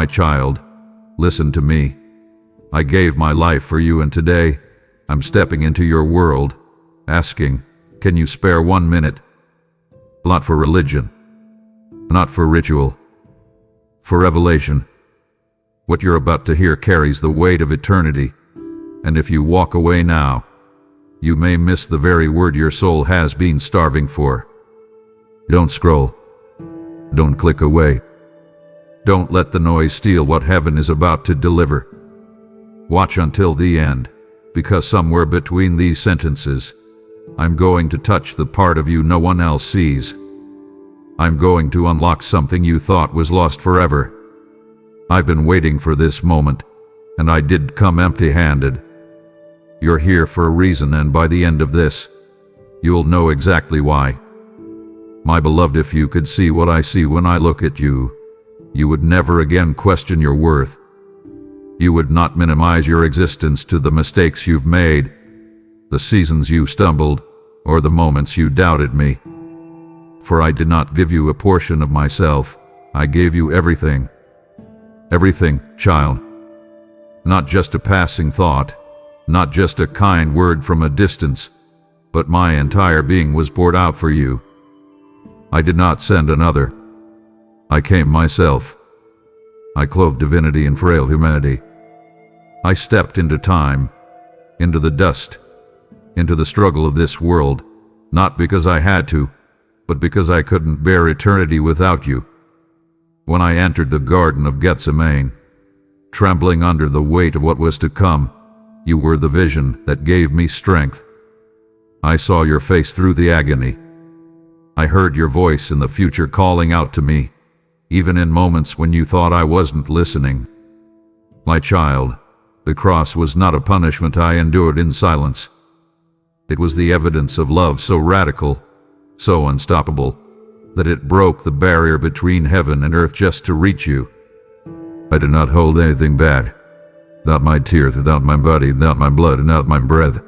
My child, listen to me. I gave my life for you, and today, I'm stepping into your world, asking, can you spare 1 minute? Not for religion, not for ritual, for revelation. What you're about to hear carries the weight of eternity, and if you walk away now, you may miss the very word your soul has been starving for. Don't scroll. Don't click away. Don't let the noise steal what heaven is about to deliver. Watch until the end, because somewhere between these sentences, I'm going to touch the part of you no one else sees. I'm going to unlock something you thought was lost forever. I've been waiting for this moment, and I did come empty-handed. You're here for a reason, and by the end of this, you'll know exactly why. My beloved, if you could see what I see when I look at you, you would never again question your worth. You would not minimize your existence to the mistakes you've made, the seasons you stumbled, or the moments you doubted me. For I did not give you a portion of myself, I gave you everything. Everything, child. Not just a passing thought, not just a kind word from a distance, but my entire being was poured out for you. I did not send another. I came myself. I clothed divinity in frail humanity. I stepped into time, into the dust, into the struggle of this world, not because I had to, but because I couldn't bear eternity without you. When I entered the Garden of Gethsemane, trembling under the weight of what was to come, you were the vision that gave me strength. I saw your face through the agony. I heard your voice in the future calling out to me, even in moments when you thought I wasn't listening. My child, the cross was not a punishment I endured in silence. It was the evidence of love so radical, so unstoppable, that it broke the barrier between heaven and earth just to reach you. I did not hold anything back. Not my tears, not my body, not my blood, not my breath.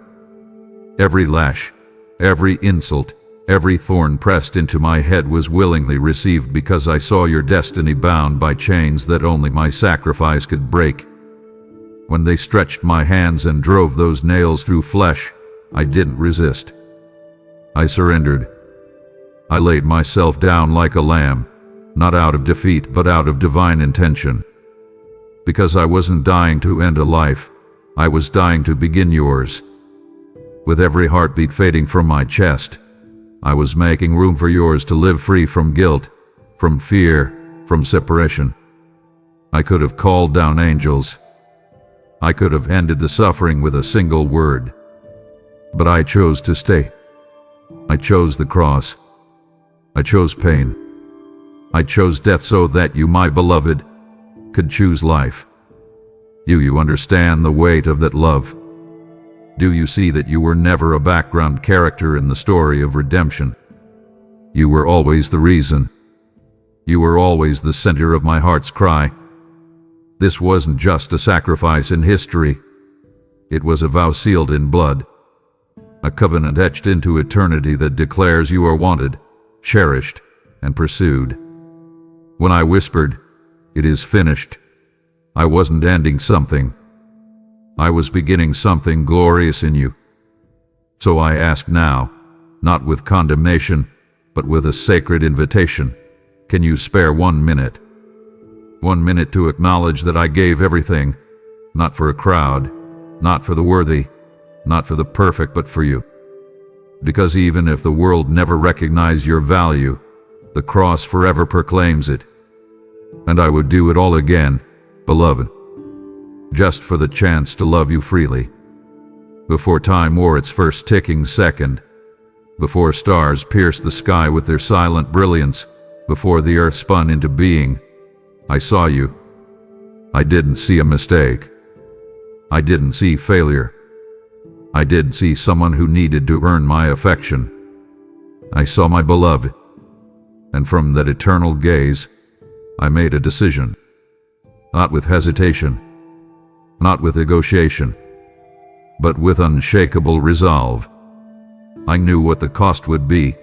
Every lash, every insult, every thorn pressed into my head was willingly received because I saw your destiny bound by chains that only my sacrifice could break. When they stretched my hands and drove those nails through flesh, I didn't resist. I surrendered. I laid myself down like a lamb, not out of defeat but out of divine intention. Because I wasn't dying to end a life, I was dying to begin yours. With every heartbeat fading from my chest, I was making room for yours to live free from guilt, from fear, from separation. I could have called down angels. I could have ended the suffering with a single word. But I chose to stay. I chose the cross. I chose pain. I chose death so that you, my beloved, could choose life. Do you understand the weight of that love? Do you see that you were never a background character in the story of redemption? You were always the reason. You were always the center of my heart's cry. This wasn't just a sacrifice in history. It was a vow sealed in blood. A covenant etched into eternity that declares you are wanted, cherished, and pursued. When I whispered, "It is finished," I wasn't ending something. I was beginning something glorious in you. So I ask now, not with condemnation, but with a sacred invitation, can you spare 1 minute? 1 minute to acknowledge that I gave everything, not for a crowd, not for the worthy, not for the perfect, but for you. Because even if the world never recognized your value, the cross forever proclaims it. And I would do it all again, beloved, just for the chance to love you freely. Before time wore its first ticking second, before stars pierced the sky with their silent brilliance, before the earth spun into being, I saw you. I didn't see a mistake. I didn't see failure. I didn't see someone who needed to earn my affection. I saw my beloved. And from that eternal gaze, I made a decision. Not with hesitation, not with negotiation, but with unshakable resolve. I knew what the cost would be.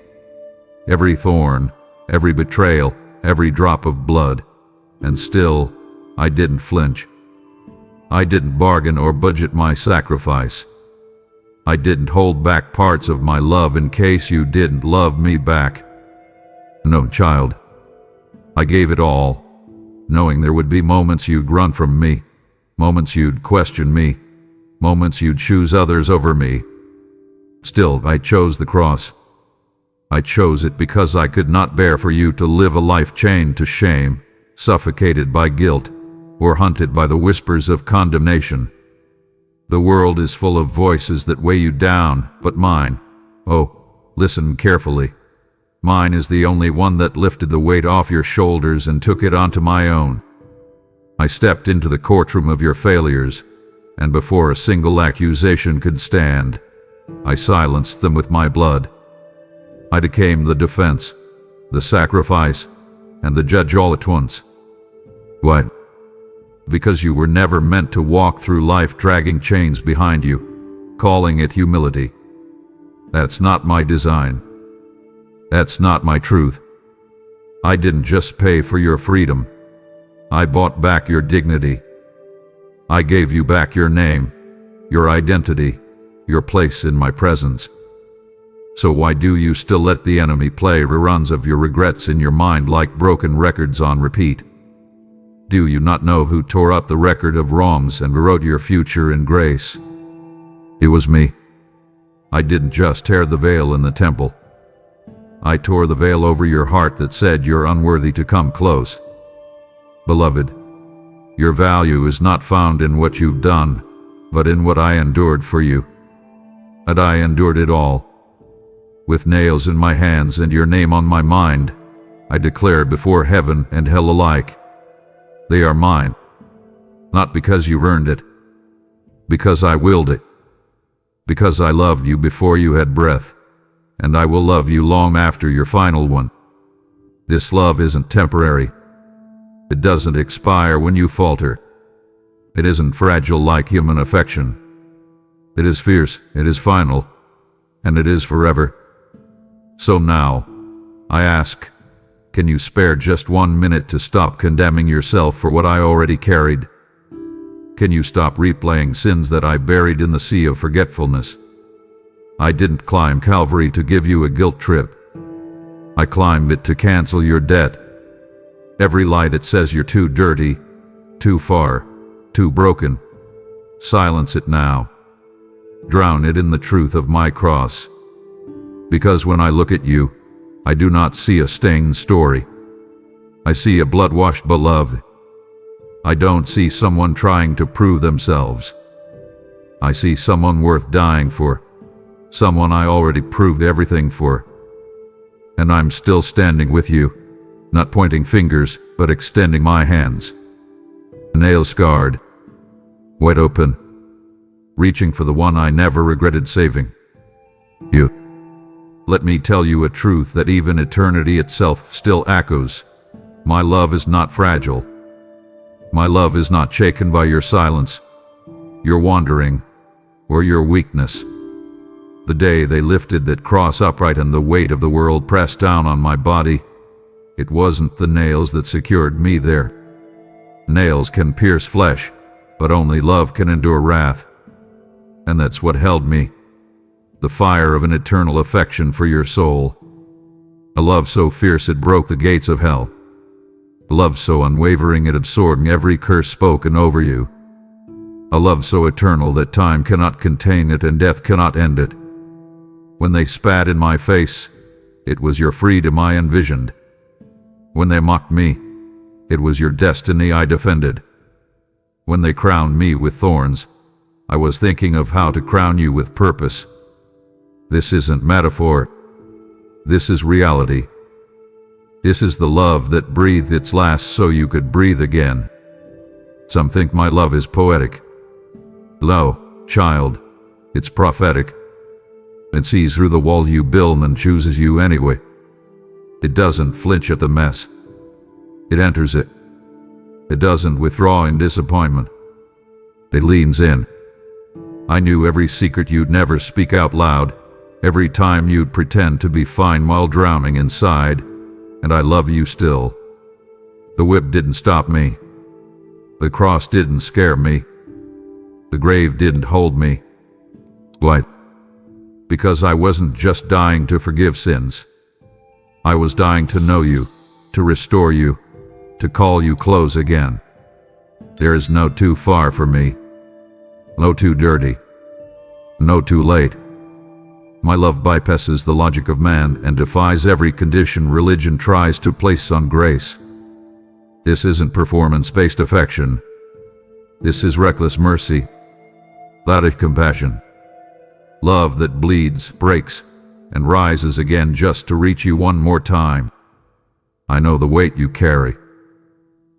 Every thorn, every betrayal, every drop of blood. And still, I didn't flinch. I didn't bargain or budget my sacrifice. I didn't hold back parts of my love in case you didn't love me back. No, child. I gave it all, knowing there would be moments you'd run from me, moments you'd question me, moments you'd choose others over me. Still, I chose the cross. I chose it because I could not bear for you to live a life chained to shame, suffocated by guilt, or hunted by the whispers of condemnation. The world is full of voices that weigh you down, but mine, oh, listen carefully. Mine is the only one that lifted the weight off your shoulders and took it onto my own. I stepped into the courtroom of your failures, and before a single accusation could stand, I silenced them with my blood. I became the defense, the sacrifice, and the judge all at once. Why? Because you were never meant to walk through life dragging chains behind you, calling it humility. That's not my design. That's not my truth. I didn't just pay for your freedom. I bought back your dignity. I gave you back your name, your identity, your place in my presence. So why do you still let the enemy play reruns of your regrets in your mind like broken records on repeat? Do you not know who tore up the record of wrongs and rewrote your future in grace? It was me. I didn't just tear the veil in the temple. I tore the veil over your heart that said you're unworthy to come close. Beloved, your value is not found in what you've done, but in what I endured for you. And I endured it all. With nails in my hands and your name on my mind, I declare before heaven and hell alike, they are mine. Not because you earned it, because I willed it, because I loved you before you had breath, and I will love you long after your final one. This love isn't temporary. It doesn't expire when you falter. It isn't fragile like human affection. It is fierce, it is final, and it is forever. So now, I ask, can you spare just 1 minute to stop condemning yourself for what I already carried? Can you stop replaying sins that I buried in the sea of forgetfulness? I didn't climb Calvary to give you a guilt trip. I climbed it to cancel your debt. Every lie that says you're too dirty, too far, too broken, silence it now. Drown it in the truth of my cross. Because when I look at you, I do not see a stained story. I see a blood-washed beloved. I don't see someone trying to prove themselves. I see someone worth dying for. Someone I already proved everything for. And I'm still standing with you, not pointing fingers, but extending my hands. Nail-scarred, wide open, reaching for the one I never regretted saving. You. Let me tell you a truth that even eternity itself still echoes. My love is not fragile. My love is not shaken by your silence, your wandering, or your weakness. The day they lifted that cross upright and the weight of the world pressed down on my body, it wasn't the nails that secured me there. Nails can pierce flesh, but only love can endure wrath. And that's what held me. The fire of an eternal affection for your soul. A love so fierce it broke the gates of hell. A love so unwavering it absorbed every curse spoken over you. A love so eternal that time cannot contain it and death cannot end it. When they spat in my face, it was your freedom I envisioned. When they mocked me, it was your destiny I defended. When they crowned me with thorns, I was thinking of how to crown you with purpose. This isn't metaphor. This is reality. This is the love that breathed its last so you could breathe again. Some think my love is poetic. Lo, child, it's prophetic. It sees through the wall you build and chooses you anyway. It doesn't flinch at the mess. It enters it. It doesn't withdraw in disappointment. It leans in. I knew every secret you'd never speak out loud, every time you'd pretend to be fine while drowning inside, and I love you still. The whip didn't stop me. The cross didn't scare me. The grave didn't hold me. Why? Because I wasn't just dying to forgive sins. I was dying to know you, to restore you, to call you close again. There is no too far for me, no too dirty, no too late. My love bypasses the logic of man and defies every condition religion tries to place on grace. This isn't performance-based affection. This is reckless mercy, lavish compassion. Love that bleeds, breaks, and rises again just to reach you one more time. I know the weight you carry.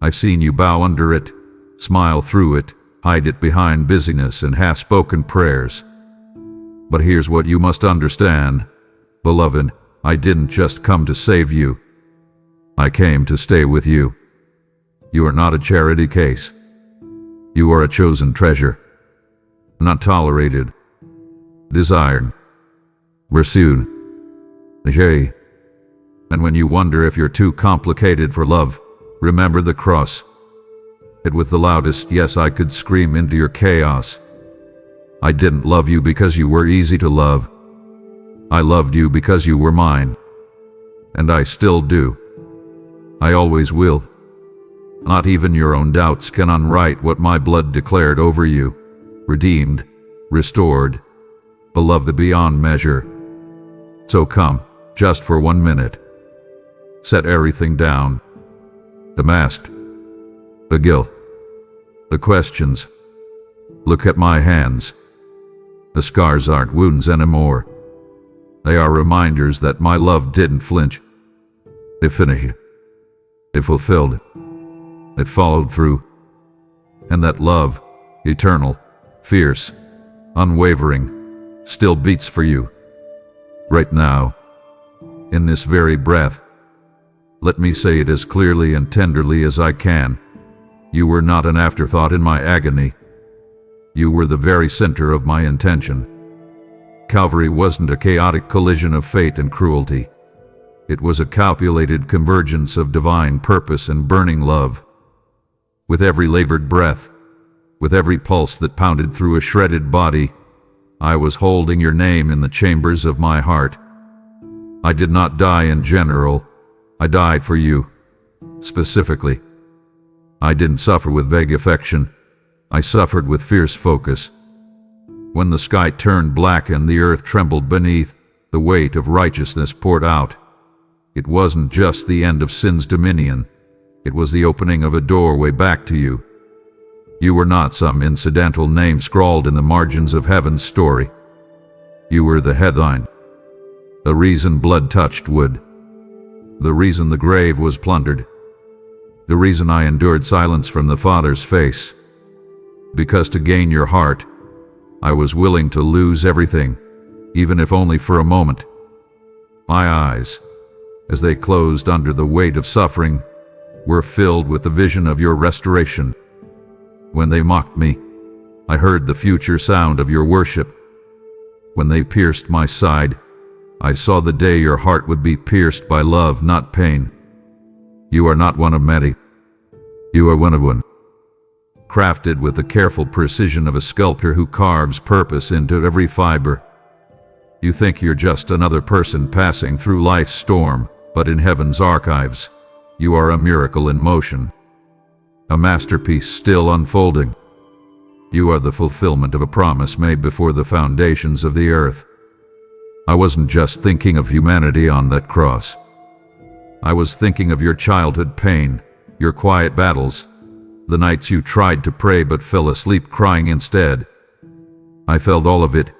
I've seen you bow under it, smile through it, hide it behind busyness and half-spoken prayers. But here's what you must understand. Beloved, I didn't just come to save you. I came to stay with you. You are not a charity case. You are a chosen treasure. Not tolerated, desired, pursued. And when you wonder if you're too complicated for love, remember the cross. It with the loudest yes I could scream into your chaos. I didn't love you because you were easy to love. I loved you because you were mine. And I still do. I always will. Not even your own doubts can unwrite what my blood declared over you. Redeemed, restored, beloved beyond measure. So come, just for 1 minute. Set everything down. The mask, the guilt, the questions. Look at my hands. The scars aren't wounds anymore. They are reminders that my love didn't flinch. It finished. It fulfilled. It followed through. And that love, eternal, fierce, unwavering, still beats for you. Right now, in this very breath. Let me say it as clearly and tenderly as I can. You were not an afterthought in my agony. You were the very center of my intention. Calvary wasn't a chaotic collision of fate and cruelty. It was a calculated convergence of divine purpose and burning love. With every labored breath, with every pulse that pounded through a shredded body, I was holding your name in the chambers of my heart. I did not die in general. I died for you, specifically. I didn't suffer with vague affection. I suffered with fierce focus. When the sky turned black and the earth trembled beneath, the weight of righteousness poured out. It wasn't just the end of sin's dominion. It was the opening of a doorway back to you. You were not some incidental name scrawled in the margins of heaven's story. You were the headline. The reason blood touched wood. The reason the grave was plundered. The reason I endured silence from the Father's face. Because to gain your heart, I was willing to lose everything, even if only for a moment. My eyes, as they closed under the weight of suffering, were filled with the vision of your restoration. When they mocked me, I heard the future sound of your worship. When they pierced my side, I saw the day your heart would be pierced by love, not pain. You are not one of many. You are one of one. Crafted with the careful precision of a sculptor who carves purpose into every fiber. You think you're just another person passing through life's storm, but in heaven's archives, you are a miracle in motion. A masterpiece still unfolding. You are the fulfillment of a promise made before the foundations of the earth. I wasn't just thinking of humanity on that cross. I was thinking of your childhood pain, your quiet battles, the nights you tried to pray but fell asleep crying instead. I felt all of it.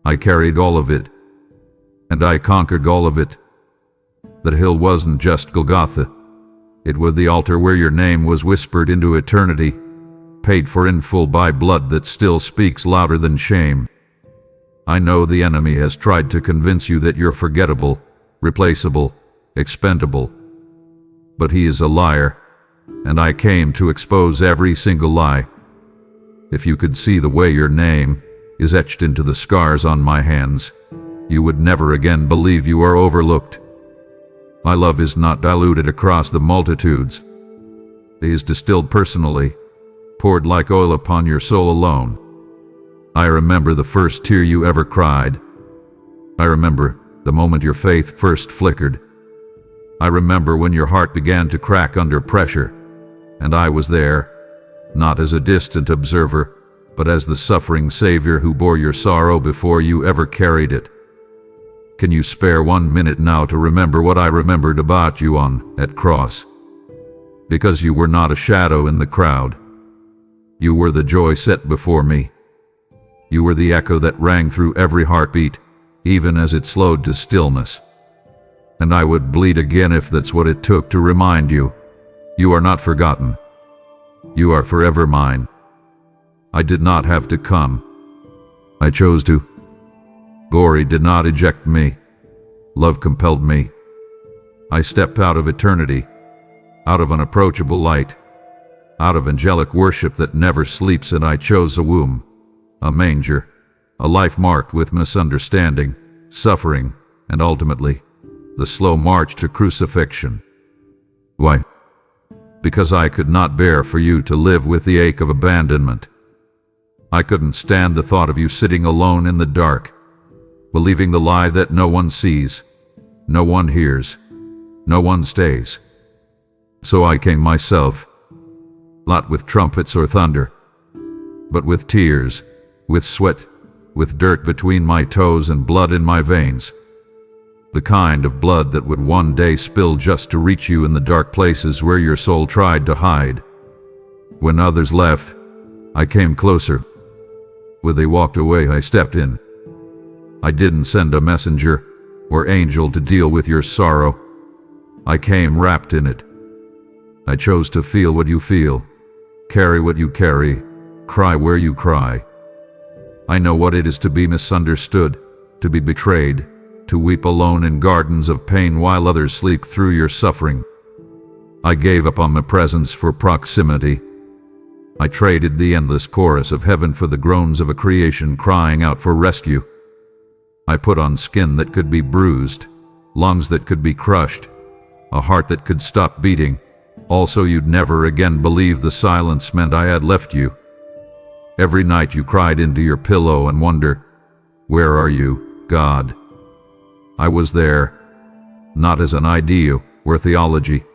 I carried all of it. And I conquered all of it. That hill wasn't just Golgotha. It was the altar where your name was whispered into eternity, paid for in full by blood that still speaks louder than shame. I know the enemy has tried to convince you that you're forgettable, replaceable, expendable. But he is a liar, and I came to expose every single lie. If you could see the way your name is etched into the scars on my hands, you would never again believe you are overlooked. My love is not diluted across the multitudes. It is distilled personally, poured like oil upon your soul alone. I remember the first tear you ever cried. I remember the moment your faith first flickered. I remember when your heart began to crack under pressure, and I was there, not as a distant observer, but as the suffering Savior who bore your sorrow before you ever carried it. Can you spare 1 minute now to remember what I remembered about you on that cross? Because you were not a shadow in the crowd. You were the joy set before me. You were the echo that rang through every heartbeat, even as it slowed to stillness. And I would bleed again if that's what it took to remind you. You are not forgotten. You are forever mine. I did not have to come. I chose to. Glory did not eject me. Love compelled me. I stepped out of eternity, out of unapproachable light, out of angelic worship that never sleeps, and I chose a womb, a manger, a life marked with misunderstanding, suffering, and ultimately, the slow march to crucifixion. Why? Because I could not bear for you to live with the ache of abandonment. I couldn't stand the thought of you sitting alone in the dark, believing the lie that no one sees, no one hears, no one stays. So I came myself, not with trumpets or thunder, but with tears, with sweat, with dirt between my toes and blood in my veins. The kind of blood that would one day spill just to reach you in the dark places where your soul tried to hide. When others left, I came closer. When they walked away, I stepped in. I didn't send a messenger or angel to deal with your sorrow. I came wrapped in it. I chose to feel what you feel, carry what you carry, cry where you cry. I know what it is to be misunderstood, to be betrayed, to weep alone in gardens of pain while others sleep through your suffering. I gave up on my presence for proximity. I traded the endless chorus of heaven for the groans of a creation crying out for rescue. I put on skin that could be bruised, lungs that could be crushed, a heart that could stop beating, all so you'd never again believe the silence meant I had left you. Every night you cried into your pillow and wonder, "Where are you, God?" I was there, not as an idea or theology,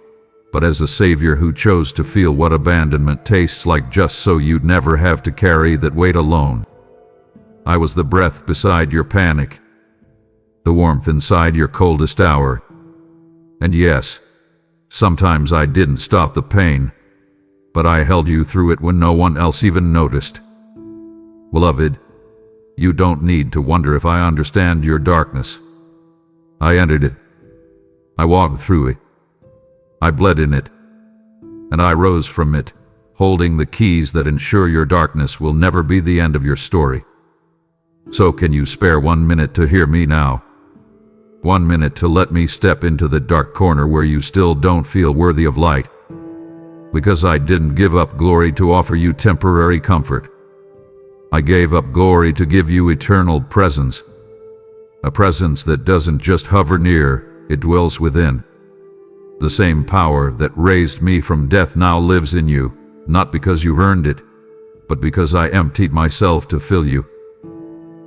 but as a Savior who chose to feel what abandonment tastes like just so you'd never have to carry that weight alone. I was the breath beside your panic, the warmth inside your coldest hour. And yes, sometimes I didn't stop the pain, but I held you through it when no one else even noticed. Beloved, you don't need to wonder if I understand your darkness. I entered it. I walked through it. I bled in it. And I rose from it, holding the keys that ensure your darkness will never be the end of your story. So can you spare 1 minute to hear me now? 1 minute to let me step into the dark corner where you still don't feel worthy of light. Because I didn't give up glory to offer you temporary comfort. I gave up glory to give you eternal presence. A presence that doesn't just hover near, it dwells within. The same power that raised me from death now lives in you, not because you earned it, but because I emptied myself to fill you.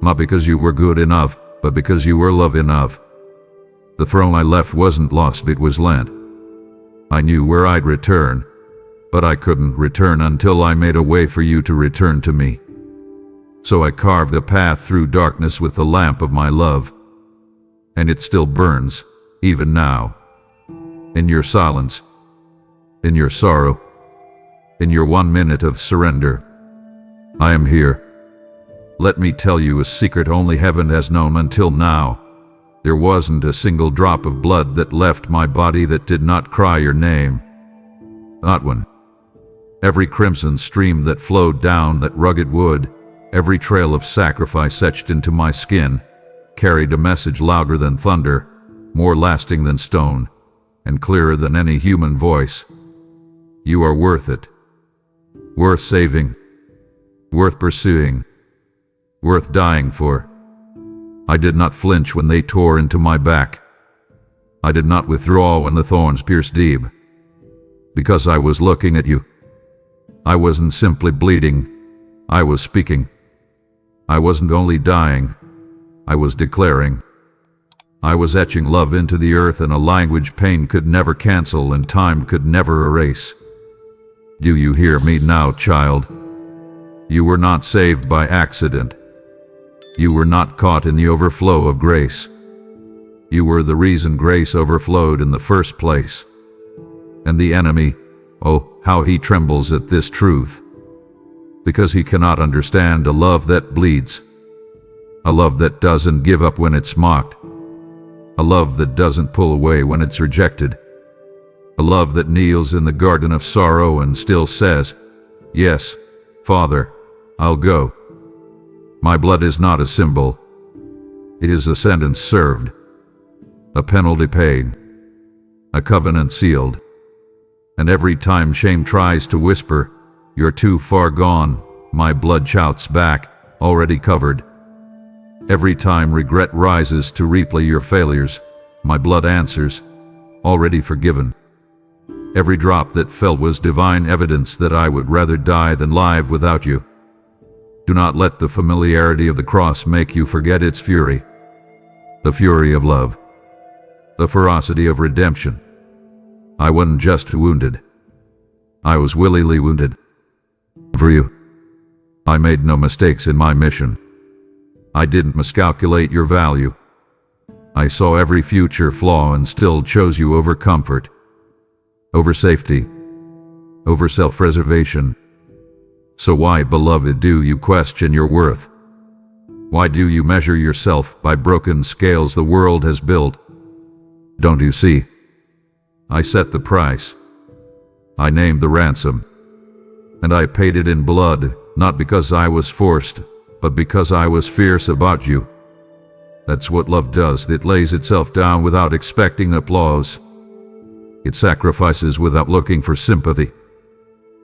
Not because you were good enough, but because you were love enough. The throne I left wasn't lost, it was lent. I knew where I'd return, but I couldn't return until I made a way for you to return to me. So I carved a path through darkness with the lamp of my love. And it still burns, even now. In your silence, in your sorrow, in your 1 minute of surrender. I am here. Let me tell you a secret only heaven has known until now. There wasn't a single drop of blood that left my body that did not cry your name. Not one. Every crimson stream that flowed down that rugged wood, every trail of sacrifice etched into my skin, carried a message louder than thunder, more lasting than stone, and clearer than any human voice. You are worth it. Worth saving. Worth pursuing. Worth dying for. I did not flinch when they tore into my back. I did not withdraw when the thorns pierced deep. Because I was looking at you. I wasn't simply bleeding, I was speaking. I wasn't only dying, I was declaring. I was etching love into the earth in a language pain could never cancel and time could never erase. Do you hear me now, child? You were not saved by accident. You were not caught in the overflow of grace. You were the reason grace overflowed in the first place. And the enemy, oh, how he trembles at this truth. Because he cannot understand a love that bleeds. A love that doesn't give up when it's mocked. A love that doesn't pull away when it's rejected. A love that kneels in the garden of sorrow and still says, "Yes, Father, I'll go." My blood is not a symbol. It is a sentence served. A penalty paid. A covenant sealed. And every time shame tries to whisper, "You're too far gone," my blood shouts back, "Already covered." Every time regret rises to replay your failures, my blood answers, "Already forgiven." Every drop that fell was divine evidence that I would rather die than live without you. Do not let the familiarity of the cross make you forget its fury. The fury of love. The ferocity of redemption. I wasn't just wounded. I was willingly wounded. For you. I made no mistakes in my mission. I didn't miscalculate your value. I saw every future flaw and still chose you over comfort, over safety, over self-preservation. So why, beloved, do you question your worth? Why do you measure yourself by broken scales the world has built? Don't you see? I set the price. I named the ransom. And I paid it in blood, not because I was forced, but because I was fierce about you. That's what love does. It lays itself down without expecting applause. It sacrifices without looking for sympathy.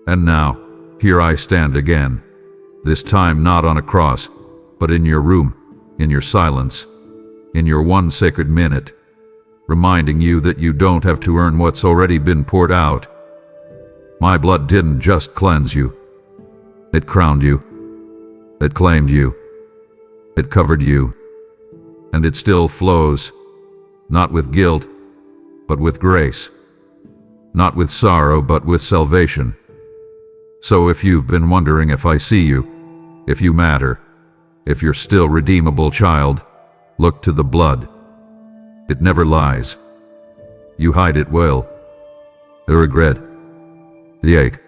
And now, here I stand again. This time not on a cross, but in your room, in your silence, in your one sacred minute, reminding you that you don't have to earn what's already been poured out. My blood didn't just cleanse you. It crowned you. It claimed you. It covered you. And it still flows, not with guilt, but with grace. Not with sorrow, but with salvation. So if you've been wondering if I see you, if you matter, if you're still redeemable, child, look to the blood. It never lies. You hide it well. The regret, the ache,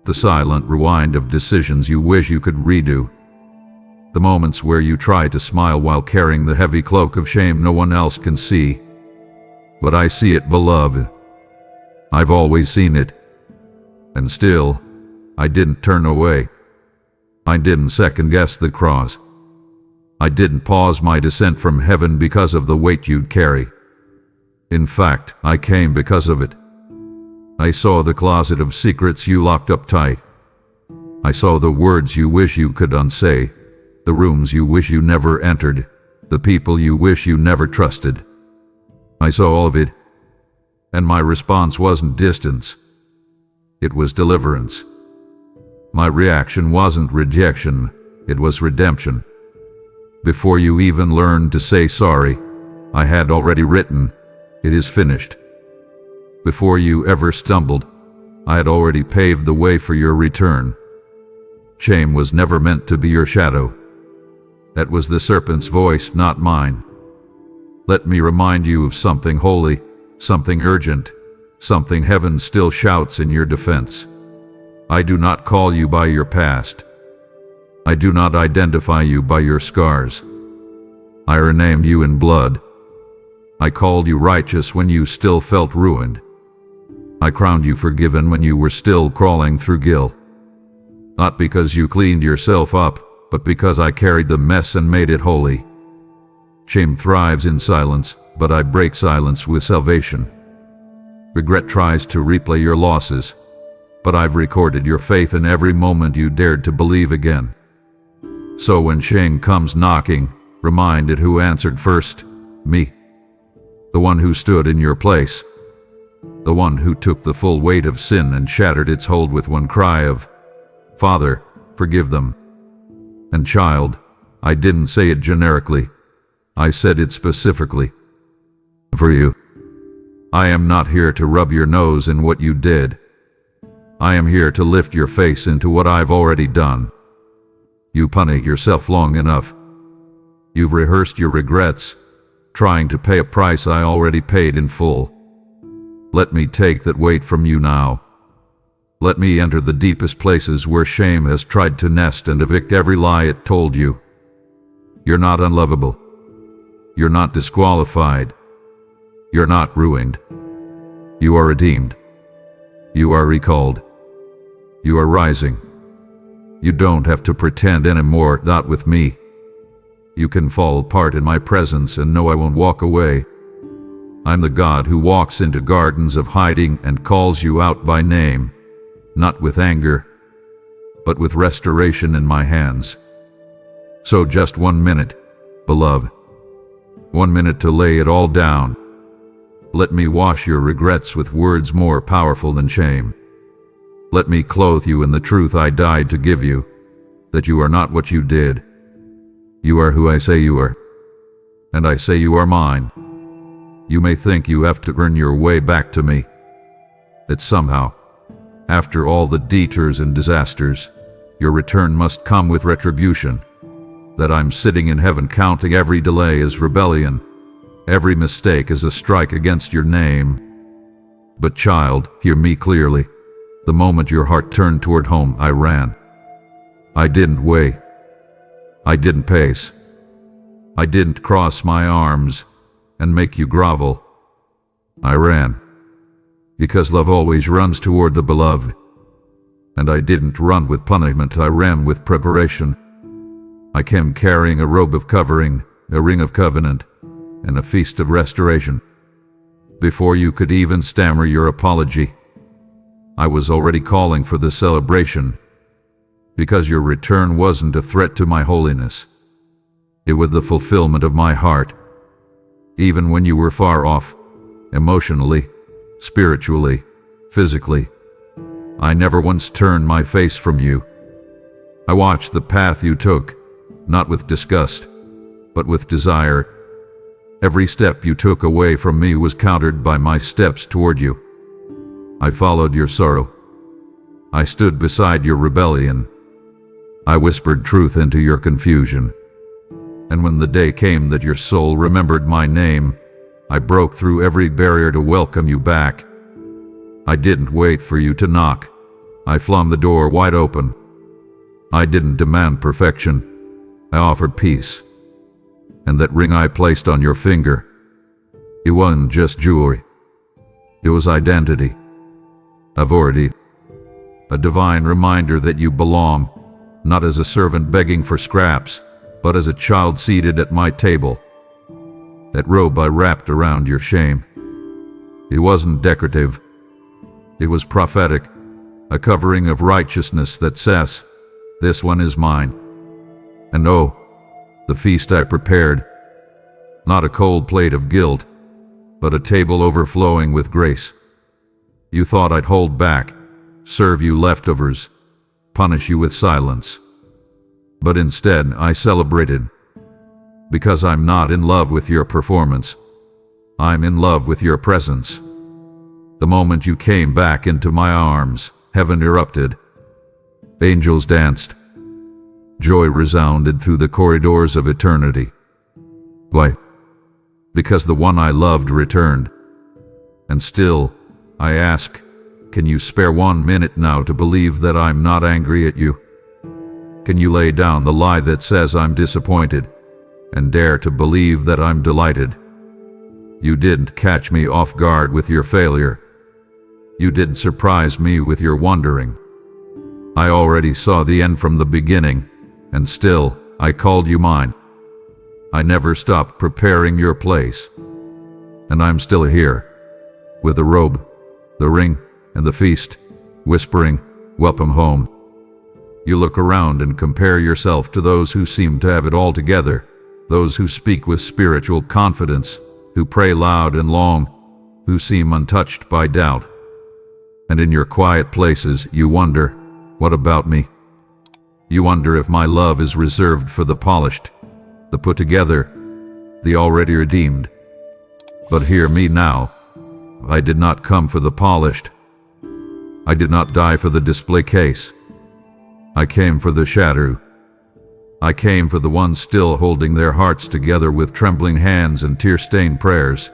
the silent rewind of decisions you wish you could redo. The moments where you try to smile while carrying the heavy cloak of shame no one else can see. But I see it, beloved. I've always seen it. And still, I didn't turn away. I didn't second-guess the cross. I didn't pause my descent from heaven because of the weight you'd carry. In fact, I came because of it. I saw the closet of secrets you locked up tight. I saw the words you wish you could unsay, the rooms you wish you never entered, the people you wish you never trusted. I saw all of it, and my response wasn't distance. It was deliverance. My reaction wasn't rejection, it was redemption. Before you even learned to say sorry, I had already written, "It is finished." Before you ever stumbled, I had already paved the way for your return. Shame was never meant to be your shadow. That was the serpent's voice, not mine. Let me remind you of something holy, something urgent, something heaven still shouts in your defense. I do not call you by your past. I do not identify you by your scars. I renamed you in blood. I called you righteous when you still felt ruined. I crowned you forgiven when you were still crawling through guilt. Not because you cleaned yourself up, but because I carried the mess and made it holy. Shame thrives in silence, but I break silence with salvation. Regret tries to replay your losses, but I've recorded your faith in every moment you dared to believe again. So when shame comes knocking, remind it who answered first, me. The one who stood in your place. the one who took the full weight of sin and shattered its hold with one cry of, "Father, forgive them." And child, I didn't say it generically. I said it specifically. For you. I am not here to rub your nose in what you did. I am here to lift your face into what I've already done. You punish yourself long enough. You've rehearsed your regrets, trying to pay a price I already paid in full. Let me take that weight from you now. Let me enter the deepest places where shame has tried to nest and evict every lie it told you. You're not unlovable. You're not disqualified. You're not ruined. You are redeemed. You are recalled. You are rising. You don't have to pretend anymore, not with me. You can fall apart in my presence and know I won't walk away. I'm the God who walks into gardens of hiding and calls you out by name, not with anger, but with restoration in my hands. So just 1 minute, beloved. 1 minute to lay it all down. Let me wash your regrets with words more powerful than shame. Let me clothe you in the truth I died to give you, that you are not what you did. You are who I say you are, and I say you are mine. You may think you have to earn your way back to me, that somehow, after all the detours and disasters, your return must come with retribution, that I'm sitting in heaven counting every delay as rebellion, every mistake as a strike against your name. But child, hear me clearly. The moment your heart turned toward home, I ran. I didn't wait. I didn't pace. I didn't cross my arms and make you grovel. I ran. Because love always runs toward the beloved. And I didn't run with punishment, I ran with preparation. I came carrying a robe of covering, a ring of covenant, and a feast of restoration. Before you could even stammer your apology, I was already calling for the celebration, because your return wasn't a threat to my holiness. It was the fulfillment of my heart. Even when you were far off, emotionally, spiritually, physically, I never once turned my face from you. I watched the path you took, not with disgust, but with desire. Every step you took away from me was countered by my steps toward you. I followed your sorrow. I stood beside your rebellion. I whispered truth into your confusion. And when the day came that your soul remembered my name, I broke through every barrier to welcome you back. I didn't wait for you to knock. I flung the door wide open. I didn't demand perfection. I offered peace. And that ring I placed on your finger, it wasn't just jewelry. It was identity, authority, a divine reminder that you belong, not as a servant begging for scraps, but as a child seated at my table. That robe I wrapped around your shame. It wasn't decorative. It was prophetic, a covering of righteousness that says, "This one is mine." And oh, the feast I prepared, not a cold plate of guilt, but a table overflowing with grace. You thought I'd hold back, serve you leftovers, punish you with silence. But instead, I celebrated. Because I'm not in love with your performance. I'm in love with your presence. The moment you came back into my arms, heaven erupted. Angels danced. Joy resounded through the corridors of eternity. Why? Because the one I loved returned. And still, I ask, can you spare 1 minute now to believe that I'm not angry at you? Can you lay down the lie that says I'm disappointed, and dare to believe that I'm delighted? You didn't catch me off guard with your failure. You didn't surprise me with your wondering. I already saw the end from the beginning, and still, I called you mine. I never stopped preparing your place. And I'm still here, with the robe, the ring, and the feast, whispering, "Welcome home." You look around and compare yourself to those who seem to have it all together, those who speak with spiritual confidence, who pray loud and long, who seem untouched by doubt. And in your quiet places you wonder, what about me? You wonder if my love is reserved for the polished, the put together, the already redeemed. But hear me now. I did not come for the polished. I did not die for the display case. I came for the shadow. I came for the ones still holding their hearts together with trembling hands and tear-stained prayers.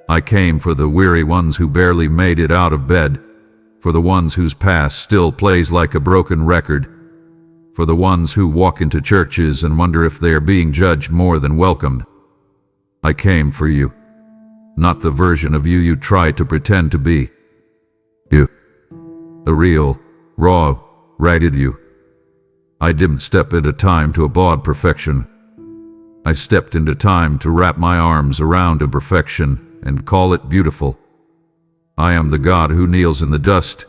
I came for the weary ones who barely made it out of bed, for the ones whose past still plays like a broken record, for the ones who walk into churches and wonder if they are being judged more than welcomed. I came for you, not the version of you you try to pretend to be. You, the real, raw, ragged you. I didn't step into time to applaud perfection. I stepped into time to wrap my arms around imperfection and call it beautiful. I am the God who kneels in the dust,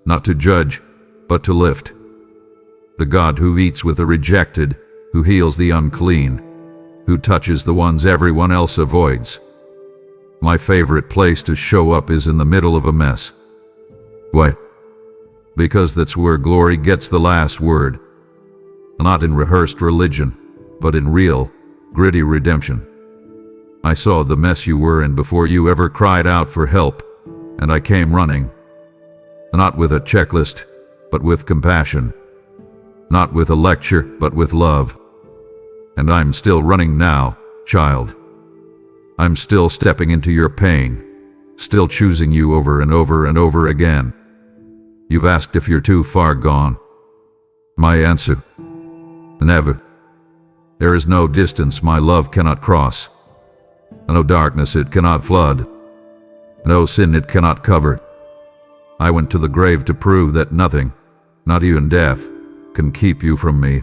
not to judge, but to lift. The God who eats with the rejected, who heals the unclean, who touches the ones everyone else avoids. My favorite place to show up is in the middle of a mess. Why? Because that's where glory gets the last word. Not in rehearsed religion, but in real, gritty redemption. I saw the mess you were in before you ever cried out for help, and I came running. Not with a checklist, but with compassion. Not with a lecture, but with love. And I'm still running now, child. I'm still stepping into your pain, still choosing you over and over and over again. You've asked if you're too far gone. My answer: never. There is no distance my love cannot cross, no darkness it cannot flood, no sin it cannot cover. I went to the grave to prove that nothing, not even death, can keep you from me.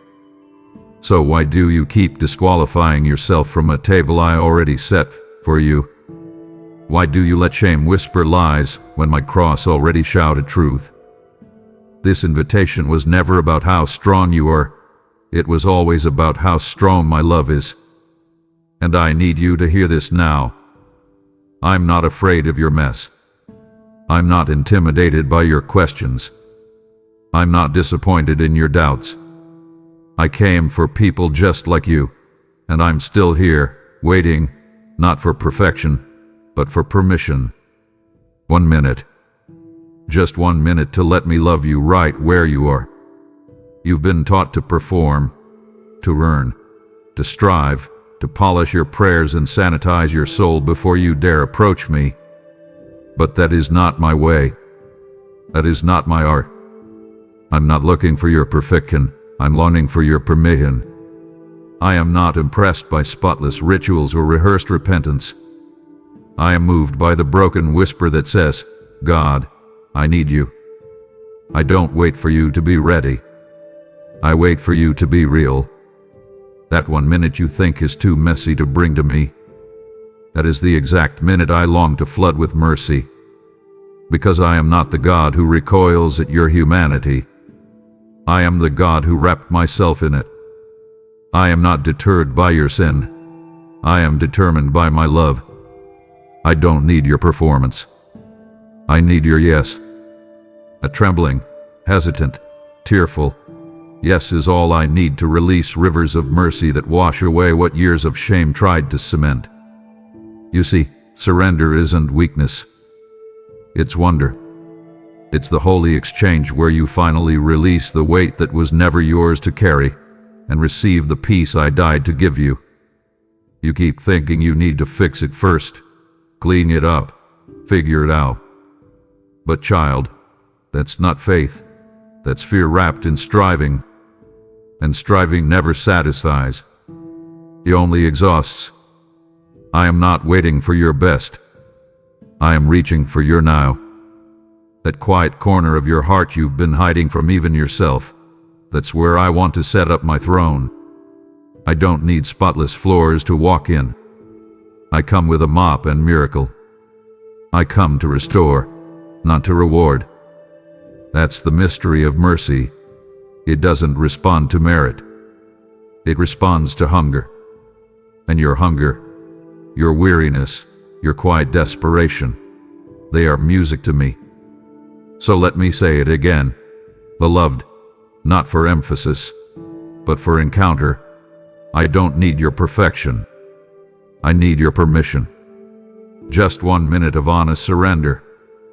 So why do you keep disqualifying yourself from a table I already set for you? Why do you let shame whisper lies when my cross already shouted truth? This invitation was never about how strong you are. It was always about how strong my love is. And I need you to hear this now. I'm not afraid of your mess. I'm not intimidated by your questions. I'm not disappointed in your doubts. I came for people just like you, and I'm still here, waiting, not for perfection, but for permission. 1 minute. Just 1 minute to let me love you right where you are. You've been taught to perform, to earn, to strive, to polish your prayers and sanitize your soul before you dare approach me. But that is not my way. That is not my art. I'm not looking for your perfection. I'm longing for your permission. I am not impressed by spotless rituals or rehearsed repentance. I am moved by the broken whisper that says, God, I need you. I don't wait for you to be ready. I wait for you to be real. That 1 minute you think is too messy to bring to me, that is the exact minute I long to flood with mercy. Because I am not the God who recoils at your humanity. I am the God who wrapped myself in it. I am not deterred by your sin. I am determined by my love. I don't need your performance. I need your yes. A trembling, hesitant, tearful yes is all I need to release rivers of mercy that wash away what years of shame tried to cement. You see, surrender isn't weakness. It's wonder. It's the holy exchange where you finally release the weight that was never yours to carry and receive the peace I died to give you. You keep thinking you need to fix it first, clean it up, figure it out. But child, that's not faith. That's fear wrapped in striving. And striving never satisfies. It only exhausts. I am not waiting for your best. I am reaching for your now. That quiet corner of your heart you've been hiding from even yourself. That's where I want to set up my throne. I don't need spotless floors to walk in. I come with a mop and miracle. I come to restore, not to reward. That's the mystery of mercy. It doesn't respond to merit. It responds to hunger. And your hunger, your weariness, your quiet desperation, They are music to me. So let me say it again. Beloved, not for emphasis, but for encounter. I don't need your perfection. I need your permission. Just 1 minute of honest surrender,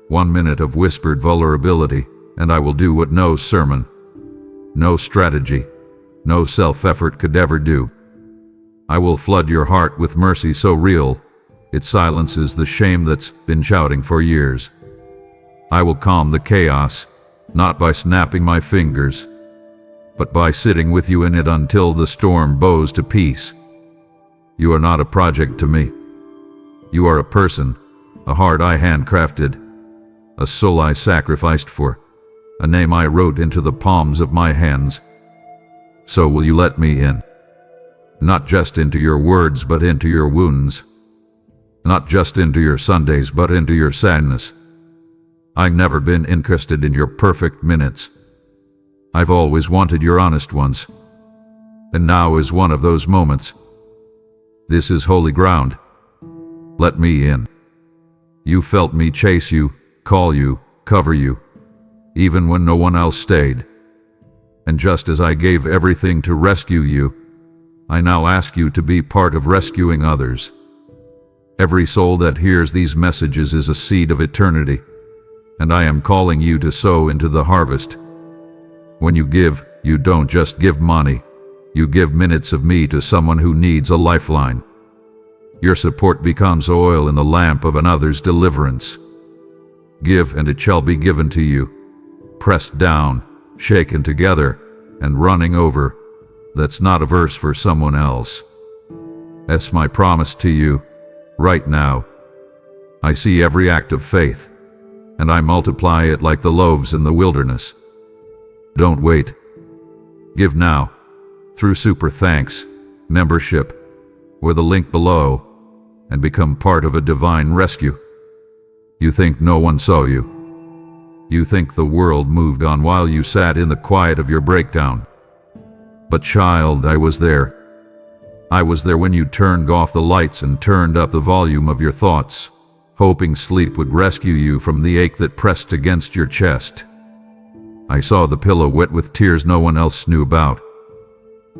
1 minute of whispered vulnerability, and I will do what no sermon, no strategy, no self-effort could ever do. I will flood your heart with mercy so real, it silences the shame that's been shouting for years. I will calm the chaos, not by snapping my fingers, but by sitting with you in it until the storm bows to peace. You are not a project to me. You are a person, a heart I handcrafted, a soul I sacrificed for, a name I wrote into the palms of my hands. So will you let me in? Not just into your words, but into your wounds. Not just into your Sundays, but into your sadness. I've never been interested in your perfect minutes. I've always wanted your honest ones. And now is one of those moments. This is holy ground. Let me in. You felt me chase you, call you, cover you, even when no one else stayed. And just as I gave everything to rescue you, I now ask you to be part of rescuing others. Every soul that hears these messages is a seed of eternity, and I am calling you to sow into the harvest. When you give, you don't just give money. You give minutes of me to someone who needs a lifeline. Your support becomes oil in the lamp of another's deliverance. Give, and it shall be given to you. Pressed down, shaken together, and running over. That's not a verse for someone else. That's my promise to you, right now. I see every act of faith, and I multiply it like the loaves in the wilderness. Don't wait. Give now, through Super Thanks, membership, or the link below, and become part of a divine rescue. You think no one saw you. You think the world moved on while you sat in the quiet of your breakdown. But child, I was there. I was there when you turned off the lights and turned up the volume of your thoughts, hoping sleep would rescue you from the ache that pressed against your chest. I saw the pillow wet with tears no one else knew about.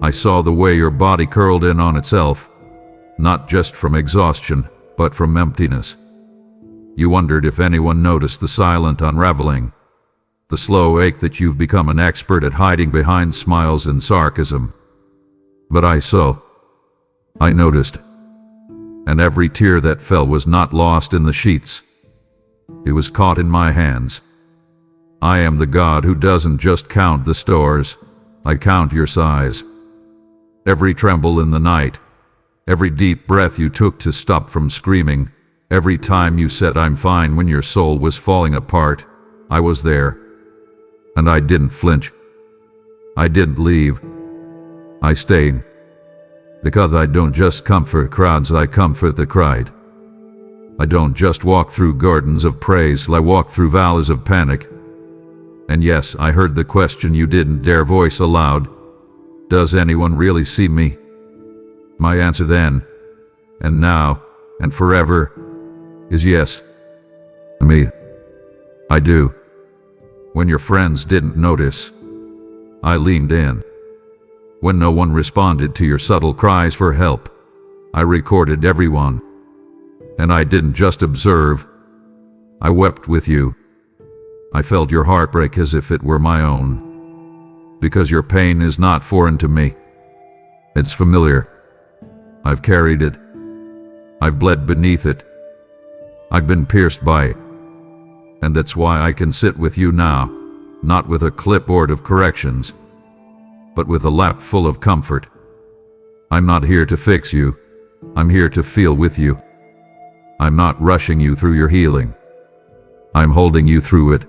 I saw the way your body curled in on itself, not just from exhaustion, but from emptiness. You wondered if anyone noticed the silent unraveling, the slow ache that you've become an expert at hiding behind smiles and sarcasm. But I saw. I noticed. And every tear that fell was not lost in the sheets. It was caught in my hands. I am the God who doesn't just count the stars, I count your sighs. Every tremble in the night, every deep breath you took to stop from screaming, every time you said I'm fine when your soul was falling apart, I was there. And I didn't flinch. I didn't leave. I stayed. Because I don't just comfort crowds, I comfort the cried. I don't just walk through gardens of praise, I walk through valleys of panic. And yes, I heard the question you didn't dare voice aloud. Does anyone really see me? My answer then, and now, and forever, is yes. Me. I do. When your friends didn't notice, I leaned in. When no one responded to your subtle cries for help, I recorded everyone. And I didn't just observe, I wept with you. I felt your heartbreak as if it were my own. Because your pain is not foreign to me. It's familiar. I've carried it. I've bled beneath it. I've been pierced by it. And that's why I can sit with you now, not with a clipboard of corrections, but with a lap full of comfort. I'm not here to fix you. I'm here to feel with you. I'm not rushing you through your healing. I'm holding you through it.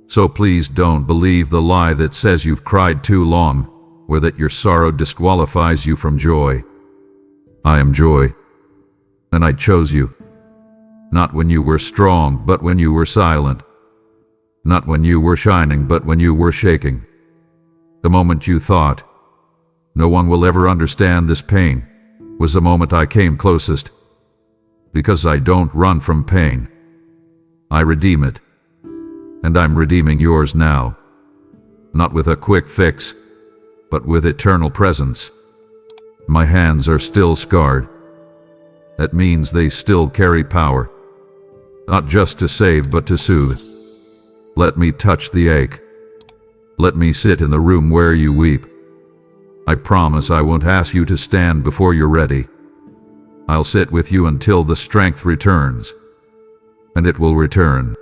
So please don't believe the lie that says you've cried too long, or that your sorrow disqualifies you from joy. I am joy. And I chose you. Not when you were strong, but when you were silent. Not when you were shining, but when you were shaking. The moment you thought, no one will ever understand this pain, was the moment I came closest. Because I don't run from pain. I redeem it. And I'm redeeming yours now. Not with a quick fix, but with eternal presence. My hands are still scarred. That means they still carry power. Not just to save, but to soothe. Let me touch the ache. Let me sit in the room where you weep. I promise I won't ask you to stand before you're ready. I'll sit with you until the strength returns. And it will return.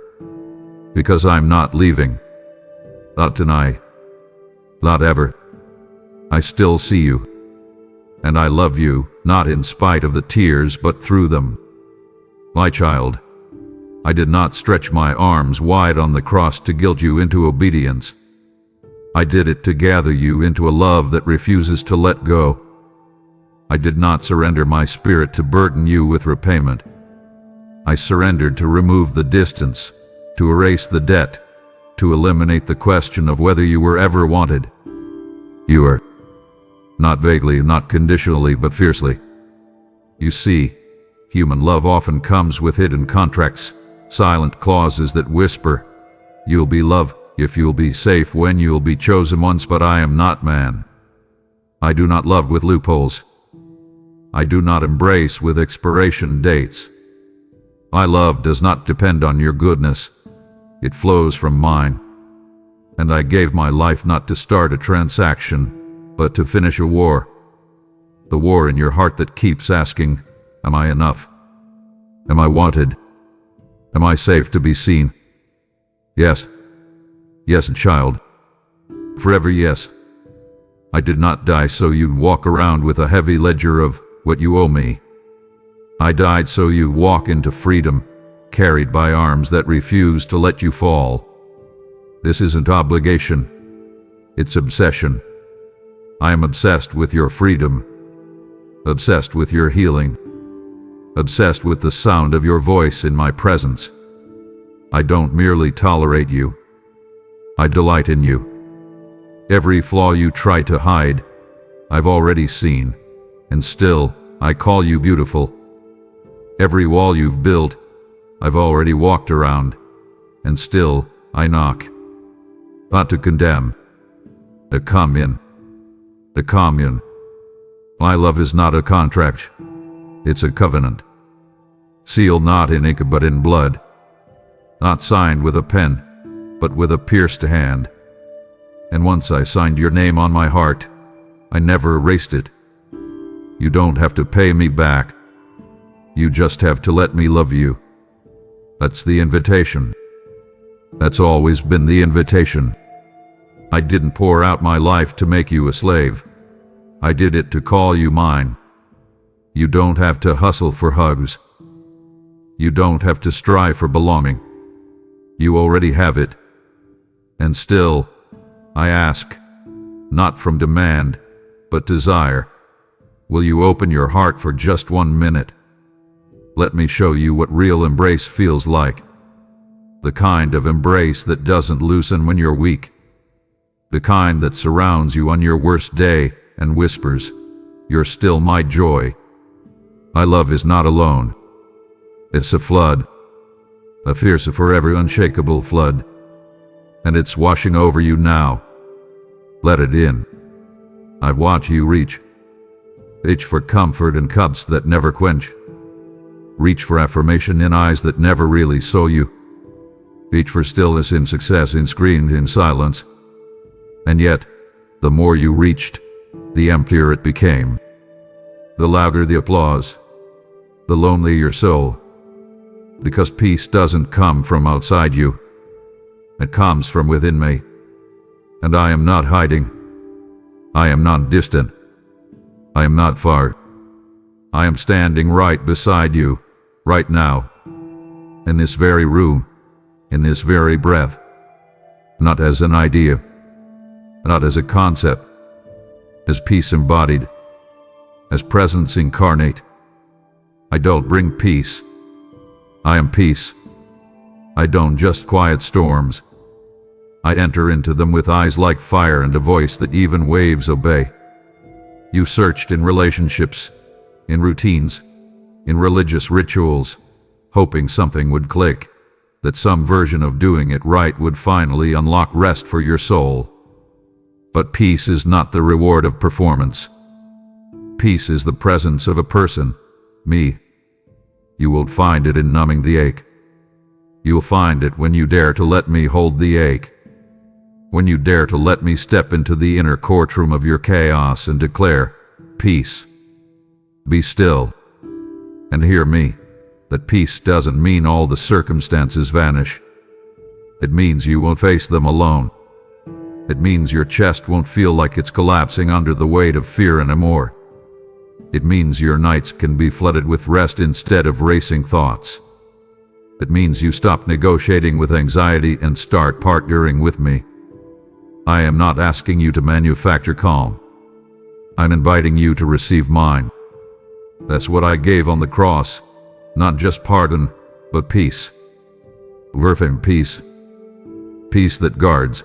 Because I'm not leaving. Not tonight. Not ever. I still see you. And I love you, not in spite of the tears, but through them. My child, I did not stretch my arms wide on the cross to guilt you into obedience. I did it to gather you into a love that refuses to let go. I did not surrender my spirit to burden you with repayment. I surrendered to remove the distance, to erase the debt, to eliminate the question of whether you were ever wanted. You are. Not vaguely, not conditionally, but fiercely. You see, human love often comes with hidden contracts, silent clauses that whisper, "You'll be loved if you'll be safe when you'll be chosen once," but I am not man. I do not love with loopholes. I do not embrace with expiration dates. My love does not depend on your goodness. It flows from mine. And I gave my life not to start a transaction, but to finish a war. The war in your heart that keeps asking, am I enough? Am I wanted? Am I safe to be seen? Yes. Yes, child. Forever yes. I did not die so you'd walk around with a heavy ledger of what you owe me. I died so you walk into freedom, carried by arms that refuse to let you fall. This isn't obligation. It's obsession. I am obsessed with your freedom, obsessed with your healing, obsessed with the sound of your voice in my presence. I don't merely tolerate you. I delight in you. Every flaw you try to hide, I've already seen, and still, I call you beautiful. Every wall you've built, I've already walked around, and still, I knock. Not to condemn, to come in. The commune. My love is not a contract. It's a covenant. Sealed not in ink but in blood. Not signed with a pen, but with a pierced hand. And once I signed your name on my heart, I never erased it. You don't have to pay me back. You just have to let me love you. That's the invitation. That's always been the invitation. I didn't pour out my life to make you a slave. I did it to call you mine. You don't have to hustle for hugs. You don't have to strive for belonging. You already have it. And still, I ask, not from demand, but desire. Will you open your heart for just 1 minute? Let me show you what real embrace feels like. The kind of embrace that doesn't loosen when you're weak. The kind that surrounds you on your worst day and whispers, "You're still my joy." My love is not alone. It's a flood. A fierce, forever unshakable flood. And it's washing over you now. Let it in. I've watched you reach. Reach for comfort in cups that never quench. Reach for affirmation in eyes that never really saw you. Reach for stillness in success, in screams, in silence. And yet, the more you reached, the emptier it became. The louder the applause, the lonelier your soul. Because peace doesn't come from outside you. It comes from within me. And I am not hiding. I am not distant. I am not far. I am standing right beside you, right now. In this very room, in this very breath. Not as an idea. Not as a concept. As peace embodied. As presence incarnate. I don't bring peace. I am peace. I don't just quiet storms. I enter into them with eyes like fire and a voice that even waves obey. You searched in relationships, in routines, in religious rituals, hoping something would click. that some version of doing it right would finally unlock rest for your soul. But peace is not the reward of performance. Peace is the presence of a person, me. You will find it in numbing the ache. You'll find it when you dare to let me hold the ache. When you dare to let me step into the inner courtroom of your chaos and declare, peace. Be still. And hear me, that peace doesn't mean all the circumstances vanish. It means you won't face them alone. It means your chest won't feel like it's collapsing under the weight of fear anymore. It means your nights can be flooded with rest instead of racing thoughts. It means you stop negotiating with anxiety and start partnering with me. I am not asking you to manufacture calm. I'm inviting you to receive mine. That's what I gave on the cross, not just pardon, but peace. Verfing peace. Peace that guards.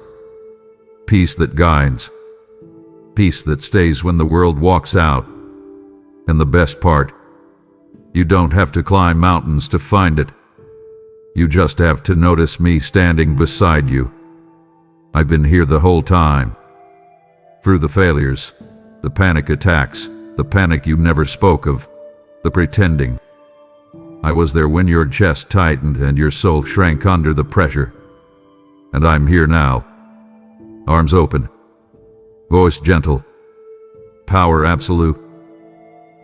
Peace that guides. Peace that stays when the world walks out. And the best part, you don't have to climb mountains to find it. You just have to notice me standing beside you. I've been here the whole time. Through the failures, the panic attacks, the panic you never spoke of, the pretending. I was there when your chest tightened and your soul shrank under the pressure. And I'm here now. Arms open. Voice gentle. Power absolute.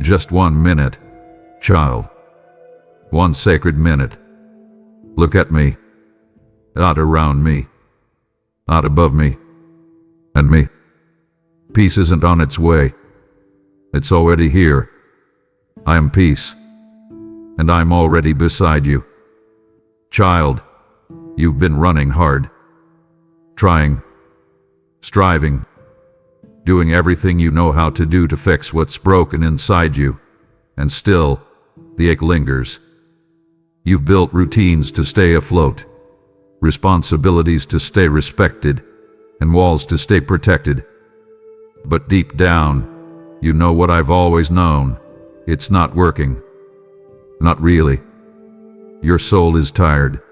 Just 1 minute, child. 1 sacred minute. Look at me. Not around me. Not above me. And me. Peace isn't on its way. It's already here. I am peace. And I'm already beside you. Child, you've been running hard. Trying. Striving. Doing everything you know how to do to fix what's broken inside you. And still, the ache lingers. You've built routines to stay afloat. Responsibilities to stay respected. And walls to stay protected. But deep down, you know what I've always known. It's not working. Not really. Your soul is tired.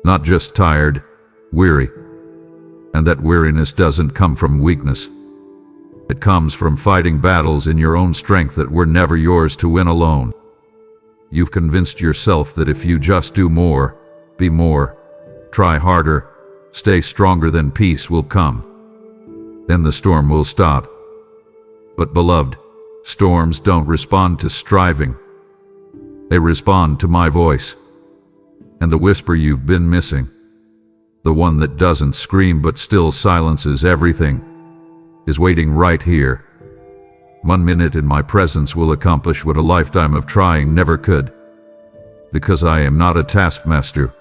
Not just tired, weary. And that weariness doesn't come from weakness. It comes from fighting battles in your own strength that were never yours to win alone. You've convinced yourself that if you just do more, be more, try harder, stay stronger, then peace will come. Then the storm will stop. But beloved, storms don't respond to striving. They respond to my voice. And the whisper you've been missing, the one that doesn't scream but still silences everything, is waiting right here. 1 minute in my presence will accomplish what a lifetime of trying never could. Because I am not a taskmaster.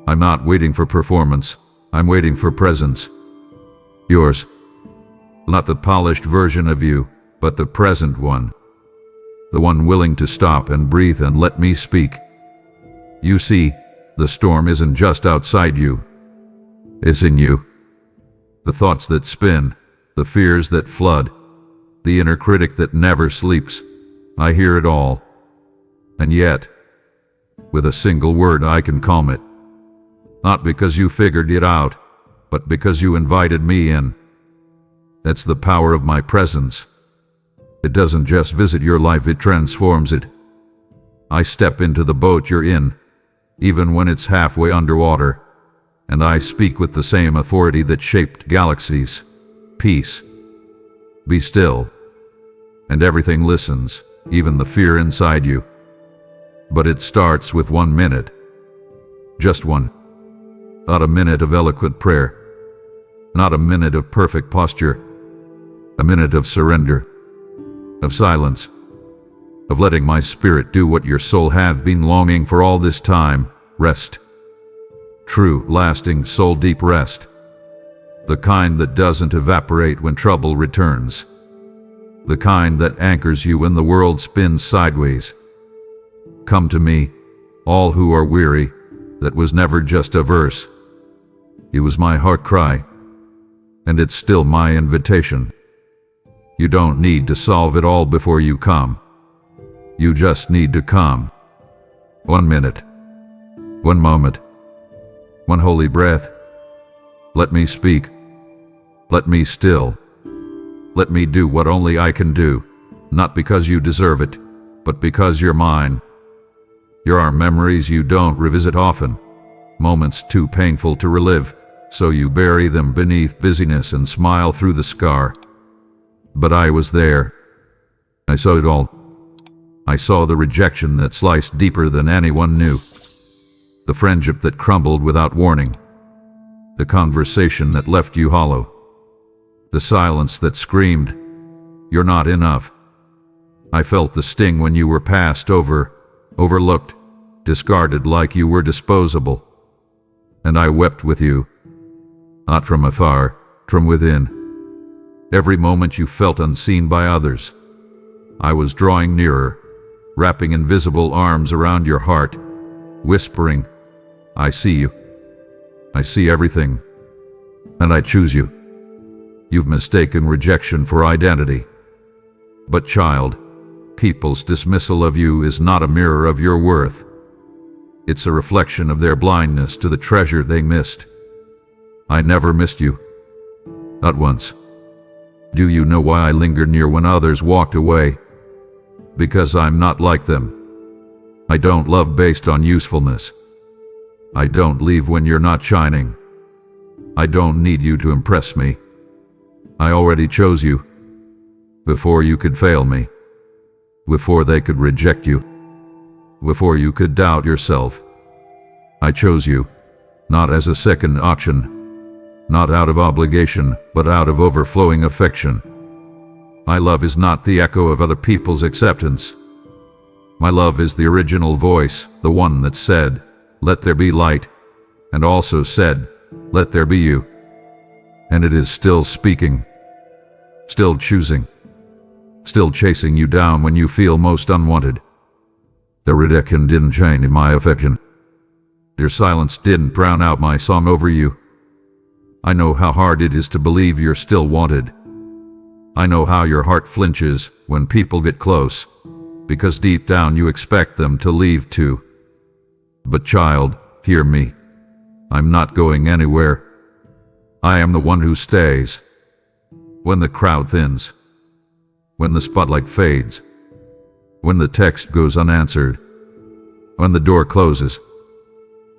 I'm not waiting for performance. I'm waiting for presence. Yours. Not the polished version of you, but the present one. The one willing to stop and breathe and let me speak. You see, the storm isn't just outside you. It's in you. The thoughts that spin, the fears that flood, the inner critic that never sleeps. I hear it all. And yet, with a single word I can calm it. Not because you figured it out, but because you invited me in. That's the power of my presence. It doesn't just visit your life, it transforms it. I step into the boat you're in, even when it's halfway underwater, and I speak with the same authority that shaped galaxies. Peace. Be still. And everything listens, even the fear inside you. But it starts with 1 minute. Just one. Not a minute of eloquent prayer. Not a minute of perfect posture. A minute of surrender. Of silence. Of letting my spirit do what your soul have been longing for all this time. Rest. True, lasting, soul-deep rest. The kind that doesn't evaporate when trouble returns. The kind that anchors you when the world spins sideways. Come to me, all who are weary. That was never just a verse. It was my heart cry. And it's still my invitation. You don't need to solve it all before you come. You just need to come. 1 minute. One moment, one holy breath. Let me speak. Let me still. Let me do what only I can do, not because you deserve it, but because you're mine. There are memories you don't revisit often, moments too painful to relive, so you bury them beneath busyness and smile through the scar. But I was there. I saw it all. I saw the rejection that sliced deeper than anyone knew, the friendship that crumbled without warning, the conversation that left you hollow, the silence that screamed, "You're not enough." I felt the sting when you were passed over, overlooked, discarded like you were disposable. And I wept with you, not from afar, from within. Every moment you felt unseen by others, I was drawing nearer, wrapping invisible arms around your heart, whispering, "I see you. I see everything. And I choose you." You've mistaken rejection for identity. But child, people's dismissal of you is not a mirror of your worth. It's a reflection of their blindness to the treasure they missed. I never missed you. Not once. Do you know why I linger near when others walked away? Because I'm not like them. I don't love based on usefulness. I don't leave when you're not shining. I don't need you to impress me. I already chose you. Before you could fail me. Before they could reject you. Before you could doubt yourself. I chose you, not as a second option, not out of obligation, but out of overflowing affection. My love is not the echo of other people's acceptance. My love is the original voice, the one that said, "Let there be light," and also said, "Let there be you." And it is still speaking, still choosing, still chasing you down when you feel most unwanted. The rejection didn't change my affection. Your silence didn't drown out my song over you. I know how hard it is to believe you're still wanted. I know how your heart flinches when people get close, because deep down you expect them to leave too. But child, hear me. I'm not going anywhere. I am the one who stays. When the crowd thins, when the spotlight fades, when the text goes unanswered, when the door closes,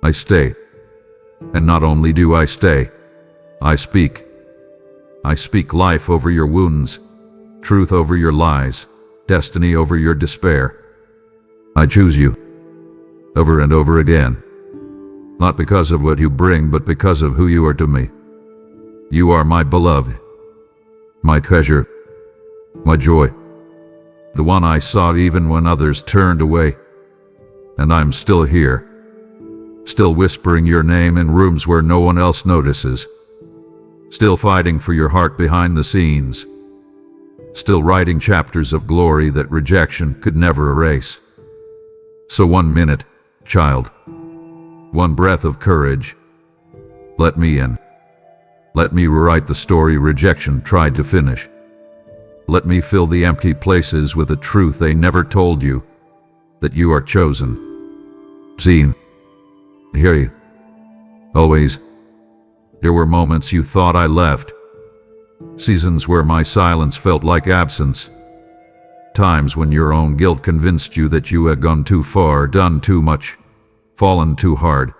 I stay. And not only do I stay, I speak. I speak life over your wounds, truth over your lies, destiny over your despair. I choose you, over and over again, not because of what you bring, but because of who you are to me. You are my beloved, my treasure, my joy, the one I sought even when others turned away. And I'm still here, still whispering your name in rooms where no one else notices, still fighting for your heart behind the scenes, still writing chapters of glory that rejection could never erase. So 1 minute, child, 1 breath of courage. Let me in. Let me rewrite the story rejection tried to finish. Let me fill the empty places with a truth they never told you, that you are chosen, seen, hear you, always. There were moments you thought I left, seasons where my silence felt like absence, times when your own guilt convinced you that you had gone too far, done too much, fallen too hard.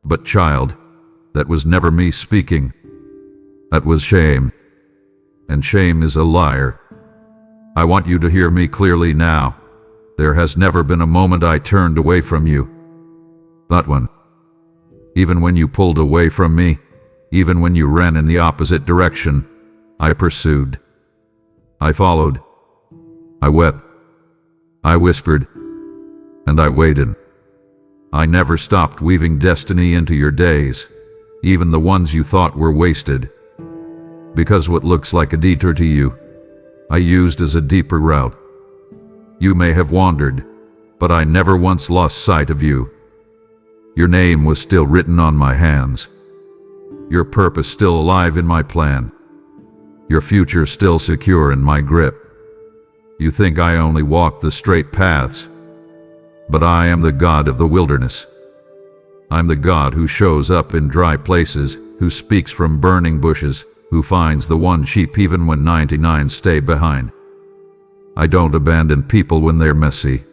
But child, that was never me speaking. That was shame. And shame is a liar. I want you to hear me clearly now. There has never been a moment I turned away from you. Not one. Even when you pulled away from me, even when you ran in the opposite direction, I pursued. I followed. I wept. I whispered. And I waited. I never stopped weaving destiny into your days, even the ones you thought were wasted. Because what looks like a detour to you, I used as a deeper route. You may have wandered, but I never once lost sight of you. Your name was still written on my hands. Your purpose still alive in my plan. Your future still secure in my grip. You think I only walk the straight paths, but I am the God of the wilderness. I'm the God who shows up in dry places, who speaks from burning bushes, who finds the one sheep even when 99 stay behind. I don't abandon people when they're messy.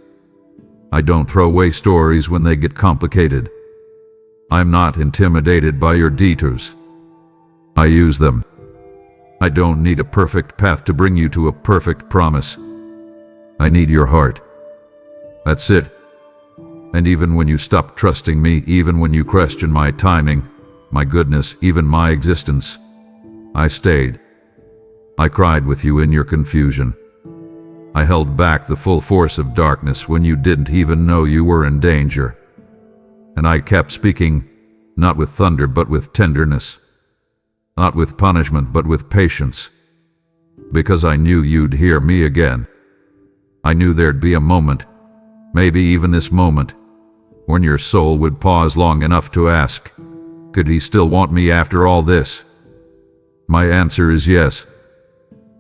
I don't throw away stories when they get complicated. I'm not intimidated by your detours. I use them. I don't need a perfect path to bring you to a perfect promise. I need your heart. That's it. And even when you stop trusting me, even when you question my timing, my goodness, even my existence, I stayed. I cried with you in your confusion. I held back the full force of darkness when you didn't even know you were in danger. And I kept speaking, not with thunder but with tenderness, not with punishment but with patience, because I knew you'd hear me again. I knew there'd be a moment, maybe even this moment, when your soul would pause long enough to ask, could he still want me after all this? My answer is yes.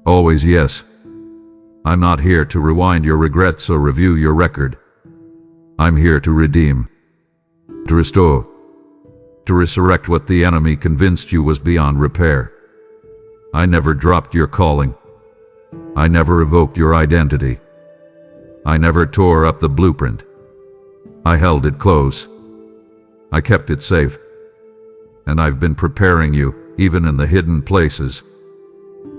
Always yes. I'm not here to rewind your regrets or review your record. I'm here to redeem, to restore, to resurrect what the enemy convinced you was beyond repair. I never dropped your calling. I never revoked your identity. I never tore up the blueprint. I held it close. I kept it safe. And I've been preparing you, even in the hidden places.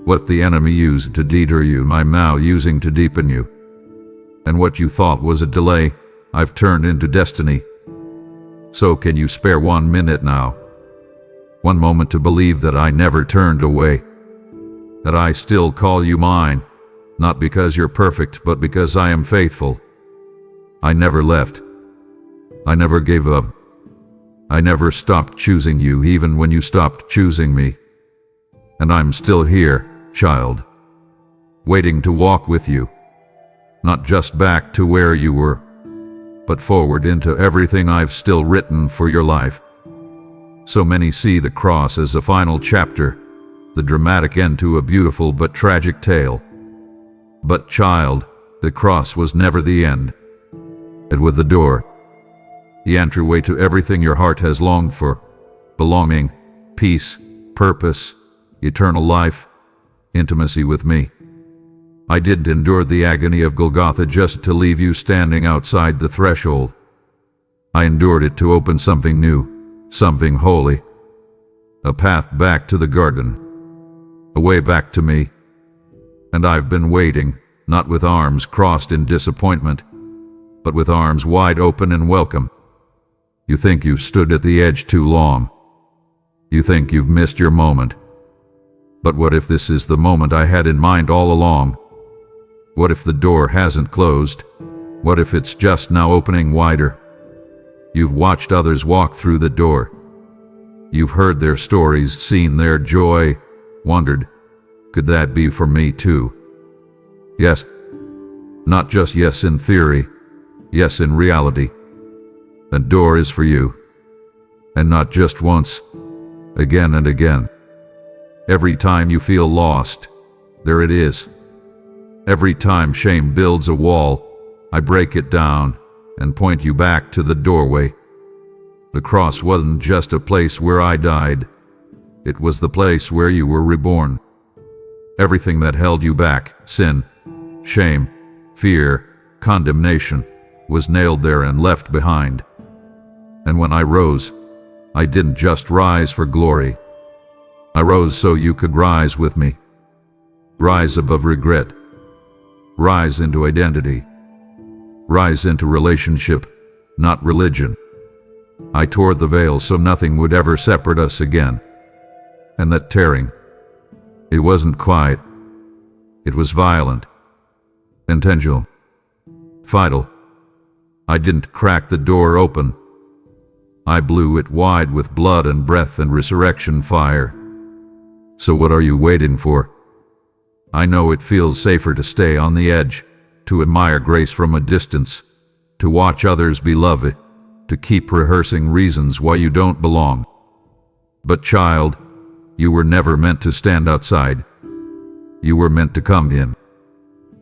What the enemy used to deter you, I'm now using to deepen you. And what you thought was a delay, I've turned into destiny. So can you spare 1 minute now? 1 moment to believe that I never turned away. That I still call you mine, not because you're perfect, but because I am faithful. I never left. I never gave up. I never stopped choosing you even when you stopped choosing me. And I'm still here, child, waiting to walk with you, not just back to where you were, but forward into everything I've still written for your life. So many see the cross as a final chapter, the dramatic end to a beautiful but tragic tale. But child, the cross was never the end. It was the door, the entryway to everything your heart has longed for: belonging, peace, purpose, eternal life, intimacy with me. I didn't endure the agony of Golgotha just to leave you standing outside the threshold. I endured it to open something new, something holy, a path back to the garden, a way back to me. And I've been waiting, not with arms crossed in disappointment, but with arms wide open in welcome. You think you've stood at the edge too long. You think you've missed your moment. But what if this is the moment I had in mind all along? What if the door hasn't closed? What if it's just now opening wider? You've watched others walk through the door. You've heard their stories, seen their joy, wondered, could that be for me too? Yes. Not just yes in theory, yes in reality. The door is for you. And not just once, again and again. Every time you feel lost, there it is. Every time shame builds a wall, I break it down and point you back to the doorway. The cross wasn't just a place where I died. It was the place where you were reborn. Everything that held you back, sin, shame, fear, condemnation, was nailed there and left behind. And when I rose, I didn't just rise for glory. I rose so you could rise with me. Rise above regret. Rise into identity. Rise into relationship, not religion. I tore the veil so nothing would ever separate us again. And that tearing, it wasn't quiet. It was violent, intentional, vital. I didn't crack the door open. I blew it wide with blood and breath and resurrection fire. So what are you waiting for? I know it feels safer to stay on the edge, to admire grace from a distance, to watch others be loved, to keep rehearsing reasons why you don't belong. But child, you were never meant to stand outside. You were meant to come in.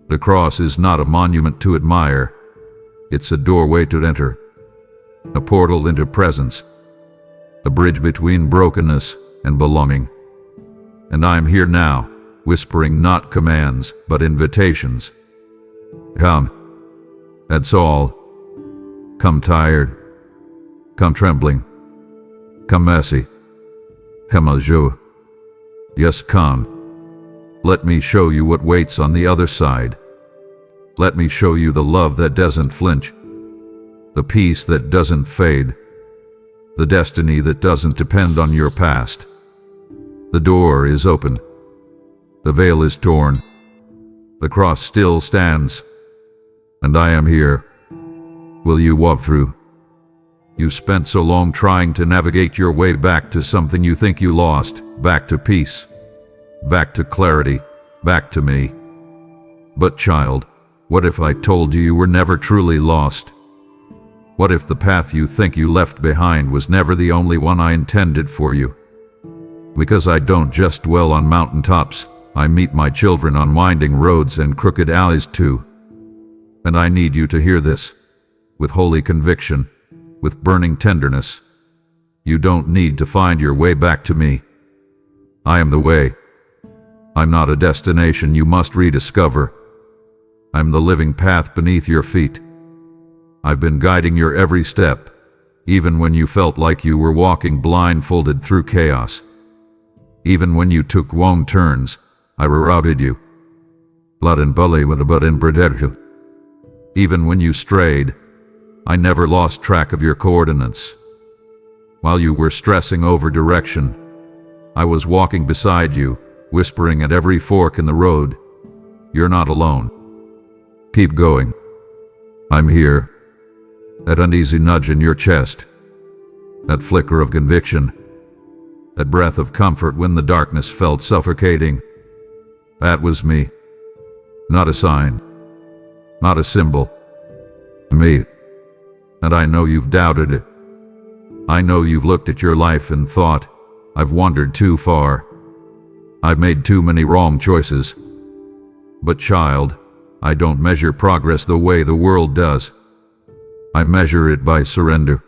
The cross is not a monument to admire. It's a doorway to enter. a portal into presence, a bridge between brokenness and belonging. And I'm here now, whispering not commands, but invitations. Come. That's all. Come tired. Come trembling. Come messy. Come à jour. Yes, come. Let me show you what waits on the other side. Let me show you the love that doesn't flinch, the peace that doesn't fade, the destiny that doesn't depend on your past. The door is open. The veil is torn. The cross still stands. And I am here. Will you walk through? You spent so long trying to navigate your way back to something you think you lost, back to peace, back to clarity, back to me. But child, what if I told you you were never truly lost? What if the path you think you left behind was never the only one I intended for you? Because I don't just dwell on mountaintops, I meet my children on winding roads and crooked alleys too. And I need you to hear this, with holy conviction, with burning tenderness. You don't need to find your way back to me. I am the way. I'm not a destination you must rediscover. I'm the living path beneath your feet. I've been guiding your every step, even when you felt like you were walking blindfolded through chaos. Even when you took wrong turns, I rerouted you. Blood and bully with a butt in Brederhu. Even when you strayed, I never lost track of your coordinates. While you were stressing over direction, I was walking beside you, whispering at every fork in the road, "You're not alone. Keep going. I'm here." That uneasy nudge in your chest, that flicker of conviction, that breath of comfort when the darkness felt suffocating, that was me. Not a sign, not a symbol. Me. And I know you've doubted it. I know you've looked at your life and thought, "I've wandered too far. I've made too many wrong choices." But child, I don't measure progress the way the world does. I measure it by surrender,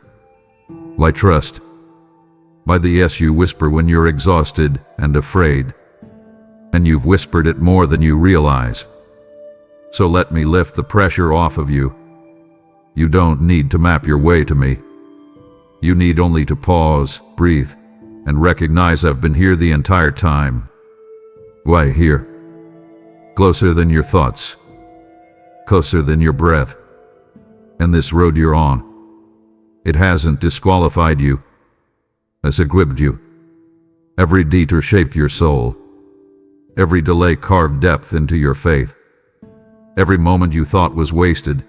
by trust, by the yes you whisper when you're exhausted and afraid. And you've whispered it more than you realize. So let me lift the pressure off of you. You don't need to map your way to me. You need only to pause, breathe, and recognize I've been here the entire time. Why here? Closer than your thoughts, closer than your breath. And this road you're on, it hasn't disqualified you, it's equipped you. Every detour shaped your soul. Every delay carved depth into your faith. Every moment you thought was wasted,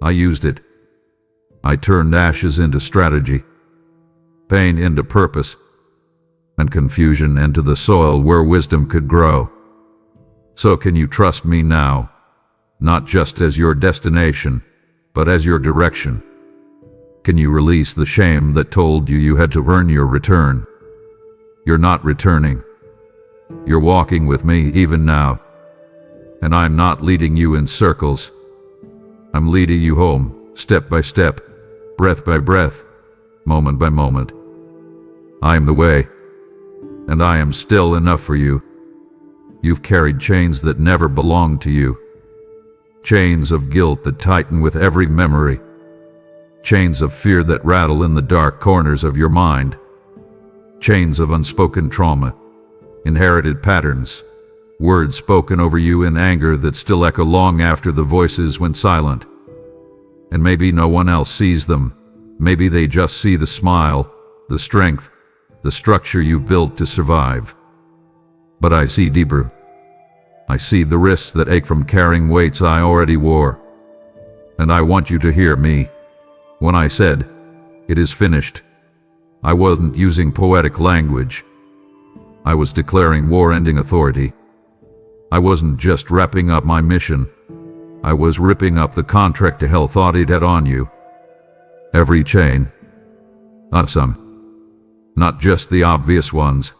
I used it. I turned ashes into strategy, pain into purpose, and confusion into the soil where wisdom could grow. So can you trust me now, not just as your destination, but as your direction? Can you release the shame that told you you had to earn your return? You're not returning. You're walking with me even now. And I'm not leading you in circles. I'm leading you home, step by step, breath by breath, moment by moment. I am the way, and I am still enough for you. You've carried chains that never belonged to you. Chains of guilt that tighten with every memory. Chains of fear that rattle in the dark corners of your mind. Chains of unspoken trauma, inherited patterns, words spoken over you in anger that still echo long after the voices went silent. And maybe no one else sees them. Maybe they just see the smile, the strength, the structure you've built to survive. But I see deeper. I see the wrists that ache from carrying weights I already wore. And I want you to hear me. When I said, "It is finished," I wasn't using poetic language. I was declaring war-ending authority. I wasn't just wrapping up my mission. I was ripping up the contract to hell thought it had on you. Every chain. Not some. Not just the obvious ones.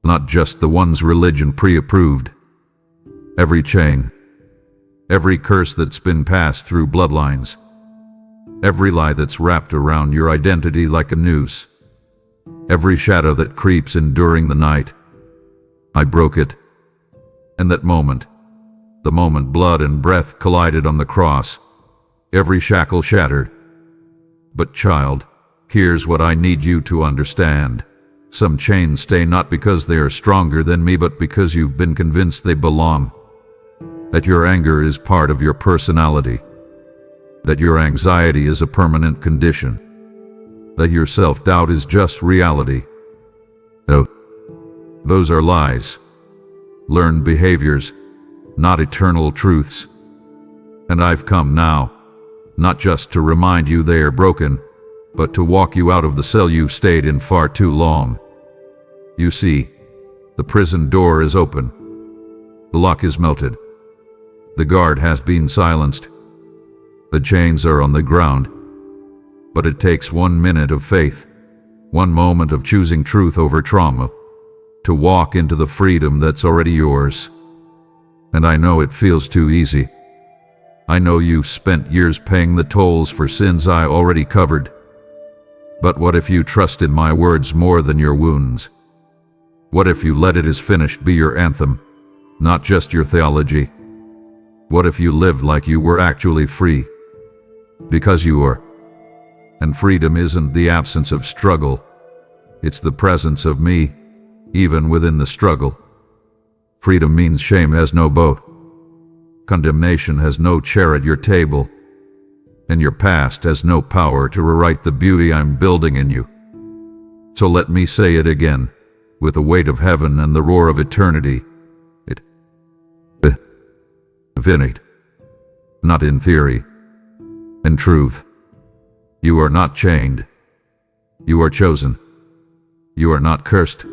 Not just the ones religion pre-approved. Every chain. Every curse that's been passed through bloodlines. Every lie that's wrapped around your identity like a noose. Every shadow that creeps in during the night. I broke it. And that moment, the moment blood and breath collided on the cross, every shackle shattered. But child, here's what I need you to understand. Some chains stay not because they are stronger than me, but because you've been convinced they belong. That your anger is part of your personality. That your anxiety is a permanent condition. That your self-doubt is just reality. No, those are lies. Learned behaviors, not eternal truths. And I've come now, not just to remind you they are broken, but to walk you out of the cell you've stayed in far too long. You see, the prison door is open. The lock is melted. The guard has been silenced. The chains are on the ground. But it takes 1 minute of faith, 1 moment of choosing truth over trauma, to walk into the freedom that's already yours. And I know it feels too easy. I know you've spent years paying the tolls for sins I already covered. But what if you trusted my words more than your wounds? What if you let "it is finished" be your anthem, not just your theology? What if you lived like you were actually free? Because you are. And freedom isn't the absence of struggle. It's the presence of me, even within the struggle. Freedom means shame has no boat. Condemnation has no chair at your table. And your past has no power to rewrite the beauty I'm building in you. So let me say it again, with the weight of heaven and the roar of eternity. Finite. Not in theory. In truth. You are not chained. You are chosen. You are not cursed.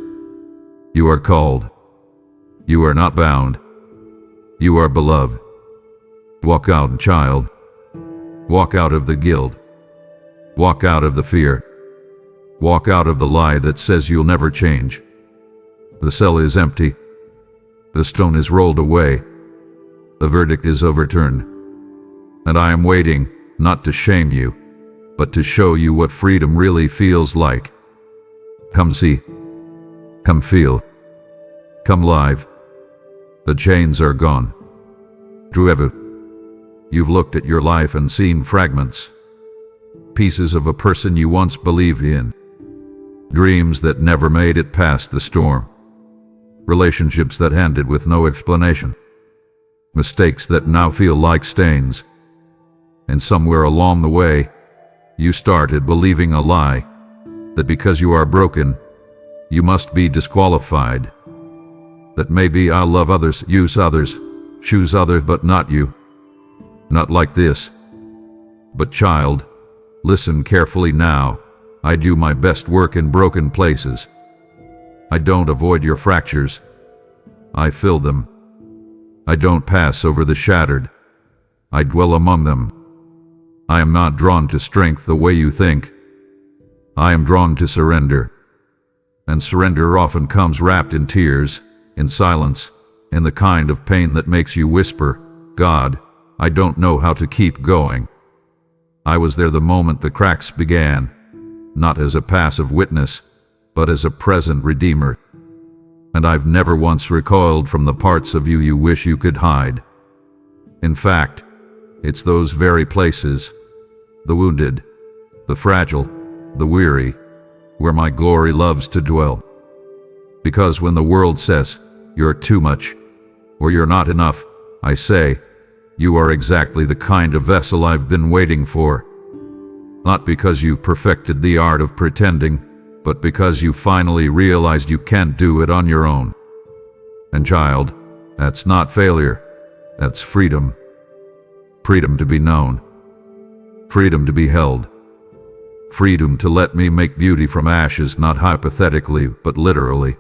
You are called. You are not bound. You are beloved. Walk out, child. Walk out of the guilt. Walk out of the fear. Walk out of the lie that says you'll never change. The cell is empty. The stone is rolled away. The verdict is overturned. And I am waiting, not to shame you, but to show you what freedom really feels like. Come see. Come feel. Come live. The chains are gone. Druevu. You've looked at your life and seen fragments. Pieces of a person you once believed in. Dreams that never made it past the storm. Relationships that ended with no explanation. Mistakes that now feel like stains. And somewhere along the way, you started believing a lie. That because you are broken, you must be disqualified. That maybe I'll love others, use others, choose others, but not you. Not like this. But child, listen carefully now. I do my best work in broken places. I don't avoid your fractures. I fill them. I don't pass over the shattered. I dwell among them. I am not drawn to strength the way you think. I am drawn to surrender. And surrender often comes wrapped in tears, in silence, in the kind of pain that makes you whisper, "God, I don't know how to keep going." I was there the moment the cracks began, not as a passive witness, but as a present redeemer. And I've never once recoiled from the parts of you you wish you could hide. In fact, it's those very places, the wounded, the fragile, the weary, where my glory loves to dwell. Because when the world says, "You're too much," or "You're not enough," I say, "You are exactly the kind of vessel I've been waiting for." Not because you've perfected the art of pretending, but because you finally realized you can't do it on your own. And child, that's not failure, that's freedom. Freedom to be known. Freedom to be held. Freedom to let me make beauty from ashes, not hypothetically, but literally.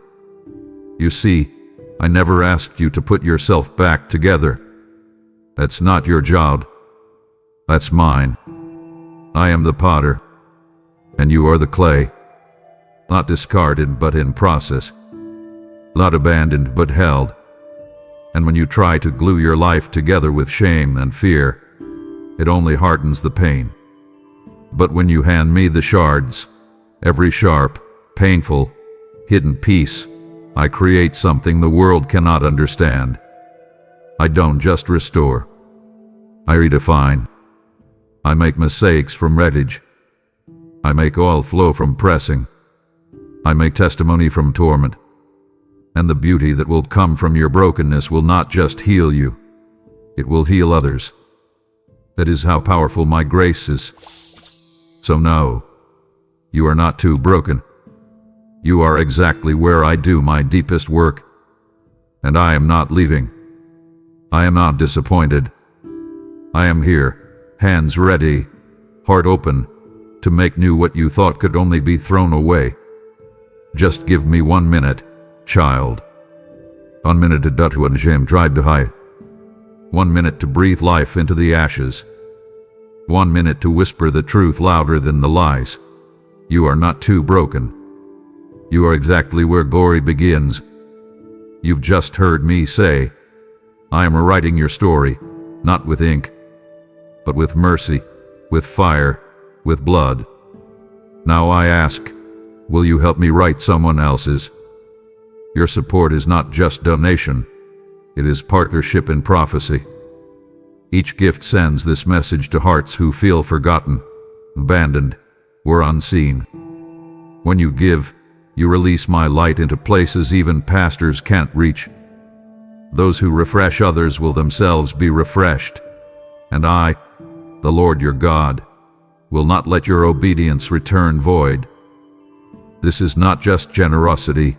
You see, I never asked you to put yourself back together. That's not your job. That's mine. I am the potter, and you are the clay. Not discarded, but in process. Not abandoned, but held. And when you try to glue your life together with shame and fear, it only hardens the pain. But when you hand me the shards, every sharp, painful, hidden piece, I create something the world cannot understand. I don't just restore. I redefine. I make mistakes from wreckage. I make oil flow from pressing. I make testimony from torment. And the beauty that will come from your brokenness will not just heal you, it will heal others. That is how powerful my grace is. So no, you are not too broken. You are exactly where I do my deepest work. And I am not leaving. I am not disappointed. I am here, hands ready, heart open, to make new what you thought could only be thrown away. Just give me 1 minute, child. 1 minute to dut one shame tried to hide. 1 minute to breathe life into the ashes. 1 minute to whisper the truth louder than the lies. You are not too broken. You are exactly where glory begins. You've just heard me say, I am rewriting your story, not with ink, but with mercy, with fire, with blood. Now I ask, will you help me write someone else's? Your support is not just donation, it is partnership in prophecy. Each gift sends this message to hearts who feel forgotten, abandoned, or unseen. When you give, you release my light into places even pastors can't reach. Those who refresh others will themselves be refreshed. And I, the Lord your God, will not let your obedience return void. This is not just generosity,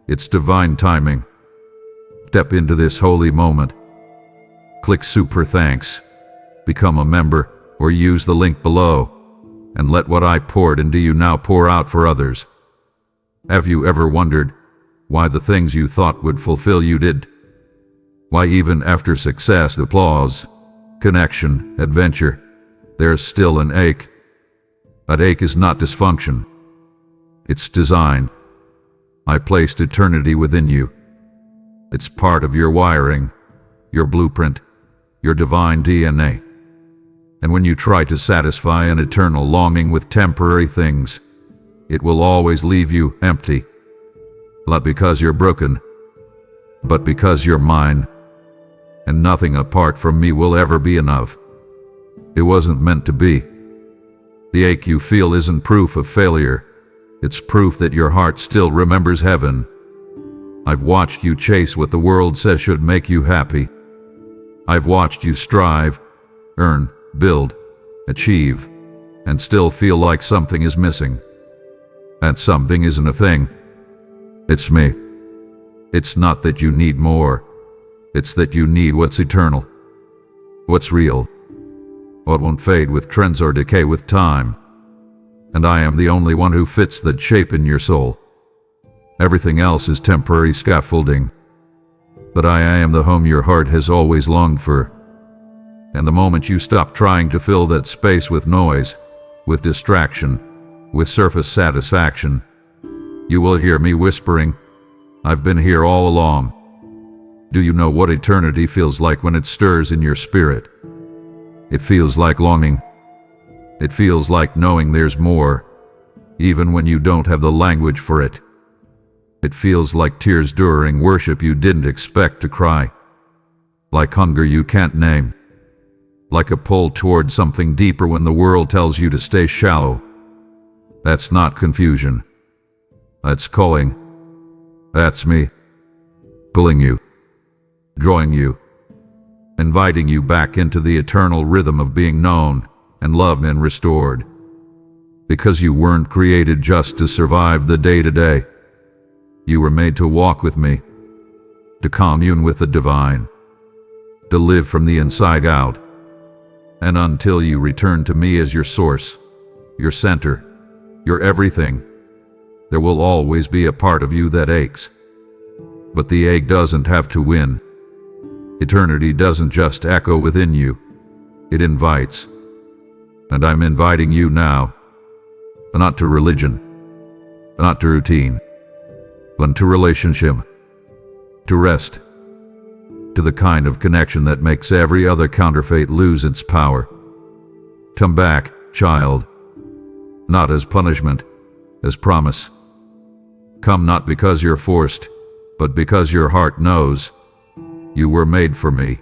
it's divine timing. Step into this holy moment. Click Super Thanks, become a member, or use the link below, and let what I poured into you now pour out for others. Have you ever wondered why the things you thought would fulfill you did? Why even after success, applause, connection, adventure, there's still an ache. That ache is not dysfunction. It's design. I placed eternity within you. It's part of your wiring, your blueprint, your divine DNA. And when you try to satisfy an eternal longing with temporary things, it will always leave you empty. Not because you're broken, but because you're mine. And nothing apart from me will ever be enough. It wasn't meant to be. The ache you feel isn't proof of failure. It's proof that your heart still remembers heaven. I've watched you chase what the world says should make you happy. I've watched you strive, earn, build, achieve, and still feel like something is missing. That something isn't a thing. It's me. It's not that you need more. It's that you need what's eternal. What's real. What won't fade with trends or decay with time. And I am the only one who fits that shape in your soul. Everything else is temporary scaffolding. But I am the home your heart has always longed for. And the moment you stop trying to fill that space with noise, with distraction, with surface satisfaction, you will hear me whispering, I've been here all along. Do you know what eternity feels like when it stirs in your spirit? It feels like longing. It feels like knowing there's more, even when you don't have the language for it. It feels like tears during worship you didn't expect to cry. Like hunger you can't name. Like a pull toward something deeper when the world tells you to stay shallow. That's not confusion. That's calling. That's me. Pulling you. Drawing you. Inviting you back into the eternal rhythm of being known and loved and restored. Because you weren't created just to survive the day-to-day. You were made to walk with me, to commune with the divine, to live from the inside out. And until you return to me as your source, your center, your everything, there will always be a part of you that aches. But the ache doesn't have to win. Eternity doesn't just echo within you, it invites. And I'm inviting you now, not to religion, not to routine, but to relationship, to rest, to the kind of connection that makes every other counterfeit lose its power. Come back, child. not as punishment, as promise. Come not because you're forced, but because your heart knows you were made for me.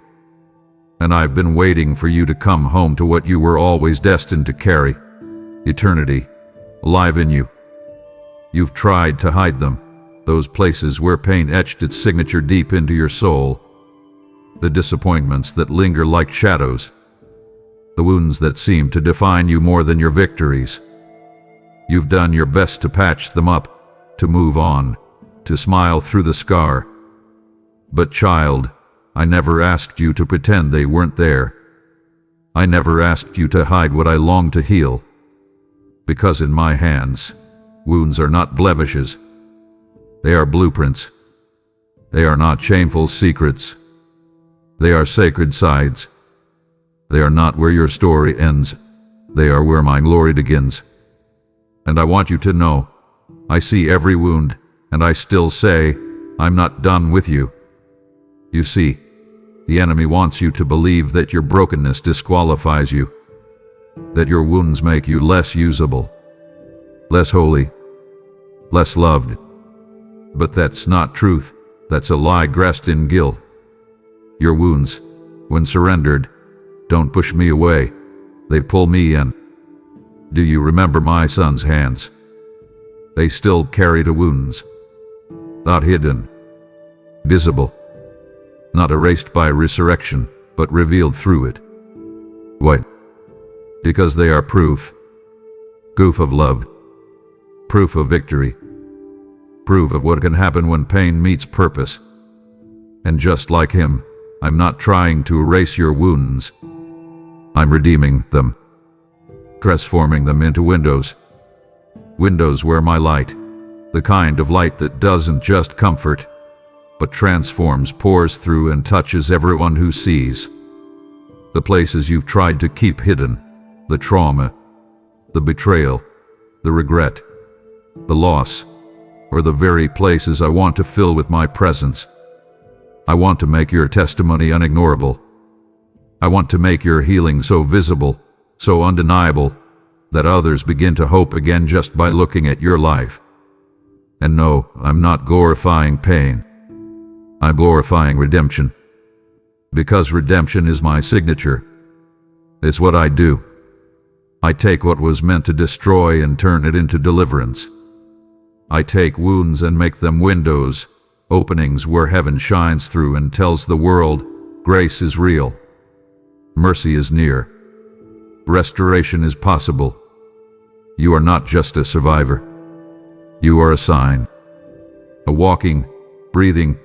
And I've been waiting for you to come home to what you were always destined to carry, eternity, alive in you. You've tried to hide them, those places where pain etched its signature deep into your soul, the disappointments that linger like shadows, the wounds that seem to define you more than your victories. You've done your best to patch them up, to move on, to smile through the scar. But child, I never asked you to pretend they weren't there. I never asked you to hide what I long to heal. Because in my hands, wounds are not blemishes. They are blueprints. They are not shameful secrets. They are sacred sides. They are not where your story ends. They are where my glory begins. And I want you to know, I see every wound, and I still say, I'm not done with you. You see, the enemy wants you to believe that your brokenness disqualifies you, that your wounds make you less usable, less holy, less loved. But that's not truth. That's a lie dressed in guilt. Your wounds, when surrendered, don't push me away. They pull me in. Do you remember my son's hands? They still carry the wounds. Not hidden, visible. Not erased by resurrection, but revealed through it. Why? Because they are proof. Proof of love. Proof of victory. Proof of what can happen when pain meets purpose. And just like him, I'm not trying to erase your wounds. I'm redeeming them. Transforming them into windows. Windows where my light, the kind of light that doesn't just comfort, but transforms, pours through and touches everyone who sees. The places you've tried to keep hidden, the trauma, the betrayal, the regret, the loss, or the very places I want to fill with my presence. I want to make your testimony unignorable. I want to make your healing so visible, so undeniable, that others begin to hope again just by looking at your life. And no, I'm not glorifying pain. I'm glorifying redemption. Because redemption is my signature. It's what I do. I take what was meant to destroy and turn it into deliverance. I take wounds and make them windows, openings where heaven shines through and tells the world, grace is real. Mercy is near. Restoration is possible. You are not just a survivor. You are a sign. A walking, breathing,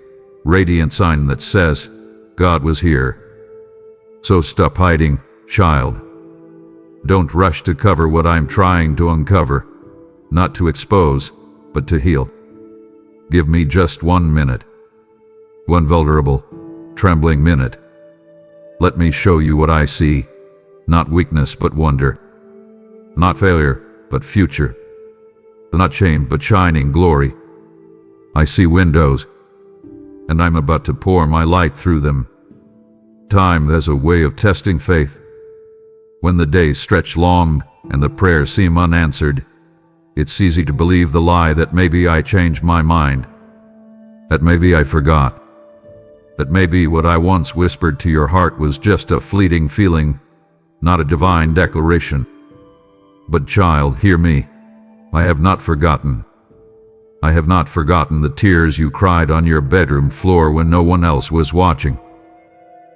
radiant sign that says, God was here. So stop hiding, child. Don't rush to cover what I'm trying to uncover, not to expose, but to heal. Give me just 1 minute. One vulnerable, trembling minute. Let me show you what I see, not weakness but wonder. Not failure, but future. Not shame, but shining glory. I see windows, and I'm about to pour my light through them. Time has a way of testing faith. When the days stretch long and the prayers seem unanswered, it's easy to believe the lie that maybe I changed my mind, that maybe I forgot, that maybe what I once whispered to your heart was just a fleeting feeling, not a divine declaration. But child, hear me. I have not forgotten. I have not forgotten the tears you cried on your bedroom floor when no one else was watching.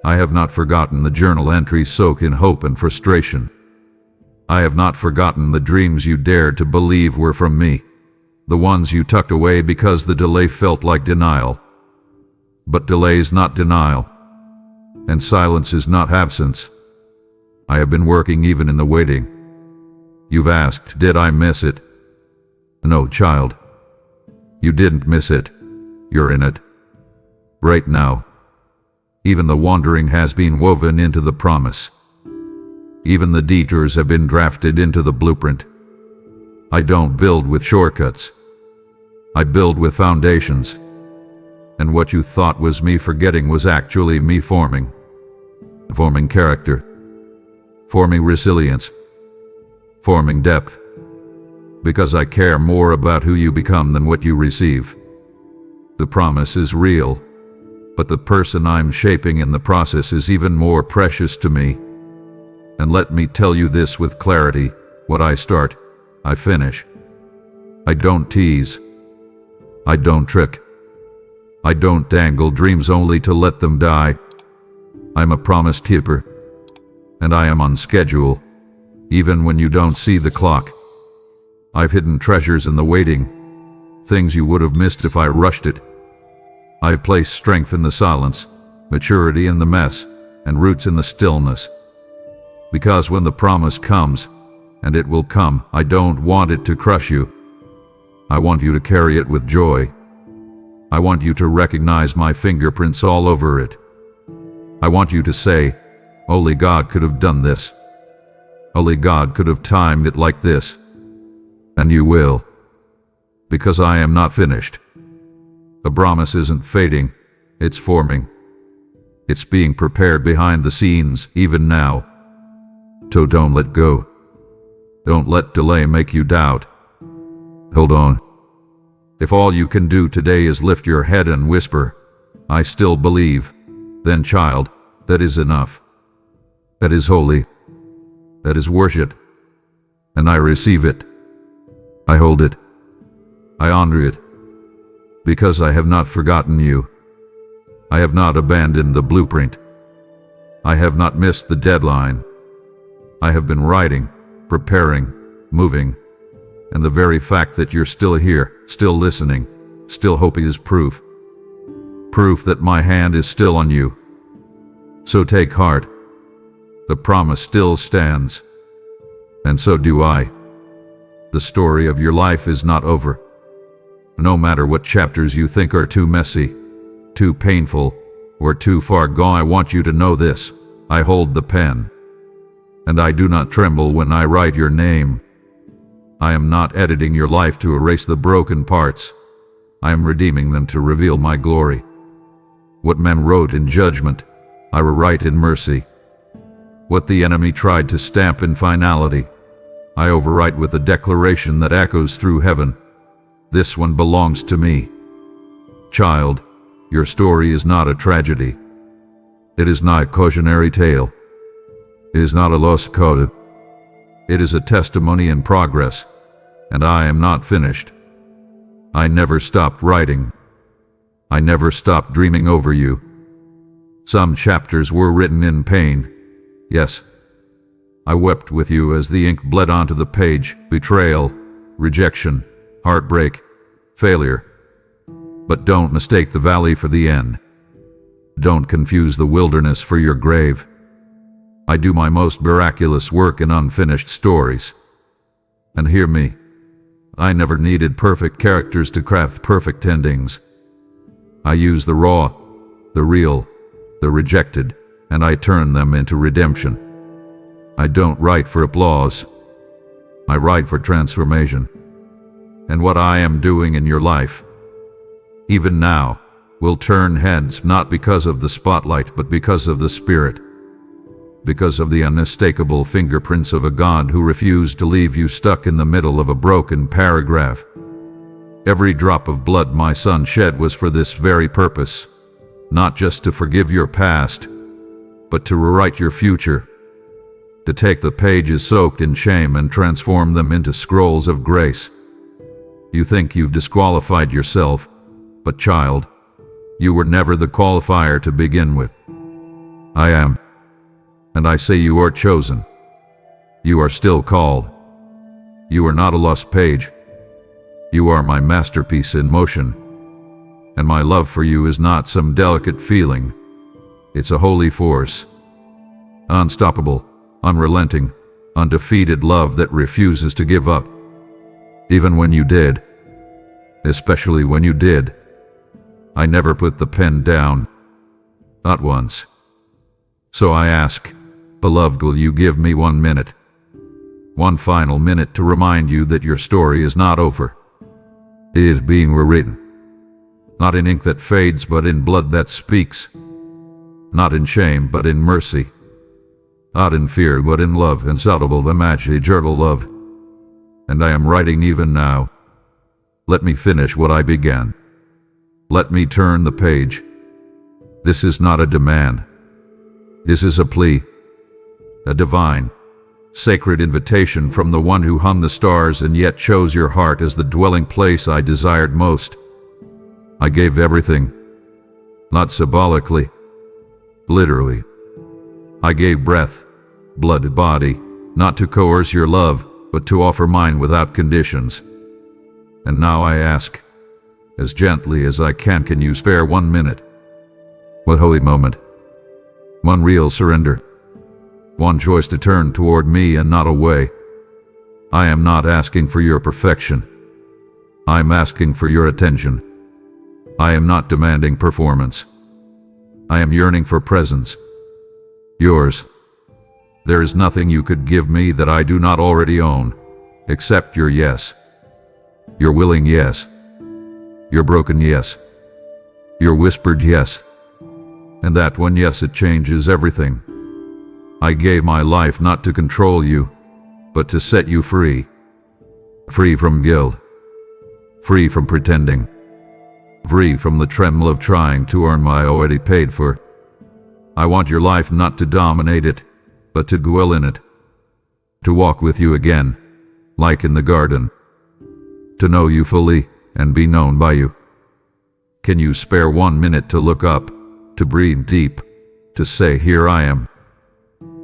I have not forgotten the journal entries soaked in hope and frustration. I have not forgotten the dreams you dared to believe were from me, the ones you tucked away because the delay felt like denial. But delay is not denial, and silence is not absence. I have been working even in the waiting. You've asked, did I miss it? No, child. You didn't miss it. You're in it. Right now. Even the wandering has been woven into the promise. Even the detours have been drafted into the blueprint. I don't build with shortcuts. I build with foundations. And what you thought was me forgetting was actually me forming. Forming character. Forming resilience. Forming depth. because I care more about who you become than what you receive. The promise is real, but the person I'm shaping in the process is even more precious to me. And let me tell you this with clarity: what I start, I finish. I don't tease. I don't trick. I don't dangle dreams only to let them die. I'm a promise keeper, and I am on schedule, even when you don't see the clock. I've hidden treasures in the waiting, things you would have missed if I rushed it. I've placed strength in the silence, maturity in the mess, and roots in the stillness. Because when the promise comes, and it will come, I don't want it to crush you. I want you to carry it with joy. I want you to recognize my fingerprints all over it. I want you to say, only God could have done this. Only God could have timed it like this. And you will. Because I am not finished. The promise isn't fading, it's forming. It's being prepared behind the scenes, even now. So don't let go. Don't let delay make you doubt. Hold on. If all you can do today is lift your head and whisper, I still believe, then child, that is enough. That is holy. That is worship. And I receive it. I hold it. I honor it. Because I have not forgotten you. I have not abandoned the blueprint. I have not missed the deadline. I have been writing, preparing, moving, and the very fact that you're still here, still listening, still hoping is proof. Proof that my hand is still on you. So take heart. The promise still stands. And so do I. The story of your life is not over. No matter what chapters you think are too messy, too painful, or too far gone, I want you to know this: I hold the pen. And I do not tremble when I write your name. I am not editing your life to erase the broken parts. I am redeeming them to reveal my glory. What men wrote in judgment, I will write in mercy. What the enemy tried to stamp in finality, I overwrite with a declaration that echoes through heaven. This one belongs to me. Child, your story is not a tragedy. It is not a cautionary tale. It is not a lost cause. It is a testimony in progress, and I am not finished. I never stopped writing. I never stopped dreaming over you. Some chapters were written in pain. Yes, I wept with you as the ink bled onto the page. Betrayal, rejection, heartbreak, failure. But don't mistake the valley for the end. Don't confuse the wilderness for your grave. I do my most miraculous work in unfinished stories. And hear me, I never needed perfect characters to craft perfect endings. I use the raw, the real, the rejected, and I turn them into redemption. I don't write for applause. I write for transformation. And what I am doing in your life, even now, will turn heads not because of the spotlight but because of the Spirit. Because of the unmistakable fingerprints of a God who refused to leave you stuck in the middle of a broken paragraph. Every drop of blood my son shed was for this very purpose, not just to forgive your past, but to rewrite your future, to take the pages soaked in shame and transform them into scrolls of grace. You think you've disqualified yourself, but child, you were never the qualifier to begin with. I am. And I say you are chosen. You are still called. You are not a lost page. You are my masterpiece in motion. And my love for you is not some delicate feeling. It's a holy force. Unstoppable, unrelenting, undefeated love that refuses to give up. Even when you did. Especially when you did. I never put the pen down. Not once. So I ask, beloved, will you give me 1 minute? One final minute to remind you that your story is not over. It is being rewritten. Not in ink that fades, but in blood that speaks. Not in shame, but in mercy. Not in fear, but in love, insoluble, imaginary, eternal love. and I am writing even now. Let me finish what I began. Let me turn the page. This is not a demand. This is a plea, a divine, sacred invitation from the one who hung the stars and yet chose your heart as the dwelling place I desired most. I gave everything, not symbolically, literally. I gave breath, blood, body, not to coerce your love, but to offer mine without conditions. And now I ask, as gently as I can you spare 1 minute? What holy moment. One real surrender. One choice to turn toward me and not away. I am not asking for your perfection. I am asking for your attention. I am not demanding performance. I am yearning for presence. Yours. There is nothing you could give me that I do not already own, except your yes. Your willing yes. Your broken yes. Your whispered yes. And that one yes, it changes everything. I gave my life not to control you, but to set you free. Free from guilt. Free from pretending. Free from the tremble of trying to earn what I already paid for. I want your life not to dominate it, but to dwell in it. To walk with you again, like in the garden. To know you fully and be known by you. Can you spare 1 minute to look up, to breathe deep, to say, here I am.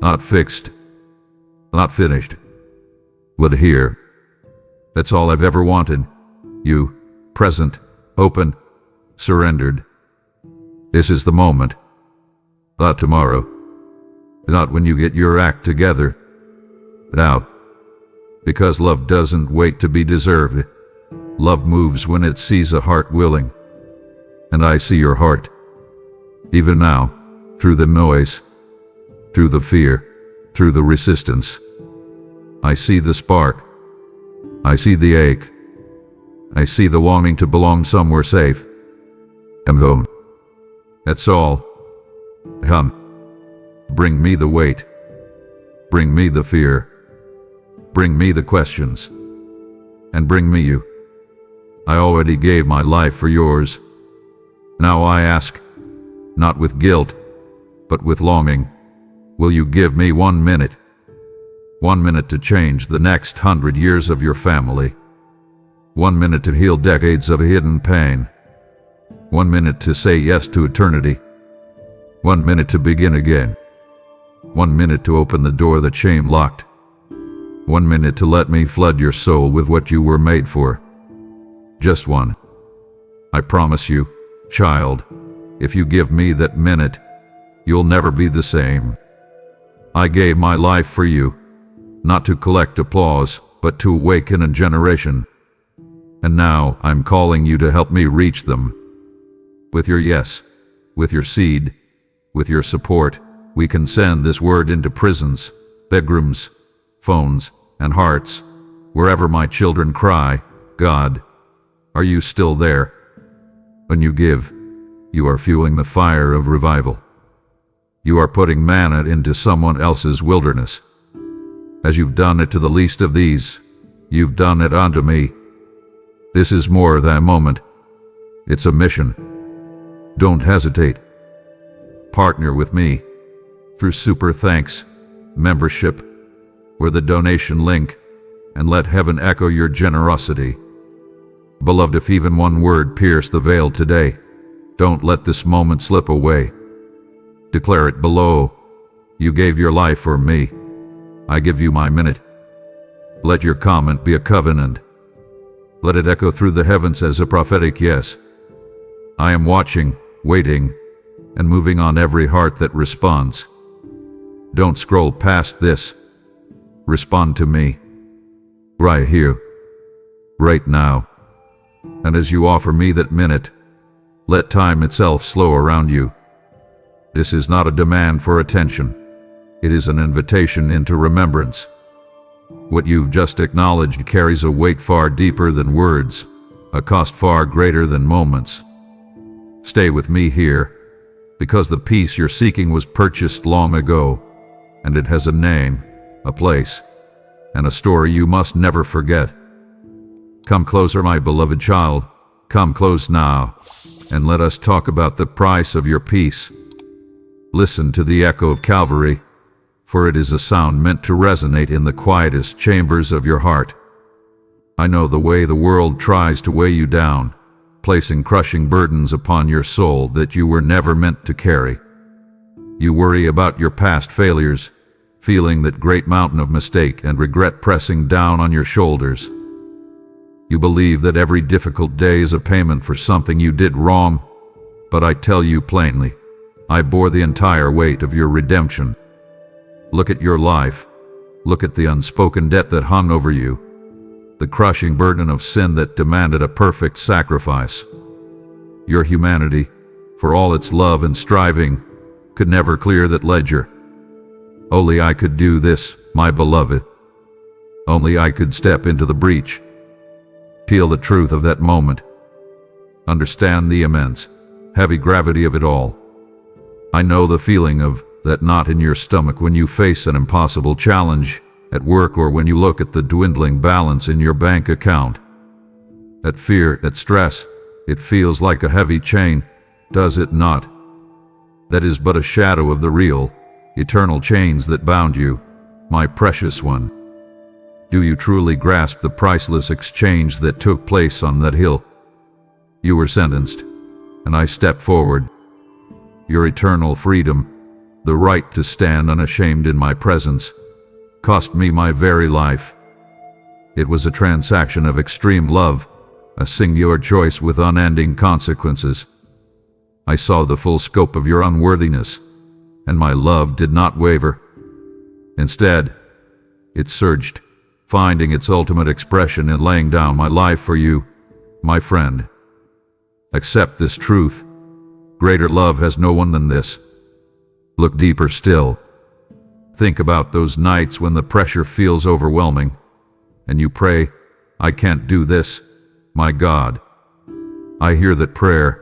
Not fixed, not finished, but here. That's all I've ever wanted. You, present, open, surrendered. This is the moment. Not tomorrow. Not when you get your act together. Now. Because love doesn't wait to be deserved. Love moves when it sees a heart willing. And I see your heart. Even now, through the noise, through the fear, through the resistance. I see the spark. I see the ache. I see the longing to belong somewhere safe. I'm home. That's all. Come. Bring me the weight. Bring me the fear. Bring me the questions. And bring me you. I already gave my life for yours. Now I ask, not with guilt, but with longing, will you give me 1 minute? 1 minute to change the next 100 years of your family. 1 minute to heal decades of hidden pain. 1 minute to say yes to eternity. 1 minute to begin again. 1 minute to open the door that shame locked. 1 minute to let me flood your soul with what you were made for. Just one. I promise you, child, if you give me that minute, you'll never be the same. I gave my life for you, not to collect applause, but to awaken a generation. And now I'm calling you to help me reach them. With your yes, with your seed, with your support, we can send this word into prisons, bedrooms, phones, and hearts. Wherever my children cry, God, are you still there? When you give, you are fueling the fire of revival. You are putting manna into someone else's wilderness. As you've done it to the least of these, you've done it unto me. This is more than a moment. It's a mission. Don't hesitate. Partner with me through Super Thanks membership or the donation link, and let heaven echo your generosity. Beloved, if even one word pierced the veil today, don't let this moment slip away. Declare it below. You gave your life for me. I give you my minute. Let your comment be a covenant. Let it echo through the heavens as a prophetic yes. I am watching, waiting, and moving on every heart that responds. Don't scroll past this. Respond to me. Right here. Right now. And as you offer me that minute, let time itself slow around you. This is not a demand for attention. It is an invitation into remembrance. What you've just acknowledged carries a weight far deeper than words, a cost far greater than moments. Stay with me here, because the peace you're seeking was purchased long ago, and it has a name, a place, and a story you must never forget. Come closer, my beloved child. Come close now, and let us talk about the price of your peace. Listen to the echo of Calvary, for it is a sound meant to resonate in the quietest chambers of your heart. I know the way the world tries to weigh you down, placing crushing burdens upon your soul that you were never meant to carry. You worry about your past failures, feeling that great mountain of mistake and regret pressing down on your shoulders. You believe that every difficult day is a payment for something you did wrong, but I tell you plainly, I bore the entire weight of your redemption. Look at your life. Look at the unspoken debt that hung over you, the crushing burden of sin that demanded a perfect sacrifice. Your humanity, for all its love and striving, could never clear that ledger. Only I could do this, my beloved. Only I could step into the breach, peel the truth of that moment, understand the immense, heavy gravity of it all. I know the feeling of that knot in your stomach when you face an impossible challenge at work or when you look at the dwindling balance in your bank account. That fear, that stress, it feels like a heavy chain, does it not? That is but a shadow of the real, eternal chains that bound you, my precious one. Do you truly grasp the priceless exchange that took place on that hill? You were sentenced, and I stepped forward. Your eternal freedom, the right to stand unashamed in my presence, cost me my very life. It was a transaction of extreme love, a singular choice with unending consequences. I saw the full scope of your unworthiness, and my love did not waver. Instead, it surged, finding its ultimate expression in laying down my life for you, my friend. Accept this truth. Greater love has no one than this. Look deeper still. Think about those nights when the pressure feels overwhelming, and you pray, I can't do this, my God. I hear that prayer,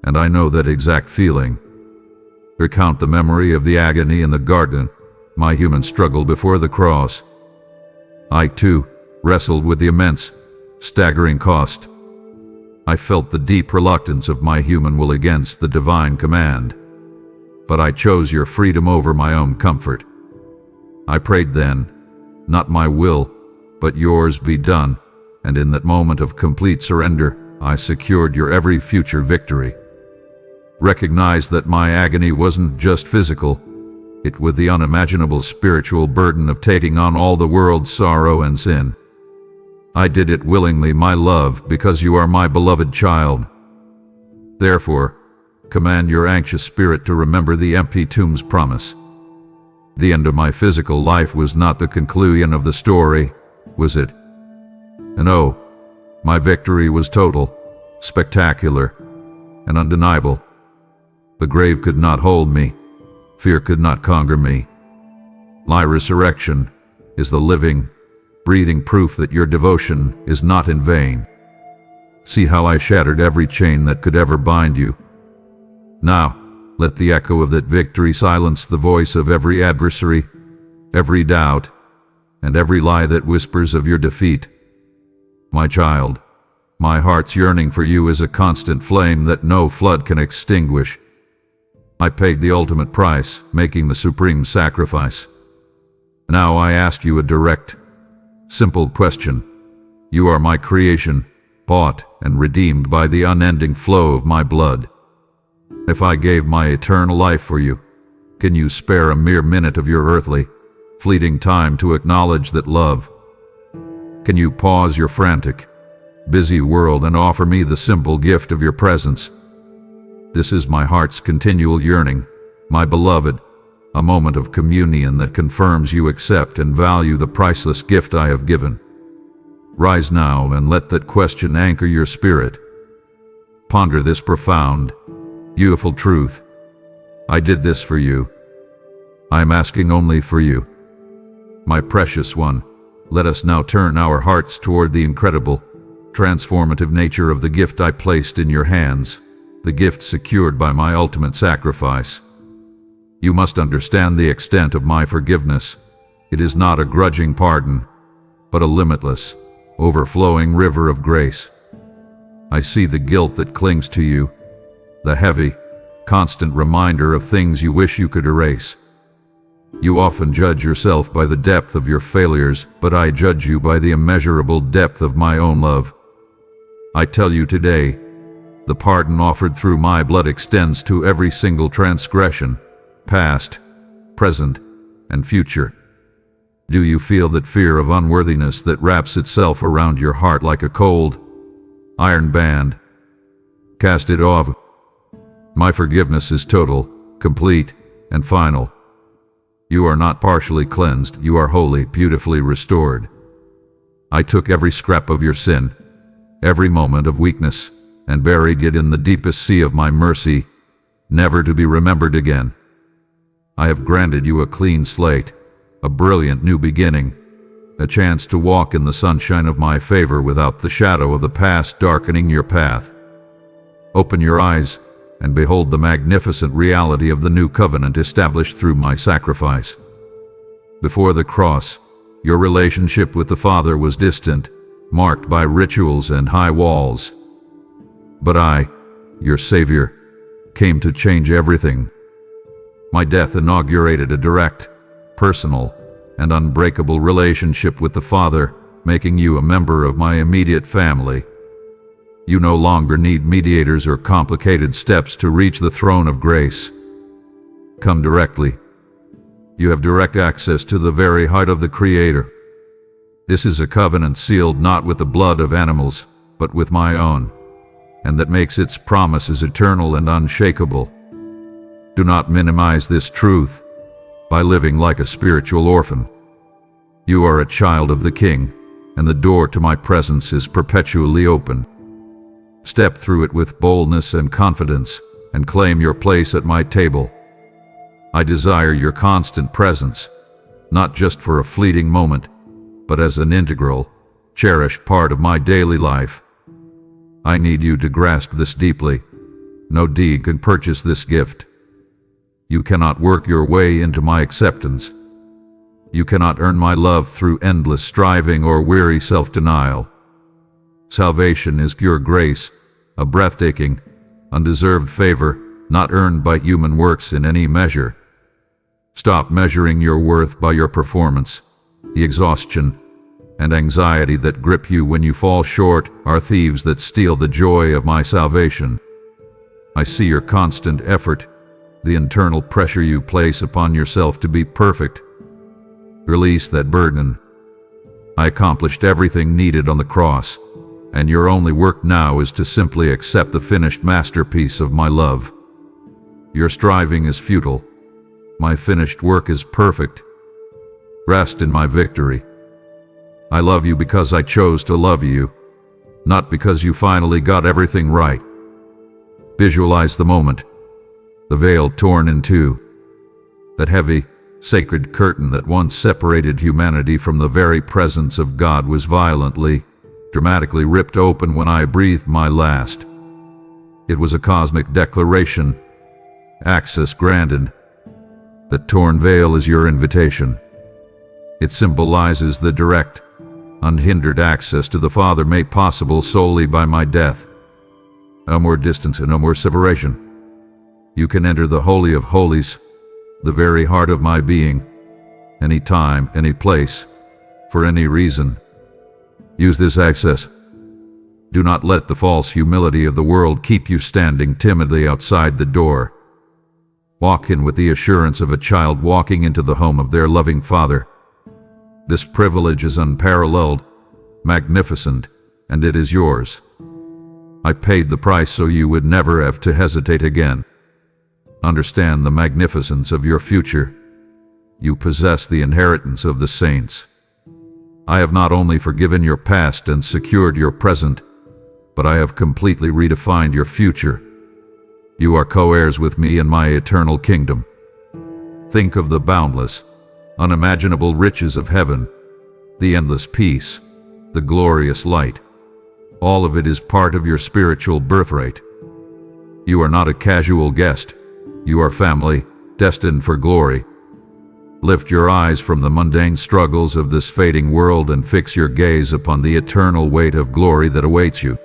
and I know that exact feeling. Recount the memory of the agony in the garden, my human struggle before the cross. I, too, wrestled with the immense, staggering cost. I felt the deep reluctance of my human will against the divine command. But I chose your freedom over my own comfort. I prayed then, not my will, but yours be done, and in that moment of complete surrender, I secured your every future victory. Recognize that my agony wasn't just physical. It was the unimaginable spiritual burden of taking on all the world's sorrow and sin. I did it willingly, my love, because you are my beloved child. Therefore, command your anxious spirit to remember the empty tomb's promise. The end of my physical life was not the conclusion of the story, was it? No, my victory was total, spectacular, and undeniable. The grave could not hold me. Fear could not conquer me. My resurrection is the living, breathing proof that your devotion is not in vain. See how I shattered every chain that could ever bind you. Now, let the echo of that victory silence the voice of every adversary, every doubt, and every lie that whispers of your defeat. My child, my heart's yearning for you is a constant flame that no flood can extinguish. I paid the ultimate price, making the supreme sacrifice. Now I ask you a direct, simple question. You are my creation, bought and redeemed by the unending flow of my blood. If I gave my eternal life for you, can you spare a mere minute of your earthly, fleeting time to acknowledge that love? Can you pause your frantic, busy world and offer me the simple gift of your presence? This is my heart's continual yearning, my beloved, a moment of communion that confirms you accept and value the priceless gift I have given. Rise now and let that question anchor your spirit. Ponder this profound, beautiful truth. I did this for you. I am asking only for you. My precious one, let us now turn our hearts toward the incredible, transformative nature of the gift I placed in your hands, the gift secured by my ultimate sacrifice. You must understand the extent of my forgiveness, It is not a grudging pardon, but a limitless, overflowing river of grace. I see the guilt that clings to you, the heavy, constant reminder of things you wish you could erase. You often judge yourself by the depth of your failures, but I judge you by the immeasurable depth of my own love. I tell you today, the pardon offered through my blood extends to every single transgression, past, present, and future. Do you feel that fear of unworthiness that wraps itself around your heart like a cold, iron band? Cast it off. My forgiveness is total, complete, and final. You are not partially cleansed, you are wholly, beautifully restored. I took every scrap of your sin, every moment of weakness, and buried it in the deepest sea of my mercy, never to be remembered again. I have granted you a clean slate, a brilliant new beginning, a chance to walk in the sunshine of my favor without the shadow of the past darkening your path. Open your eyes and behold the magnificent reality of the new covenant established through my sacrifice. Before the cross, your relationship with the Father was distant, marked by rituals and high walls. But I, your Savior, came to change everything. My death inaugurated a direct, personal, and unbreakable relationship with the Father, making you a member of my immediate family. You no longer need mediators or complicated steps to reach the throne of grace. Come directly. You have direct access to the very heart of the Creator. This is a covenant sealed not with the blood of animals, but with my own, and that makes its promises eternal and unshakable. Do not minimize this truth by living like a spiritual orphan. You are a child of the King, and the door to my presence is perpetually open. Step through it with boldness and confidence, and claim your place at my table. I desire your constant presence, not just for a fleeting moment, but as an integral, cherished part of my daily life. I need you to grasp this deeply. No deed can purchase this gift. You cannot work your way into my acceptance. You cannot earn my love through endless striving or weary self-denial. Salvation is pure grace, a breathtaking, undeserved favor, not earned by human works in any measure. Stop measuring your worth by your performance. The exhaustion and anxiety that grip you when you fall short are thieves that steal the joy of my salvation. I see your constant effort, the internal pressure you place upon yourself to be perfect. Release that burden. I accomplished everything needed on the cross, and your only work now is to simply accept the finished masterpiece of my love. Your striving is futile. My finished work is perfect. Rest in my victory. I love you because I chose to love you, not because you finally got everything right. Visualize the moment, the veil torn in two, that heavy, sacred curtain that once separated humanity from the very presence of God was violently, dramatically ripped open when I breathed my last. It was a cosmic declaration, access granted. The torn veil is your invitation. It symbolizes the direct, unhindered access to the Father made possible solely by my death. No more distance and no more separation. You can enter the Holy of Holies, the very heart of my being, any time, any place, for any reason. Use this access. Do not let the false humility of the world keep you standing timidly outside the door. Walk in with the assurance of a child walking into the home of their loving Father. This privilege is unparalleled, magnificent, and it is yours. I paid the price so you would never have to hesitate again. Understand the magnificence of your future. You possess the inheritance of the saints. I have not only forgiven your past and secured your present, but I have completely redefined your future. You are co-heirs with me in my eternal kingdom. Think of the boundless, unimaginable riches of heaven, the endless peace, the glorious light. All of it is part of your spiritual birthright. You are not a casual guest. You are family, destined for glory. Lift your eyes from the mundane struggles of this fading world and fix your gaze upon the eternal weight of glory that awaits you.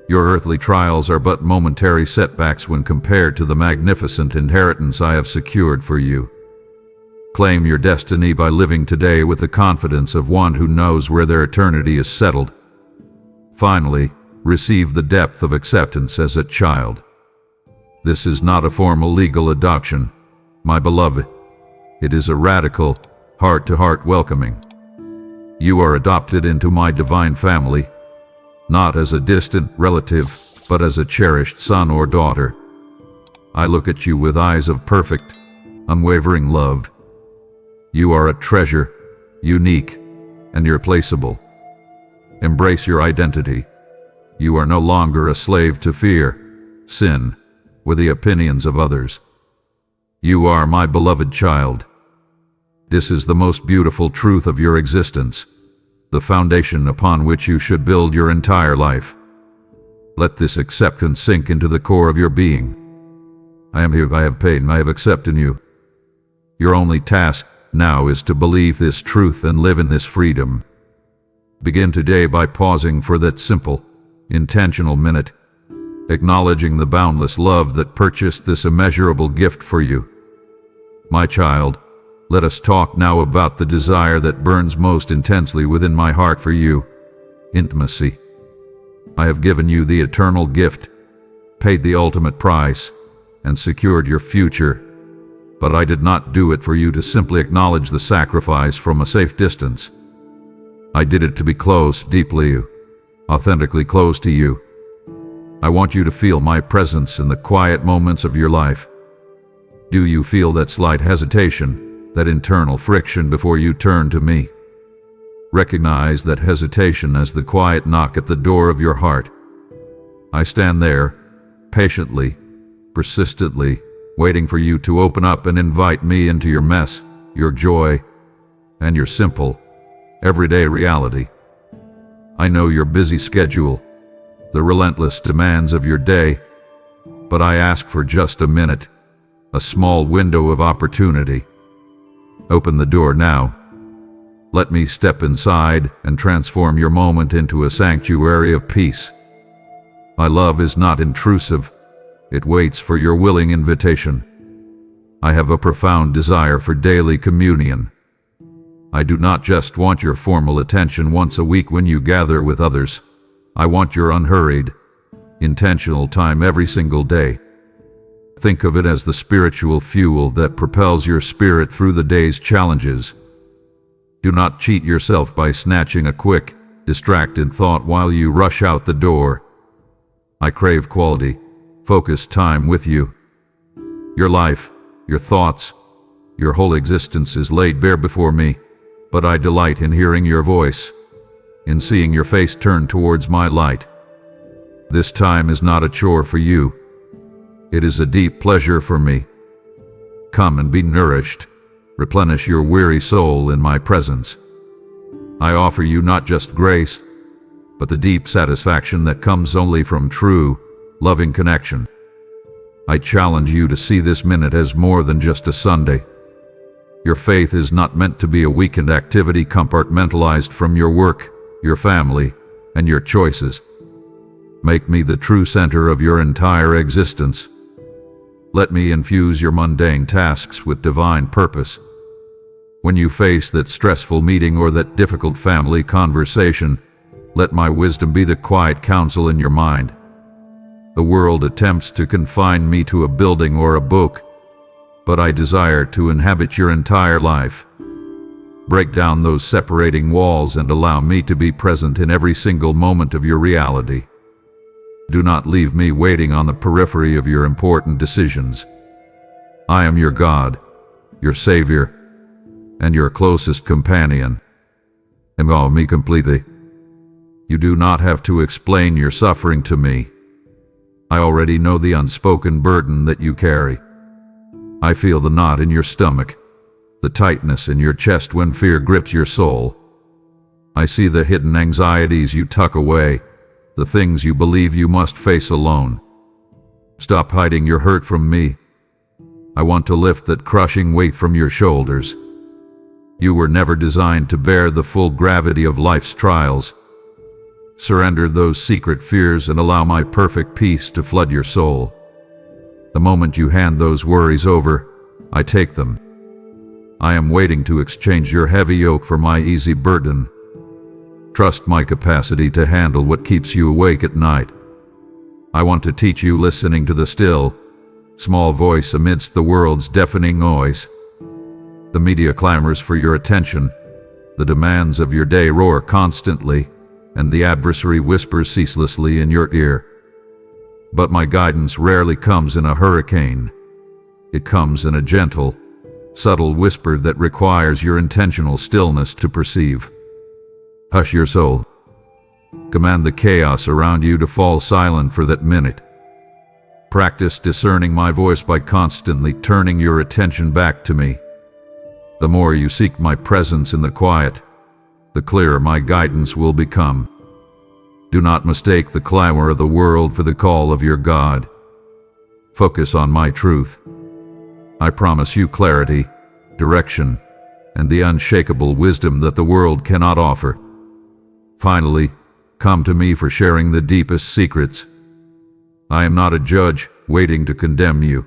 Your earthly trials are but momentary setbacks when compared to the magnificent inheritance I have secured for you. Claim your destiny by living today with the confidence of one who knows where their eternity is settled. Finally, receive the depth of acceptance as a child. This is not a formal legal adoption, my beloved. It is a radical, heart-to-heart welcoming. You are adopted into my divine family, not as a distant relative, but as a cherished son or daughter. I look at you with eyes of perfect, unwavering love. You are a treasure, unique and irreplaceable. Embrace your identity. You are no longer a slave to fear, sin, or the opinions of others. You are my beloved child. This is the most beautiful truth of your existence, the foundation upon which you should build your entire life. Let this acceptance sink into the core of your being. I am here, I have paid, and I have accepted you. Your only task now is to believe this truth and live in this freedom. Begin today by pausing for that simple, intentional minute, acknowledging the boundless love that purchased this immeasurable gift for you. My child, let us talk now about the desire that burns most intensely within my heart for you: intimacy. I have given you the eternal gift, paid the ultimate price, and secured your future, but I did not do it for you to simply acknowledge the sacrifice from a safe distance. I did it to be close, deeply, authentically close to you. I want you to feel my presence in the quiet moments of your life. Do you feel that slight hesitation, that internal friction before you turn to me? Recognize that hesitation as the quiet knock at the door of your heart. I stand there, patiently, persistently, waiting for you to open up and invite me into your mess, your joy, and your simple, everyday reality. I know your busy schedule, the relentless demands of your day, but I ask for just a minute, a small window of opportunity. Open the door now. Let me step inside and transform your moment into a sanctuary of peace. My love is not intrusive. It waits for your willing invitation. I have a profound desire for daily communion. I do not just want your formal attention once a week when you gather with others. I want your unhurried, intentional time every single day. Think of it as the spiritual fuel that propels your spirit through the day's challenges. Do not cheat yourself by snatching a quick, distracted thought while you rush out the door. I crave quality, focused time with you. Your life, your thoughts, your whole existence is laid bare before me, but I delight in hearing your voice, in seeing your face turn towards my light. This time is not a chore for you. It is a deep pleasure for me. Come and be nourished. Replenish your weary soul in my presence. I offer you not just grace, but the deep satisfaction that comes only from true, loving connection. I challenge you to see this minute as more than just a Sunday. Your faith is not meant to be a weekend activity compartmentalized from your work, your family, and your choices. Make me the true center of your entire existence. Let me infuse your mundane tasks with divine purpose. When you face that stressful meeting or that difficult family conversation, let my wisdom be the quiet counsel in your mind. The world attempts to confine me to a building or a book, but I desire to inhabit your entire life. Break down those separating walls and allow me to be present in every single moment of your reality. Do not leave me waiting on the periphery of your important decisions. I am your God, your Savior, and your closest companion. Involve me completely. You do not have to explain your suffering to me. I already know the unspoken burden that you carry. I feel the knot in your stomach, the tightness in your chest when fear grips your soul. I see the hidden anxieties you tuck away, the things you believe you must face alone. Stop hiding your hurt from me. I want to lift that crushing weight from your shoulders, You were never designed to bear the full gravity of life's trials. Surrender those secret fears and allow my perfect peace to flood your soul. The moment you hand those worries over, I take them. I am waiting to exchange your heavy yoke for my easy burden. Trust my capacity to handle what keeps you awake at night. I want to teach you listening to the still, small voice amidst the world's deafening noise. The media clamors for your attention, the demands of your day roar constantly, and the adversary whispers ceaselessly in your ear. But my guidance rarely comes in a hurricane. It comes in a gentle, subtle whisper that requires your intentional stillness to perceive. Hush your soul. Command the chaos around you to fall silent for that minute. Practice discerning my voice by constantly turning your attention back to me. The more you seek my presence in the quiet, the clearer my guidance will become. Do not mistake the clamor of the world for the call of your God. Focus on my truth. I promise you clarity, direction, and the unshakable wisdom that the world cannot offer. Finally, come to me for sharing the deepest secrets. I am not a judge waiting to condemn you.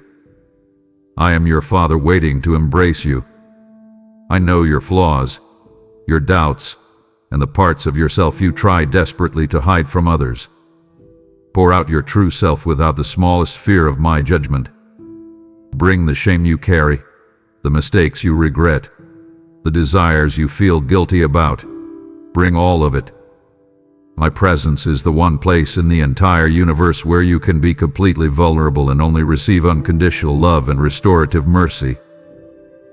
I am your Father waiting to embrace you. I know your flaws, your doubts, and the parts of yourself you try desperately to hide from others. Pour out your true self without the smallest fear of my judgment. Bring the shame you carry, the mistakes you regret, the desires you feel guilty about. Bring all of it. My presence is the one place in the entire universe where you can be completely vulnerable and only receive unconditional love and restorative mercy.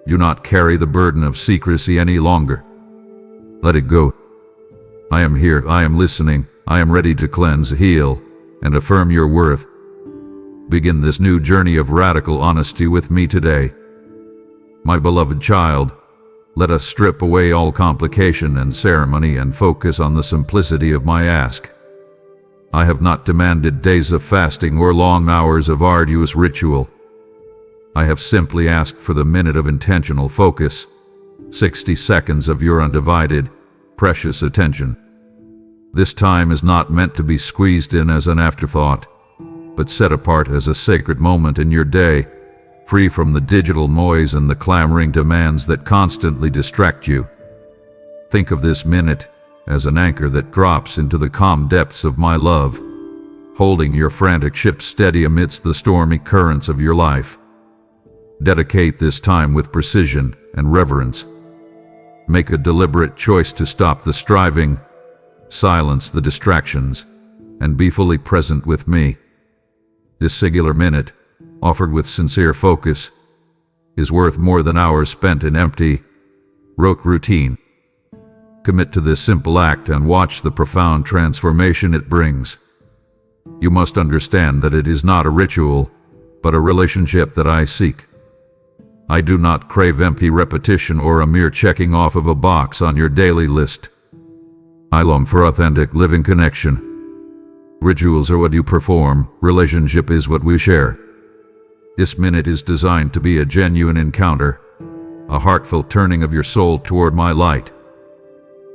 Do not carry the burden of secrecy any longer. Let it go. I am here, I am listening, I am ready to cleanse, heal, and affirm your worth. Begin this new journey of radical honesty with me today. My beloved child, let us strip away all complication and ceremony and focus on the simplicity of my ask. I have not demanded days of fasting or long hours of arduous ritual. I have simply asked for the minute of intentional focus, 60 seconds of your undivided, precious attention. This time is not meant to be squeezed in as an afterthought, but set apart as a sacred moment in your day, free from the digital noise and the clamoring demands that constantly distract you. Think of this minute as an anchor that drops into the calm depths of my love, holding your frantic ship steady amidst the stormy currents of your life. Dedicate this time with precision and reverence. Make a deliberate choice to stop the striving, silence the distractions, and be fully present with me. This singular minute, offered with sincere focus, is worth more than hours spent in empty, rote routine. Commit to this simple act and watch the profound transformation it brings. You must understand that it is not a ritual, but a relationship that I seek. I do not crave empty repetition or a mere checking off of a box on your daily list. I long for authentic, living connection. Rituals are what you perform, relationship is what we share. This minute is designed to be a genuine encounter, a heartfelt turning of your soul toward my light.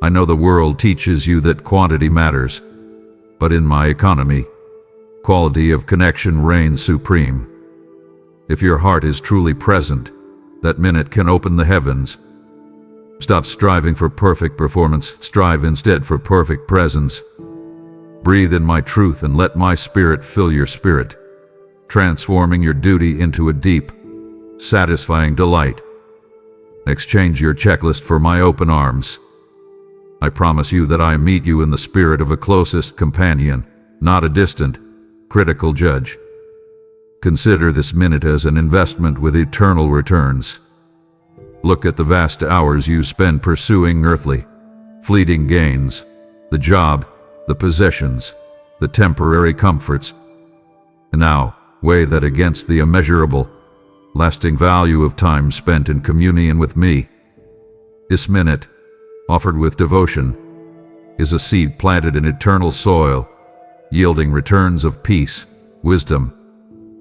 I know the world teaches you that quantity matters, but in my economy, quality of connection reigns supreme. If your heart is truly present, that minute can open the heavens. Stop striving for perfect performance, strive instead for perfect presence. Breathe in my truth and let my spirit fill your spirit, transforming your duty into a deep, satisfying delight. Exchange your checklist for my open arms. I promise you that I meet you in the spirit of a closest companion, not a distant, critical judge. Consider this minute as an investment with eternal returns. Look at the vast hours you spend pursuing earthly, fleeting gains, the job, the possessions, the temporary comforts. And now, weigh that against the immeasurable, lasting value of time spent in communion with me. This minute, offered with devotion, is a seed planted in eternal soil, yielding returns of peace, wisdom,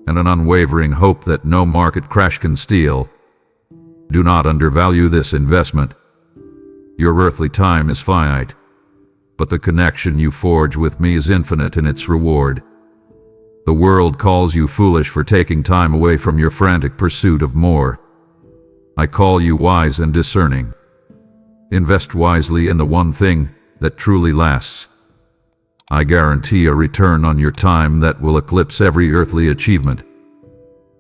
and an unwavering hope that no market crash can steal. Do not undervalue this investment. Your earthly time is finite, but the connection you forge with me is infinite in its reward. The world calls you foolish for taking time away from your frantic pursuit of more. I call you wise and discerning. Invest wisely in the one thing that truly lasts. I guarantee a return on your time that will eclipse every earthly achievement.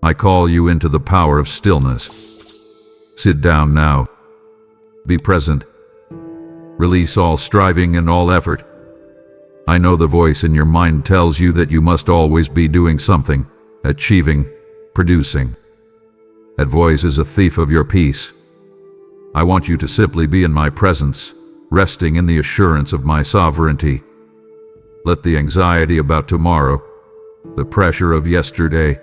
I call you into the power of stillness. Sit down now. Be present. Release all striving and all effort. I know the voice in your mind tells you that you must always be doing something, achieving, producing. That voice is a thief of your peace. I want you to simply be in my presence, resting in the assurance of my sovereignty. Let the anxiety about tomorrow, the pressure of yesterday,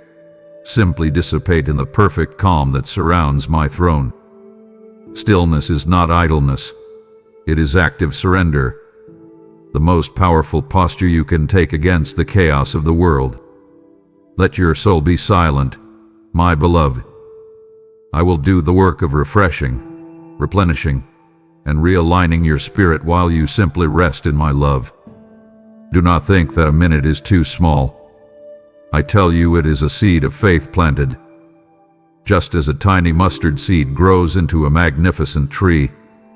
simply dissipate in the perfect calm that surrounds my throne. Stillness is not idleness. It is active surrender, the most powerful posture you can take against the chaos of the world. Let your soul be silent, my beloved. I will do the work of refreshing, replenishing, and realigning your spirit while you simply rest in my love. Do not think that a minute is too small. I tell you, it is a seed of faith planted. Just as a tiny mustard seed grows into a magnificent tree,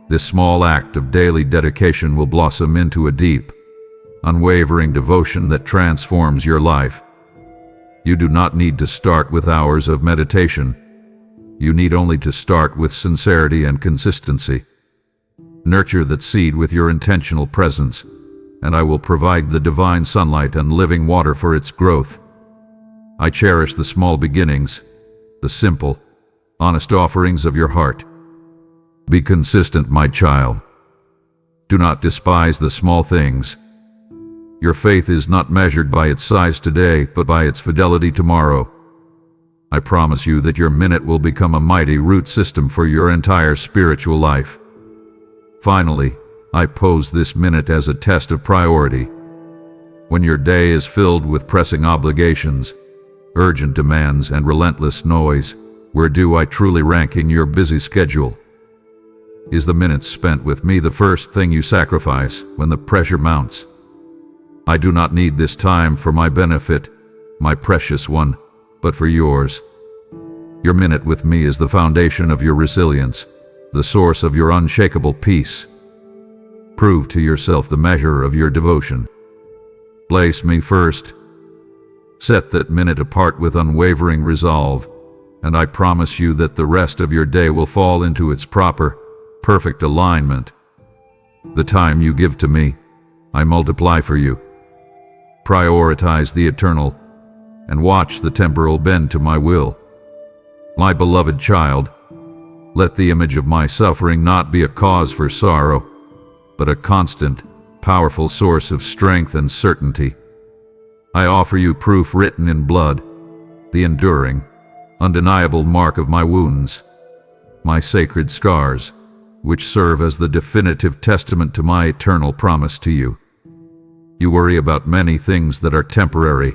this small act of daily dedication will blossom into a deep, unwavering devotion that transforms your life. You do not need to start with hours of meditation. You need only to start with sincerity and consistency. Nurture that seed with your intentional presence, and I will provide the divine sunlight and living water for its growth. I cherish the small beginnings, the simple, honest offerings of your heart. Be consistent, my child. Do not despise the small things. Your faith is not measured by its size today, but by its fidelity tomorrow. I promise you that your minute will become a mighty root system for your entire spiritual life. Finally, I pose this minute as a test of priority. When your day is filled with pressing obligations, urgent demands, and relentless noise, where do I truly rank in your busy schedule? Is the minutes spent with me the first thing you sacrifice when the pressure mounts? I do not need this time for my benefit, my precious one, but for yours. Your minute with me is the foundation of your resilience, the source of your unshakable peace. Prove to yourself the measure of your devotion. Place me first. Set that minute apart with unwavering resolve, and I promise you that the rest of your day will fall into its proper, perfect alignment. The time you give to me, I multiply for you. Prioritize the eternal, and watch the temporal bend to my will. My beloved child, let the image of my suffering not be a cause for sorrow, but a constant, powerful source of strength and certainty. I offer you proof written in blood, the enduring, undeniable mark of my wounds, my sacred scars, which serve as the definitive testament to my eternal promise to you. You worry about many things that are temporary,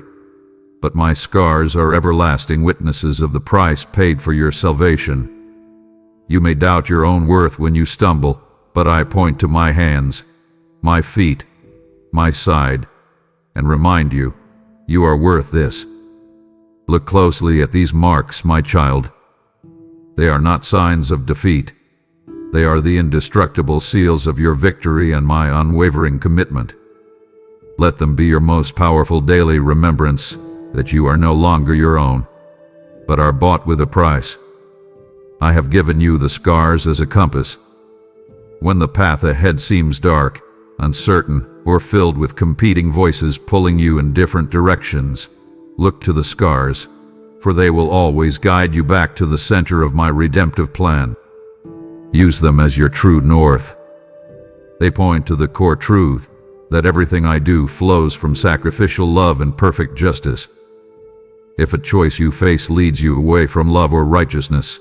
but my scars are everlasting witnesses of the price paid for your salvation. You may doubt your own worth when you stumble, but I point to my hands, my feet, my side, and remind you, you are worth this. Look closely at these marks, my child. They are not signs of defeat. They are the indestructible seals of your victory and my unwavering commitment. Let them be your most powerful daily remembrance that you are no longer your own, but are bought with a price. I have given you the scars as a compass. When the path ahead seems dark, uncertain, or filled with competing voices pulling you in different directions, look to the scars, for they will always guide you back to the center of my redemptive plan. Use them as your true north. They point to the core truth that everything I do flows from sacrificial love and perfect justice. If a choice you face leads you away from love or righteousness,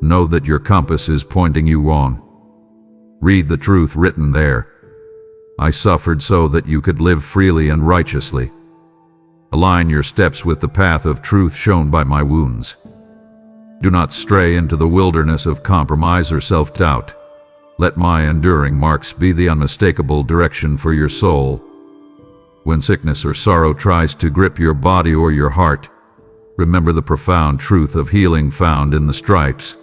know that your compass is pointing you wrong. Read the truth written there. I suffered so that you could live freely and righteously. Align your steps with the path of truth shown by my wounds. Do not stray into the wilderness of compromise or self-doubt. Let my enduring marks be the unmistakable direction for your soul. When sickness or sorrow tries to grip your body or your heart, remember the profound truth of healing found in the stripes.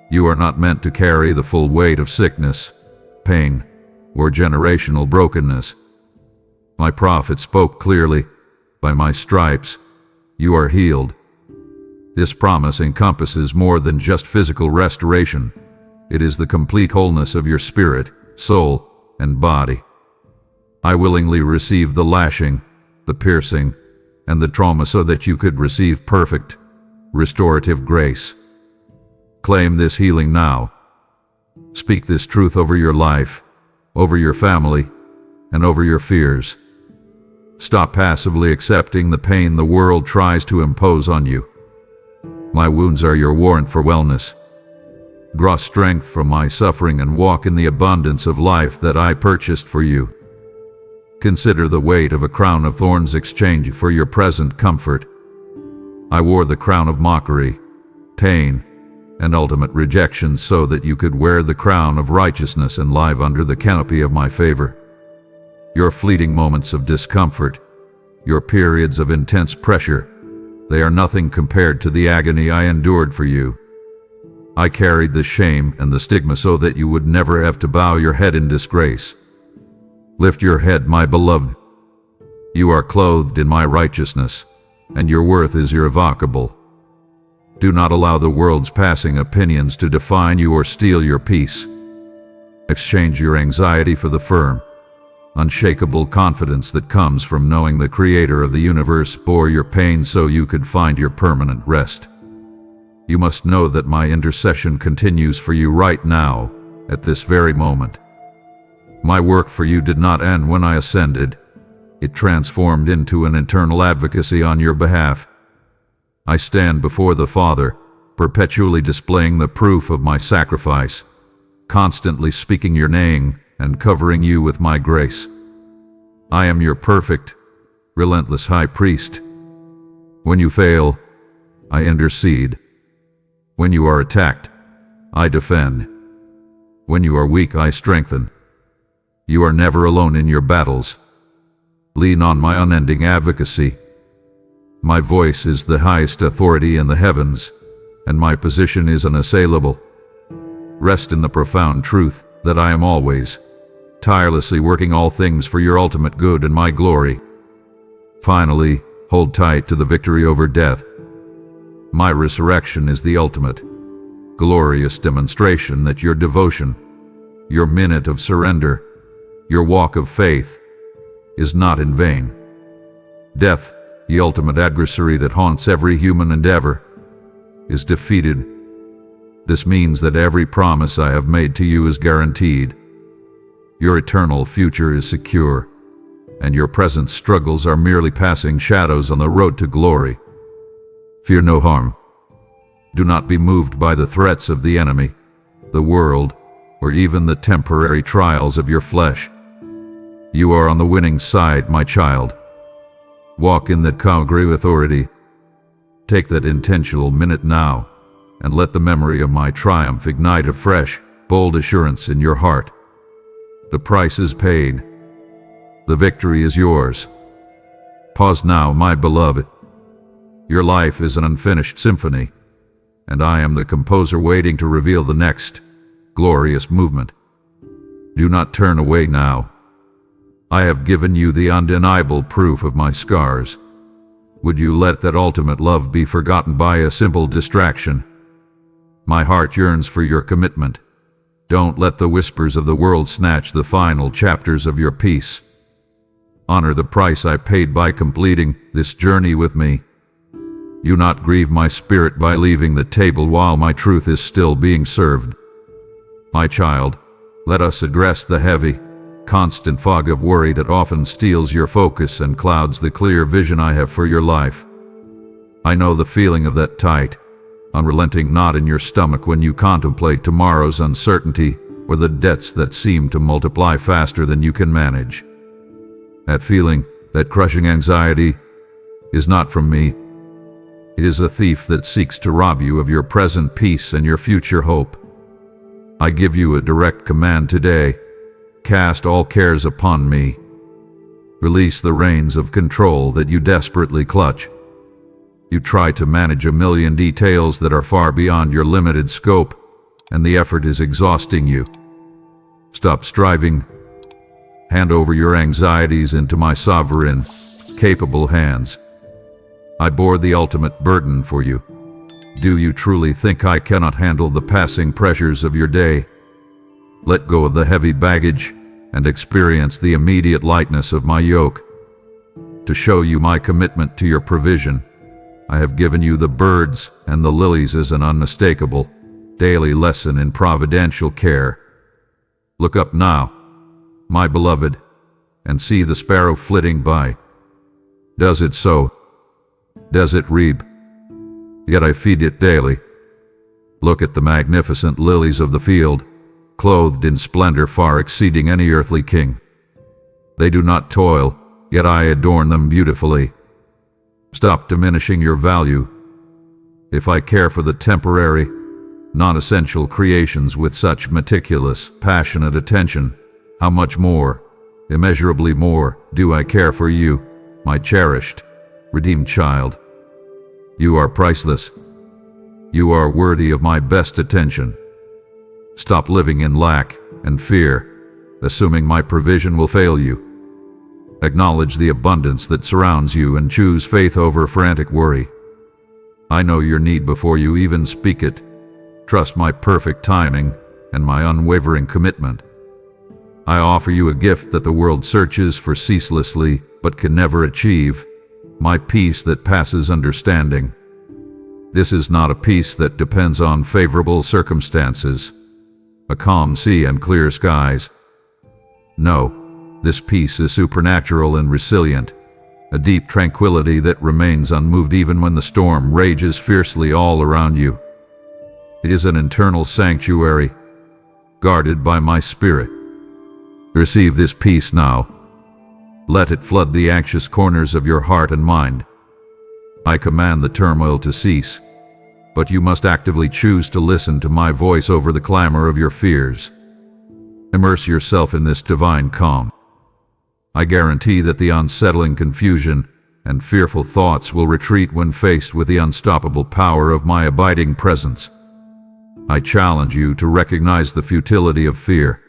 You are not meant to carry the full weight of sickness, pain, or generational brokenness. My prophet spoke clearly, "By my stripes, you are healed." This promise encompasses more than just physical restoration. It is the complete wholeness of your spirit, soul, and body. I willingly received the lashing, the piercing, and the trauma so that you could receive perfect, restorative grace. Claim this healing now. Speak this truth over your life, over your family, and over your fears. Stop passively accepting the pain the world tries to impose on you. My wounds are your warrant for wellness. Draw strength from my suffering and walk in the abundance of life that I purchased for you. Consider the weight of a crown of thorns exchanged for your present comfort. I wore the crown of mockery, pain, and ultimate rejection so that you could wear the crown of righteousness and live under the canopy of my favor. Your fleeting moments of discomfort, your periods of intense pressure, they are nothing compared to the agony I endured for you. I carried the shame and the stigma so that you would never have to bow your head in disgrace. Lift your head, my beloved. You are clothed in my righteousness, and your worth is irrevocable. Do not allow the world's passing opinions to define you or steal your peace. Exchange your anxiety for the firm, unshakable confidence that comes from knowing the Creator of the universe bore your pain so you could find your permanent rest. You must know that my intercession continues for you right now, at this very moment. My work for you did not end when I ascended. It transformed into an eternal advocacy on your behalf. I stand before the Father, perpetually displaying the proof of my sacrifice, constantly speaking your name and covering you with my grace. I am your perfect, relentless high priest. When you fail, I intercede. When you are attacked, I defend. When you are weak, I strengthen. You are never alone in your battles. Lean on my unending advocacy. My voice is the highest authority in the heavens, and my position is unassailable. Rest in the profound truth that I am always, tirelessly working all things for your ultimate good and my glory. Finally, hold tight to the victory over death. My resurrection is the ultimate, glorious demonstration that your devotion, your minute of surrender, your walk of faith, is not in vain. Death, the ultimate adversary that haunts every human endeavor, is defeated. This means that every promise I have made to you is guaranteed. Your eternal future is secure, and your present struggles are merely passing shadows on the road to glory. Fear no harm. Do not be moved by the threats of the enemy, the world, or even the temporary trials of your flesh. You are on the winning side, my child. Walk in that concrete authority. Take that intentional minute now, and let the memory of my triumph ignite a fresh, bold assurance in your heart. The price is paid. The victory is yours. Pause now, my beloved. Your life is an unfinished symphony, and I am the composer waiting to reveal the next glorious movement. Do not turn away now. I have given you the undeniable proof of my scars. Would you let that ultimate love be forgotten by a simple distraction? My heart yearns for your commitment. Don't let the whispers of the world snatch the final chapters of your peace. Honor the price I paid by completing this journey with me. Do not grieve my spirit by leaving the table while my truth is still being served. My child, let us address the heavy, constant fog of worry that often steals your focus and clouds the clear vision I have for your life. I know the feeling of that tight, unrelenting knot in your stomach when you contemplate tomorrow's uncertainty or the debts that seem to multiply faster than you can manage. That feeling, that crushing anxiety, is not from me. It is a thief that seeks to rob you of your present peace and your future hope. I give you a direct command today. Cast all cares upon me. Release the reins of control that you desperately clutch. You try to manage a million details that are far beyond your limited scope, and the effort is exhausting you. Stop striving. Hand over your anxieties into my sovereign, capable hands. I bore the ultimate burden for you. Do you truly think I cannot handle the passing pressures of your day? Let go of the heavy baggage and experience the immediate lightness of my yoke. To show you my commitment to your provision, I have given you the birds and the lilies as an unmistakable, daily lesson in providential care. Look up now, my beloved, and see the sparrow flitting by. Does it sow? Does it reap? Yet I feed it daily. Look at the magnificent lilies of the field, clothed in splendor far exceeding any earthly king. They do not toil, yet I adorn them beautifully. Stop diminishing your value. If I care for the temporary, non-essential creations with such meticulous, passionate attention, how much more, immeasurably more, do I care for you, my cherished, redeemed child? You are priceless. You are worthy of my best attention. Stop living in lack and fear, assuming my provision will fail you. Acknowledge the abundance that surrounds you and choose faith over frantic worry. I know your need before you even speak it. Trust my perfect timing and my unwavering commitment. I offer you a gift that the world searches for ceaselessly but can never achieve, my peace that passes understanding. This is not a peace that depends on favorable circumstances, a calm sea and clear skies. No. This peace is supernatural and resilient, a deep tranquility that remains unmoved even when the storm rages fiercely all around you. It is an internal sanctuary, guarded by my spirit. Receive this peace now. Let it flood the anxious corners of your heart and mind. I command the turmoil to cease, but you must actively choose to listen to my voice over the clamor of your fears. Immerse yourself in this divine calm. I guarantee that the unsettling confusion and fearful thoughts will retreat when faced with the unstoppable power of my abiding presence. I challenge you to recognize the futility of fear.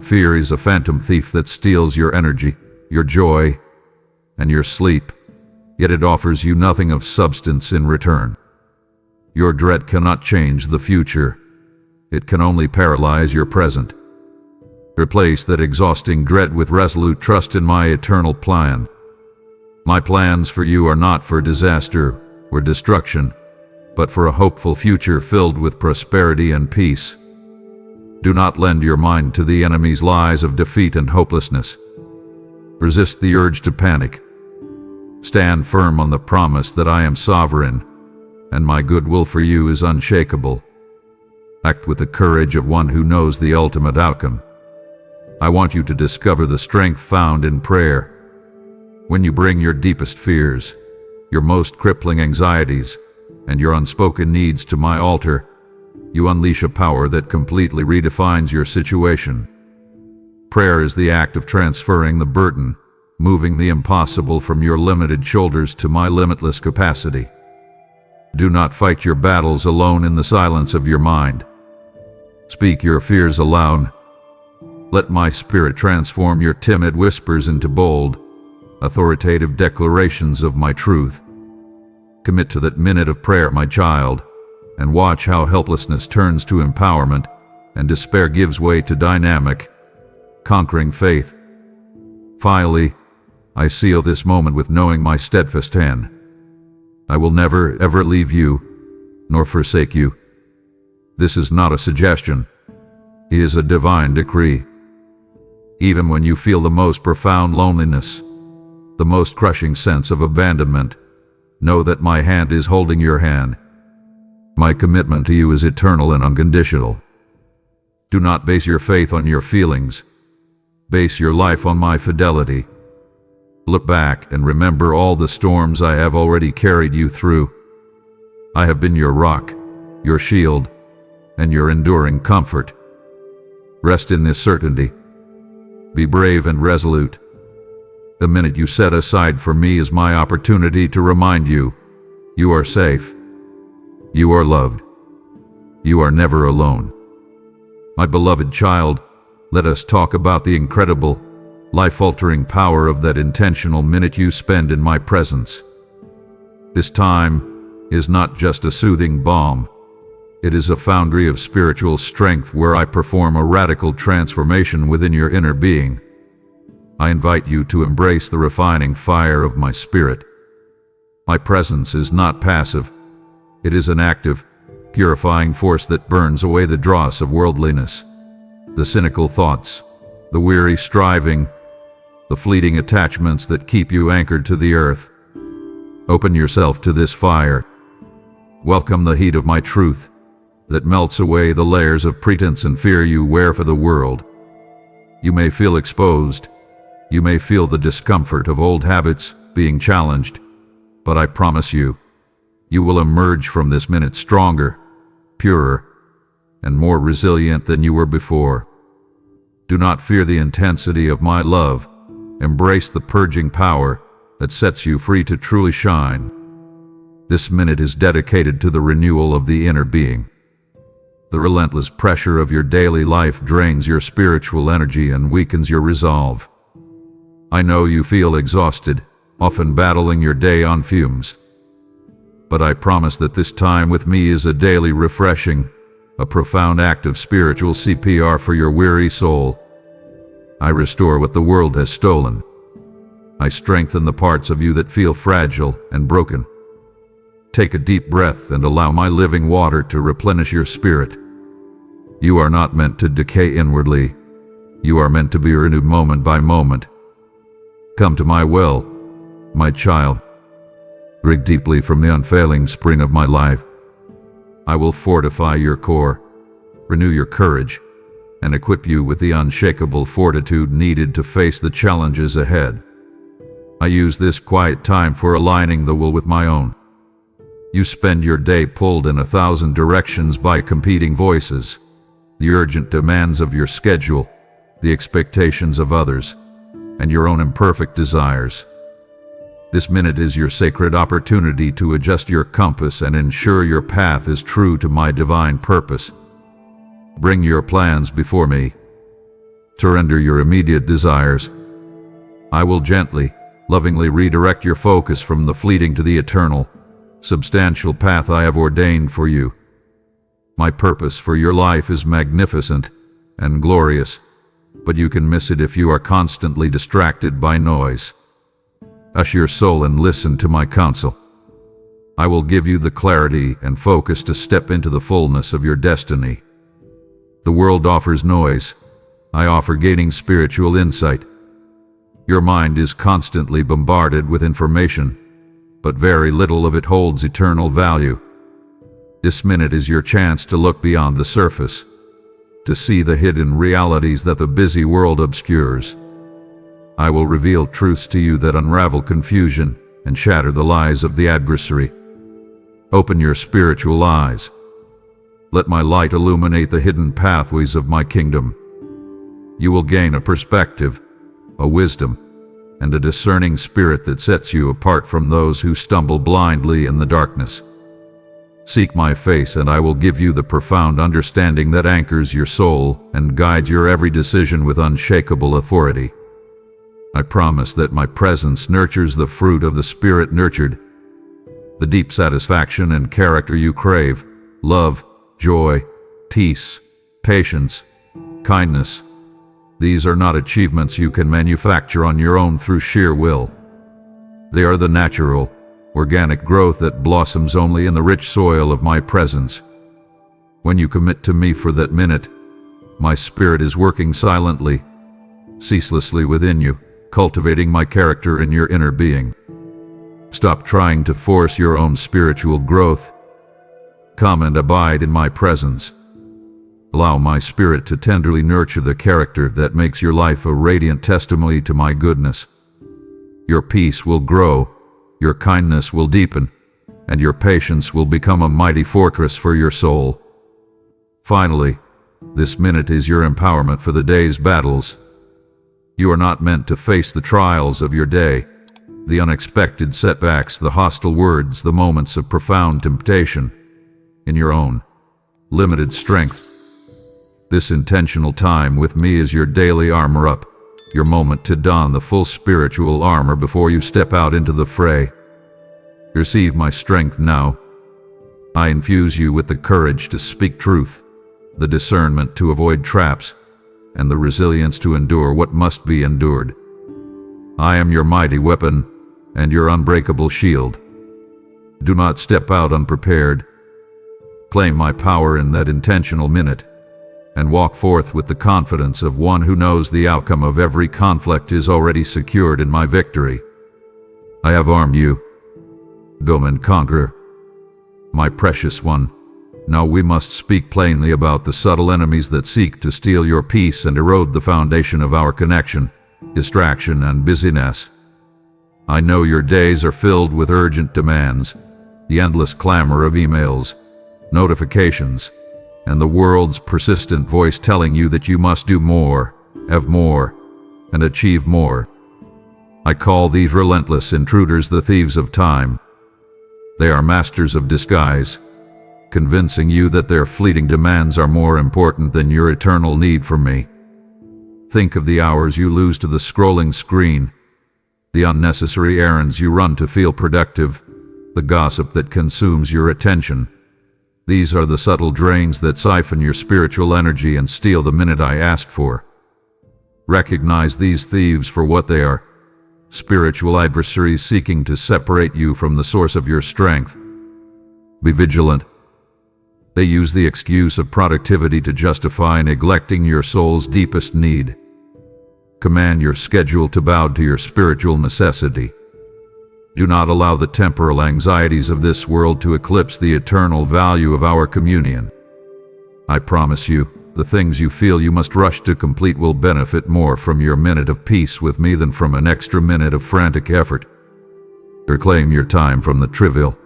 Fear is a phantom thief that steals your energy, your joy, and your sleep, yet it offers you nothing of substance in return. Your dread cannot change the future. It can only paralyze your present. Replace that exhausting dread with resolute trust in my eternal plan. My plans for you are not for disaster or destruction, but for a hopeful future filled with prosperity and peace. Do not lend your mind to the enemy's lies of defeat and hopelessness. Resist the urge to panic. Stand firm on the promise that I am sovereign, and my goodwill for you is unshakable. Act with the courage of one who knows the ultimate outcome. I want you to discover the strength found in prayer. When you bring your deepest fears, your most crippling anxieties, and your unspoken needs to my altar, you unleash a power that completely redefines your situation. Prayer is the act of transferring the burden, moving the impossible from your limited shoulders to my limitless capacity. Do not fight your battles alone in the silence of your mind. Speak your fears aloud. Let my spirit transform your timid whispers into bold, authoritative declarations of my truth. Commit to that minute of prayer, my child, and watch how helplessness turns to empowerment and despair gives way to dynamic, conquering faith. Finally, I seal this moment with knowing my steadfast hand. I will never, ever leave you, nor forsake you. This is not a suggestion. It is a divine decree. Even when you feel the most profound loneliness, the most crushing sense of abandonment, know that my hand is holding your hand. My commitment to you is eternal and unconditional. Do not base your faith on your feelings. Base your life on my fidelity. Look back and remember all the storms I have already carried you through. I have been your rock, your shield, and your enduring comfort. Rest in this certainty. Be brave and resolute. The minute you set aside for me is my opportunity to remind you, you are safe. You are loved. You are never alone. My beloved child, let us talk about the incredible, life-altering power of that intentional minute you spend in my presence. This time is not just a soothing balm. It is a foundry of spiritual strength where I perform a radical transformation within your inner being. I invite you to embrace the refining fire of my spirit. My presence is not passive. It is an active, purifying force that burns away the dross of worldliness, the cynical thoughts, the weary striving, the fleeting attachments that keep you anchored to the earth. Open yourself to this fire. Welcome the heat of my truth that melts away the layers of pretense and fear you wear for the world. You may feel exposed. You may feel the discomfort of old habits being challenged, but I promise you, you will emerge from this minute stronger, purer, and more resilient than you were before. Do not fear the intensity of my love. Embrace the purging power that sets you free to truly shine. This minute is dedicated to the renewal of the inner being. The relentless pressure of your daily life drains your spiritual energy and weakens your resolve. I know you feel exhausted, often battling your day on fumes. But I promise that this time with me is a daily refreshing, a profound act of spiritual CPR for your weary soul. I restore what the world has stolen. I strengthen the parts of you that feel fragile and broken. Take a deep breath and allow my living water to replenish your spirit. You are not meant to decay inwardly. You are meant to be renewed moment by moment. Come to my well, my child. Drink deeply from the unfailing spring of my life. I will fortify your core, renew your courage, and equip you with the unshakable fortitude needed to face the challenges ahead. I use this quiet time for aligning the will with my own. You spend your day pulled in 1,000 directions by competing voices, the urgent demands of your schedule, the expectations of others, and your own imperfect desires. This minute is your sacred opportunity to adjust your compass and ensure your path is true to my divine purpose. Bring your plans before me. Surrender your immediate desires. I will gently, lovingly redirect your focus from the fleeting to the eternal, substantial path I have ordained for you. My purpose for your life is magnificent and glorious, but you can miss it if you are constantly distracted by noise. Hush your soul and listen to my counsel. I will give you the clarity and focus to step into the fullness of your destiny. The world offers noise. I offer gaining spiritual insight. Your mind is constantly bombarded with information, but very little of it holds eternal value. This minute is your chance to look beyond the surface, to see the hidden realities that the busy world obscures. I will reveal truths to you that unravel confusion and shatter the lies of the adversary. Open your spiritual eyes. Let my light illuminate the hidden pathways of my kingdom. You will gain a perspective, a wisdom, and a discerning spirit that sets you apart from those who stumble blindly in the darkness. Seek my face and I will give you the profound understanding that anchors your soul and guides your every decision with unshakable authority. I promise that my presence nurtures the fruit of the Spirit nurtured, the deep satisfaction and character you crave, love, joy, peace, patience, kindness. These are not achievements you can manufacture on your own through sheer will. They are the natural, organic growth that blossoms only in the rich soil of my presence. When you commit to me for that minute, my Spirit is working silently, ceaselessly within you, cultivating my character in your inner being. Stop trying to force your own spiritual growth. Come and abide in my presence. Allow my Spirit to tenderly nurture the character that makes your life a radiant testimony to my goodness. Your peace will grow, your kindness will deepen, and your patience will become a mighty fortress for your soul. Finally, this minute is your empowerment for the day's battles. You are not meant to face the trials of your day, the unexpected setbacks, the hostile words, the moments of profound temptation, in your own limited strength. This intentional time with me is your daily armor up, your moment to don the full spiritual armor before you step out into the fray. Receive my strength now. I infuse you with the courage to speak truth, the discernment to avoid traps, and the resilience to endure what must be endured. I am your mighty weapon and your unbreakable shield. Do not step out unprepared. Claim my power in that intentional minute, and walk forth with the confidence of one who knows the outcome of every conflict is already secured in my victory. I have armed you. Go and conquer. My precious one, now we must speak plainly about the subtle enemies that seek to steal your peace and erode the foundation of our connection, distraction and busyness. I know your days are filled with urgent demands, the endless clamor of emails, notifications, and the world's persistent voice telling you that you must do more, have more, and achieve more. I call these relentless intruders the thieves of time. They are masters of disguise, convincing you that their fleeting demands are more important than your eternal need for me. Think of the hours you lose to the scrolling screen, the unnecessary errands you run to feel productive, the gossip that consumes your attention. These are the subtle drains that siphon your spiritual energy and steal the minute I asked for. Recognize these thieves for what they are: spiritual adversaries seeking to separate you from the source of your strength. Be vigilant. They use the excuse of productivity to justify neglecting your soul's deepest need. Command your schedule to bow to your spiritual necessity. Do not allow the temporal anxieties of this world to eclipse the eternal value of our communion. I promise you, the things you feel you must rush to complete will benefit more from your minute of peace with me than from an extra minute of frantic effort. Reclaim your time from the trivial.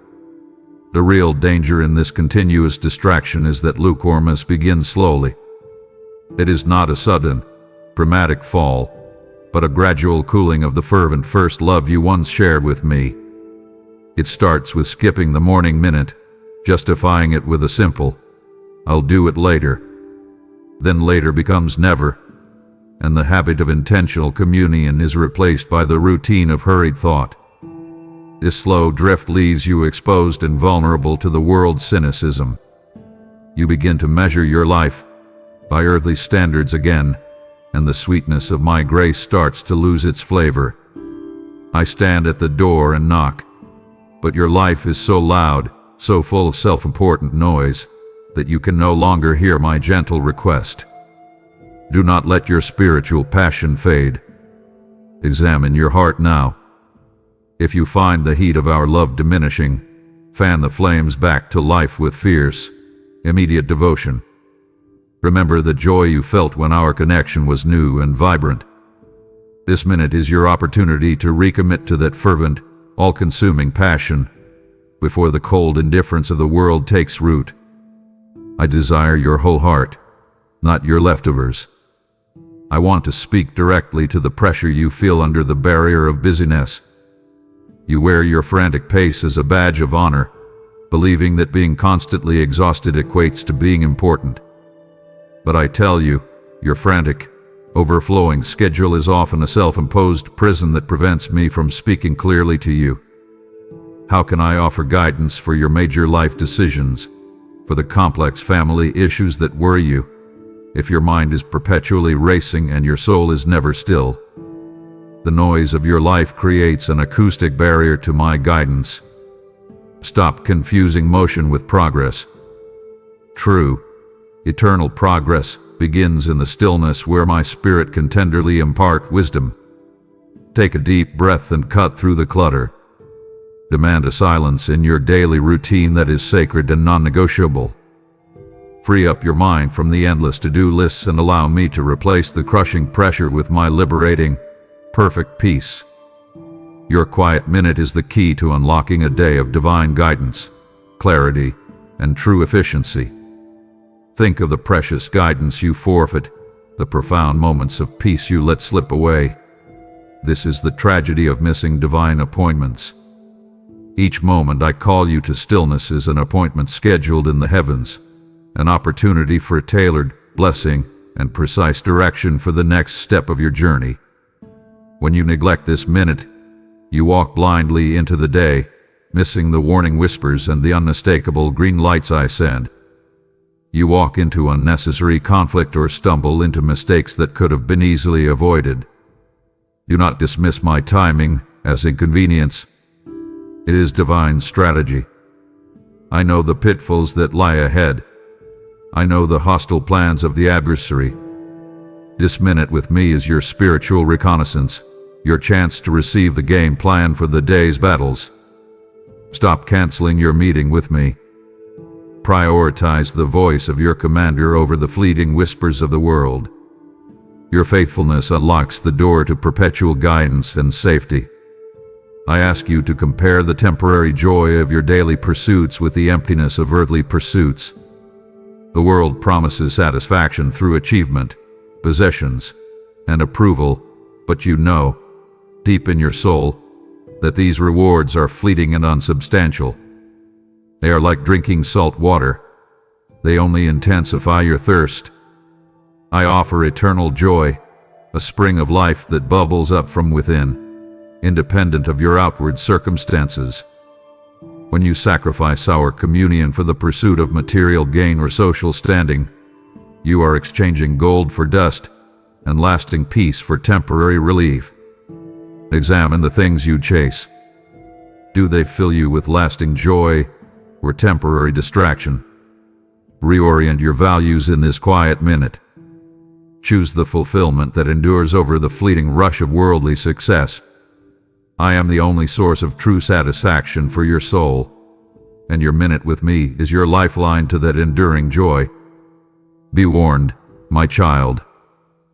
The real danger in this continuous distraction is that lukewarmness begins slowly. It is not a sudden, dramatic fall, but a gradual cooling of the fervent first love you once shared with me. It starts with skipping the morning minute, justifying it with a simple, "I'll do it later." Then later becomes never, and the habit of intentional communion is replaced by the routine of hurried thought. This slow drift leaves you exposed and vulnerable to the world's cynicism. You begin to measure your life by earthly standards again, and the sweetness of my grace starts to lose its flavor. I stand at the door and knock, but your life is so loud, so full of self-important noise, that you can no longer hear my gentle request. Do not let your spiritual passion fade. Examine your heart now. If you find the heat of our love diminishing, fan the flames back to life with fierce, immediate devotion. Remember the joy you felt when our connection was new and vibrant. This minute is your opportunity to recommit to that fervent, all-consuming passion before the cold indifference of the world takes root. I desire your whole heart, not your leftovers. I want to speak directly to the pressure you feel under the barrier of busyness. You wear your frantic pace as a badge of honor, believing that being constantly exhausted equates to being important. But I tell you, your frantic, overflowing schedule is often a self-imposed prison that prevents me from speaking clearly to you. How can I offer guidance for your major life decisions, for the complex family issues that worry you, if your mind is perpetually racing and your soul is never still? The noise of your life creates an acoustic barrier to my guidance. Stop confusing motion with progress. True, eternal progress begins in the stillness where my spirit can tenderly impart wisdom. Take a deep breath and cut through the clutter. Demand a silence in your daily routine that is sacred and non-negotiable. Free up your mind from the endless to-do lists and allow me to replace the crushing pressure with my liberating, perfect peace. Your quiet minute is the key to unlocking a day of divine guidance, clarity, and true efficiency. Think of the precious guidance you forfeit, the profound moments of peace you let slip away. This is the tragedy of missing divine appointments. Each moment I call you to stillness is an appointment scheduled in the heavens, an opportunity for a tailored blessing and precise direction for the next step of your journey. When you neglect this minute, you walk blindly into the day, missing the warning whispers and the unmistakable green lights I send. You walk into unnecessary conflict or stumble into mistakes that could have been easily avoided. Do not dismiss my timing as inconvenience. It is divine strategy. I know the pitfalls that lie ahead. I know the hostile plans of the adversary. This minute with me is your spiritual reconnaissance, your chance to receive the game plan for the day's battles. Stop canceling your meeting with me. Prioritize the voice of your commander over the fleeting whispers of the world. Your faithfulness unlocks the door to perpetual guidance and safety. I ask you to compare the temporary joy of your daily pursuits with the emptiness of earthly pursuits. The world promises satisfaction through achievement, possessions, and approval, but you know, deep in your soul, that these rewards are fleeting and unsubstantial. They are like drinking salt water. They only intensify your thirst. I offer eternal joy, a spring of life that bubbles up from within, independent of your outward circumstances. When you sacrifice our communion for the pursuit of material gain or social standing, you are exchanging gold for dust and lasting peace for temporary relief. Examine the things you chase. Do they fill you with lasting joy or temporary distraction? Reorient your values in this quiet minute. Choose the fulfillment that endures over the fleeting rush of worldly success. I am the only source of true satisfaction for your soul, and your minute with me is your lifeline to that enduring joy. Be warned, my child,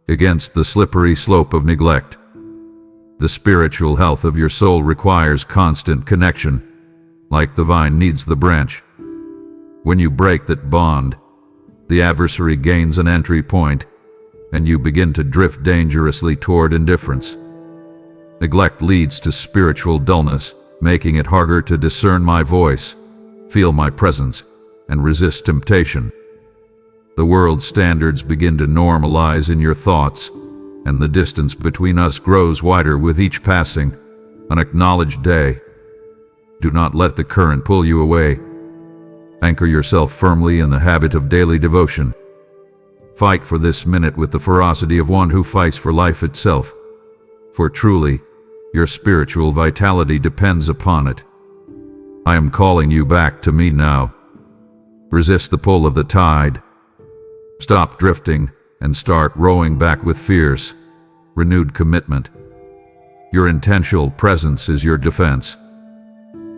against the slippery slope of neglect. The spiritual health of your soul requires constant connection, like the vine needs the branch. When you break that bond, the adversary gains an entry point, and you begin to drift dangerously toward indifference. Neglect leads to spiritual dullness, making it harder to discern my voice, feel my presence, and resist temptation. The world's standards begin to normalize in your thoughts, and the distance between us grows wider with each passing, unacknowledged day. Do not let the current pull you away. Anchor yourself firmly in the habit of daily devotion. Fight for this minute with the ferocity of one who fights for life itself. For truly, your spiritual vitality depends upon it. I am calling you back to me now. Resist the pull of the tide. Stop drifting and start rowing back with fierce, renewed commitment. Your intentional presence is your defense.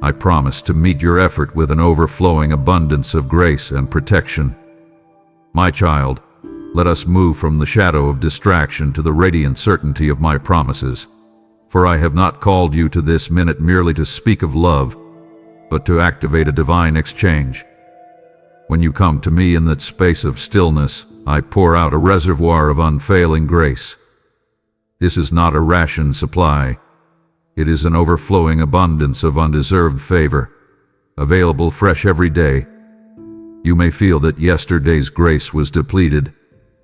I promise to meet your effort with an overflowing abundance of grace and protection. My child, let us move from the shadow of distraction to the radiant certainty of my promises. For I have not called you to this minute merely to speak of love, but to activate a divine exchange. When you come to me in that space of stillness, I pour out a reservoir of unfailing grace. This is not a ration supply. It is an overflowing abundance of undeserved favor, available fresh every day. You may feel that yesterday's grace was depleted,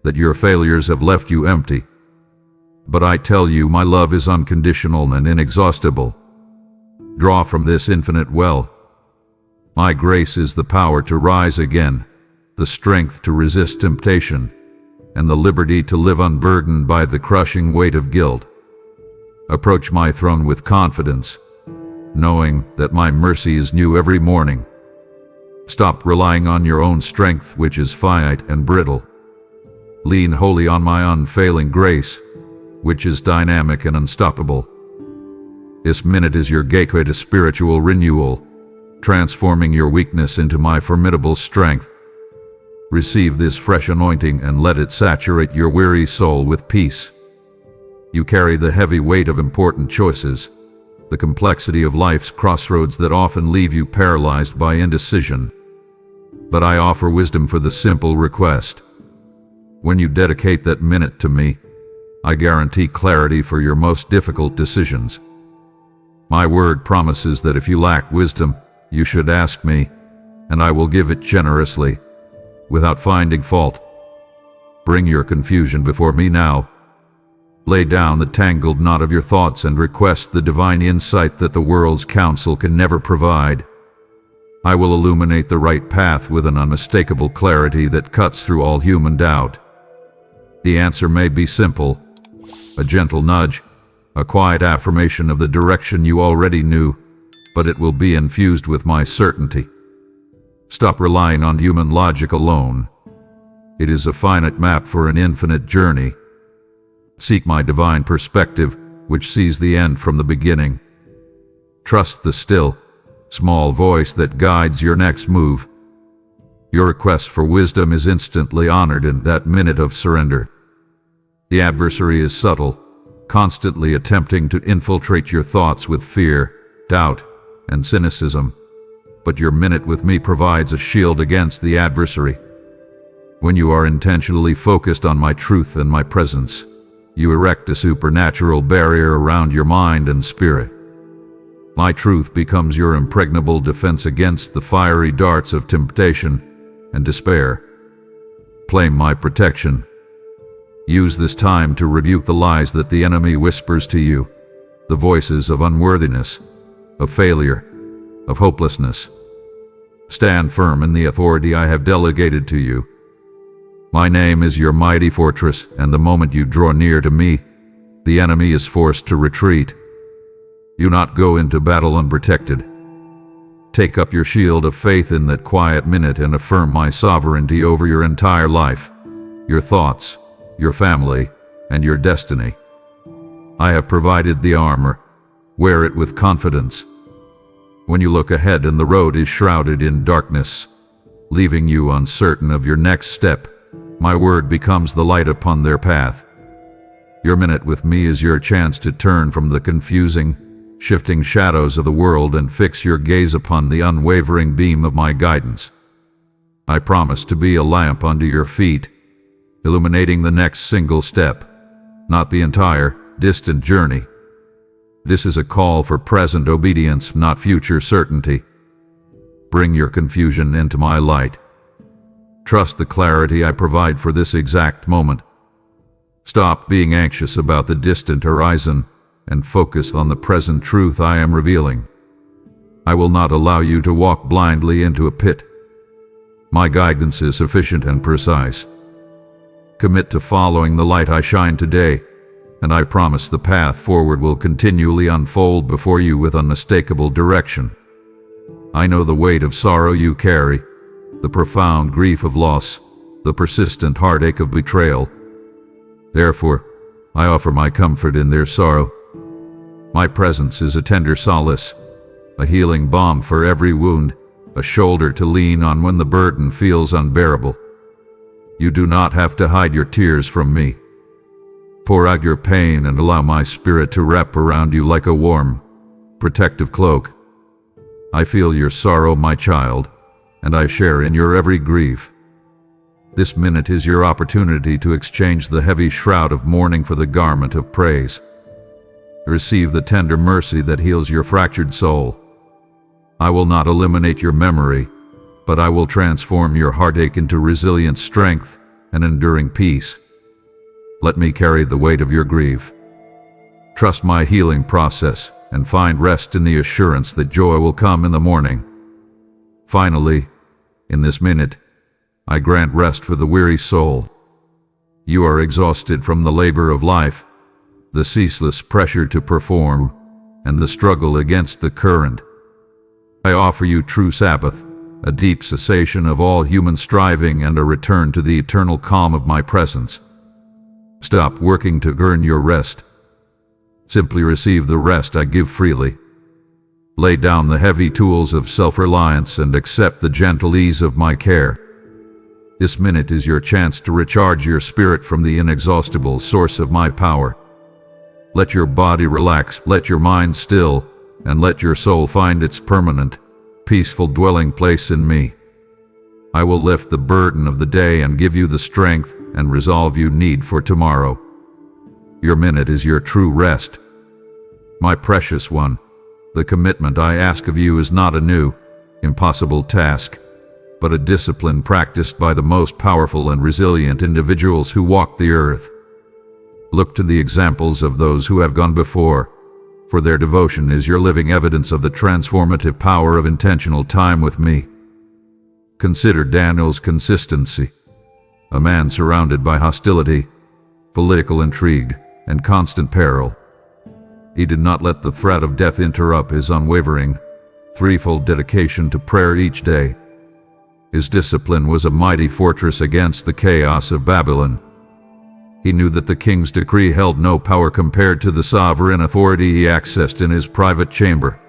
that your failures have left you empty. But I tell you, my love is unconditional and inexhaustible. Draw from this infinite well. My grace is the power to rise again, the strength to resist temptation, and the liberty to live unburdened by the crushing weight of guilt. Approach my throne with confidence, knowing that my mercy is new every morning. Stop relying on your own strength, which is finite and brittle. Lean wholly on my unfailing grace, which is dynamic and unstoppable. This minute is your gateway to spiritual renewal, transforming your weakness into my formidable strength. Receive this fresh anointing and let it saturate your weary soul with peace. You carry the heavy weight of important choices, the complexity of life's crossroads that often leave you paralyzed by indecision. but I offer wisdom for the simple request. When you dedicate that minute to me, I guarantee clarity for your most difficult decisions. My word promises that if you lack wisdom, you should ask me, and I will give it generously, without finding fault. Bring your confusion before me now. Lay down the tangled knot of your thoughts and request the divine insight that the world's counsel can never provide. I will illuminate the right path with an unmistakable clarity that cuts through all human doubt. The answer may be simple: a gentle nudge, a quiet affirmation of the direction you already knew, but it will be infused with my certainty. Stop relying on human logic alone. It is a finite map for an infinite journey. Seek my divine perspective, which sees the end from the beginning. Trust the still, small voice that guides your next move. Your request for wisdom is instantly honored in that minute of surrender. The adversary is subtle, constantly attempting to infiltrate your thoughts with fear, doubt, and cynicism. But your minute with me provides a shield against the adversary. When you are intentionally focused on my truth and my presence, you erect a supernatural barrier around your mind and spirit. My truth becomes your impregnable defense against the fiery darts of temptation and despair. Claim my protection. Use this time to rebuke the lies that the enemy whispers to you, the voices of unworthiness, of failure, of hopelessness. Stand firm in the authority I have delegated to you. My name is your mighty fortress, and the moment you draw near to me, the enemy is forced to retreat. You not go into battle unprotected. Take up your shield of faith in that quiet minute and affirm my sovereignty over your entire life, your thoughts, your family, and your destiny. I have provided the armor. Wear it with confidence. When you look ahead and the road is shrouded in darkness, leaving you uncertain of your next step, my word becomes the light upon their path. Your minute with me is your chance to turn from the confusing, shifting shadows of the world and fix your gaze upon the unwavering beam of my guidance. I promise to be a lamp under your feet, illuminating the next single step, not the entire, distant journey. This is a call for present obedience, not future certainty. Bring your confusion into my light. Trust the clarity I provide for this exact moment. Stop being anxious about the distant horizon and focus on the present truth I am revealing. I will not allow you to walk blindly into a pit. My guidance is sufficient and precise. Commit to following the light I shine today, and I promise the path forward will continually unfold before you with unmistakable direction. I know the weight of sorrow you carry, the profound grief of loss, the persistent heartache of betrayal. Therefore, I offer my comfort in their sorrow. My presence is a tender solace, a healing balm for every wound, a shoulder to lean on when the burden feels unbearable. You do not have to hide your tears from me. Pour out your pain and allow my spirit to wrap around you like a warm, protective cloak. I feel your sorrow, my child, and I share in your every grief. This minute is your opportunity to exchange the heavy shroud of mourning for the garment of praise. Receive the tender mercy that heals your fractured soul. I will not eliminate your memory, but I will transform your heartache into resilient strength and enduring peace. Let me carry the weight of your grief. Trust my healing process and find rest in the assurance that joy will come in the morning. Finally, in this minute, I grant rest for the weary soul. You are exhausted from the labor of life, the ceaseless pressure to perform, and the struggle against the current. I offer you true Sabbath, a deep cessation of all human striving and a return to the eternal calm of my presence. Stop working to earn your rest. Simply receive the rest I give freely. Lay down the heavy tools of self-reliance and accept the gentle ease of my care. This minute is your chance to recharge your spirit from the inexhaustible source of my power. Let your body relax, let your mind still, and let your soul find its permanent, peaceful dwelling place in me. I will lift the burden of the day and give you the strength and resolve you need for tomorrow. Your minute is your true rest. My precious one, the commitment I ask of you is not a new, impossible task, but a discipline practiced by the most powerful and resilient individuals who walk the earth. Look to the examples of those who have gone before, for their devotion is your living evidence of the transformative power of intentional time with me. Consider Daniel's consistency. A man surrounded by hostility, political intrigue, and constant peril. He did not let the threat of death interrupt his unwavering, threefold dedication to prayer each day. His discipline was a mighty fortress against the chaos of Babylon. He knew that the king's decree held no power compared to the sovereign authority he accessed in his private chamber.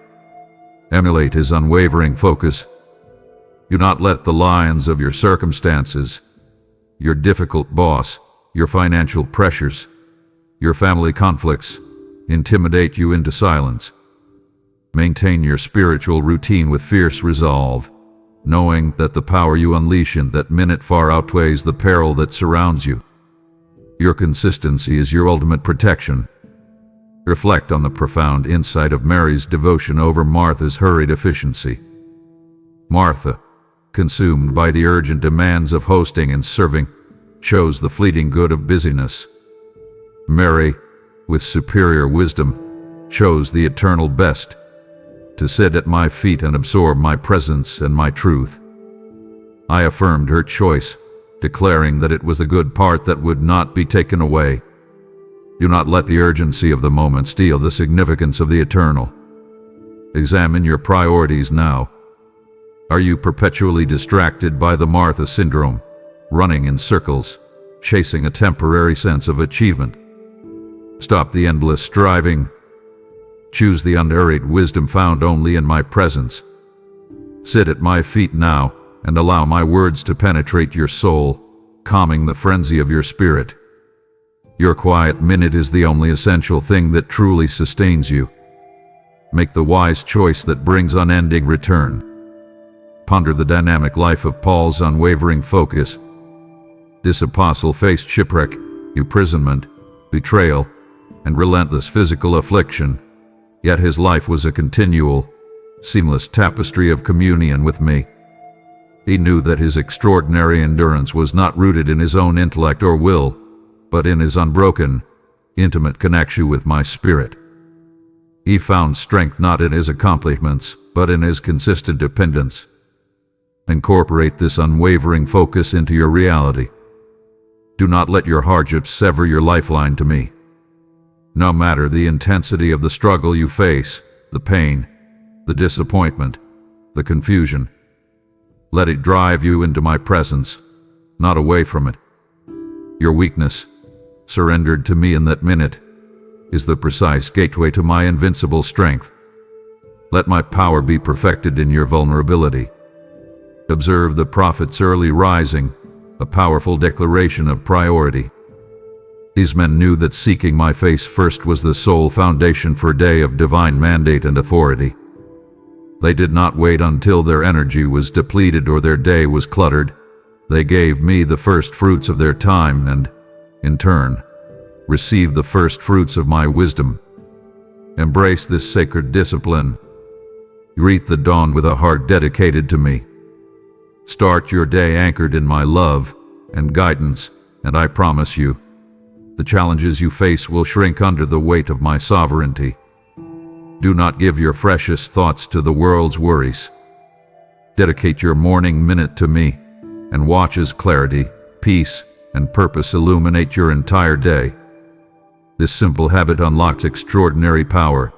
Emulate his unwavering focus. Do not let the lions of your circumstances, your difficult boss, your financial pressures, your family conflicts, intimidate you into silence. Maintain your spiritual routine with fierce resolve, knowing that the power you unleash in that minute far outweighs the peril that surrounds you. Your consistency is your ultimate protection. Reflect on the profound insight of Mary's devotion over Martha's hurried efficiency. Martha, consumed by the urgent demands of hosting and serving, chose the fleeting good of busyness. Mary, with superior wisdom, chose the eternal best, to sit at my feet and absorb my presence and my truth. I affirmed her choice, declaring that it was the good part that would not be taken away. Do not let the urgency of the moment steal the significance of the eternal. Examine your priorities now. Are you perpetually distracted by the Martha syndrome, running in circles, chasing a temporary sense of achievement? Stop the endless striving. Choose the unhurried wisdom found only in my presence. Sit at my feet now and allow my words to penetrate your soul, calming the frenzy of your spirit. Your quiet minute is the only essential thing that truly sustains you. Make the wise choice that brings unending return. Ponder the dynamic life of Paul's unwavering focus. This apostle faced shipwreck, imprisonment, betrayal, and relentless physical affliction, yet his life was a continual, seamless tapestry of communion with me. He knew that his extraordinary endurance was not rooted in his own intellect or will, but in his unbroken, intimate connection with my spirit. He found strength not in his accomplishments, but in his consistent dependence. Incorporate this unwavering focus into your reality. Do not let your hardships sever your lifeline to me. No matter the intensity of the struggle you face, the pain, the disappointment, the confusion, let it drive you into my presence, not away from it. Your weakness, surrendered to me in that minute, is the precise gateway to my invincible strength. Let my power be perfected in your vulnerability. Observe the prophet's early rising, a powerful declaration of priority. These men knew that seeking my face first was the sole foundation for a day of divine mandate and authority. They did not wait until their energy was depleted or their day was cluttered. They gave me the first fruits of their time and, in turn, received the first fruits of my wisdom. Embrace this sacred discipline. Greet the dawn with a heart dedicated to me. Start your day anchored in my love and guidance, and I promise you, the challenges you face will shrink under the weight of my sovereignty. Do not give your freshest thoughts to the world's worries. Dedicate your morning minute to me, and watch as clarity, peace, and purpose illuminate your entire day. This simple habit unlocks extraordinary power.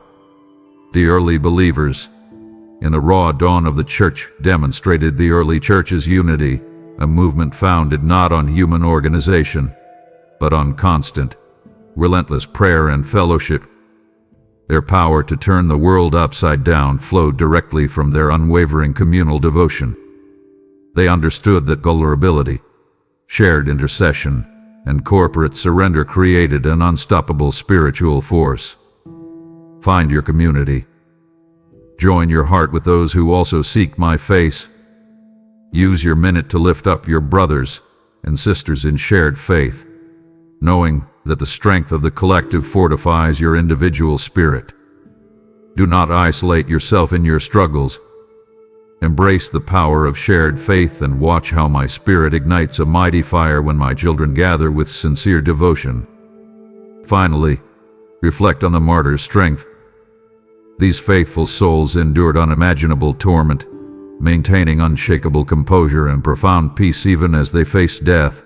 The early believers, in the raw dawn of the church, demonstrated the early church's unity, a movement founded not on human organization, but on constant, relentless prayer and fellowship. Their power to turn the world upside down flowed directly from their unwavering communal devotion. They understood that vulnerability, shared intercession, and corporate surrender created an unstoppable spiritual force. Find your community. Join your heart with those who also seek my face. Use your minute to lift up your brothers and sisters in shared faith, knowing that the strength of the collective fortifies your individual spirit. Do not isolate yourself in your struggles. Embrace the power of shared faith and watch how my spirit ignites a mighty fire when my children gather with sincere devotion. Finally, reflect on the martyrs' strength. These faithful souls endured unimaginable torment, maintaining unshakable composure and profound peace even as they faced death.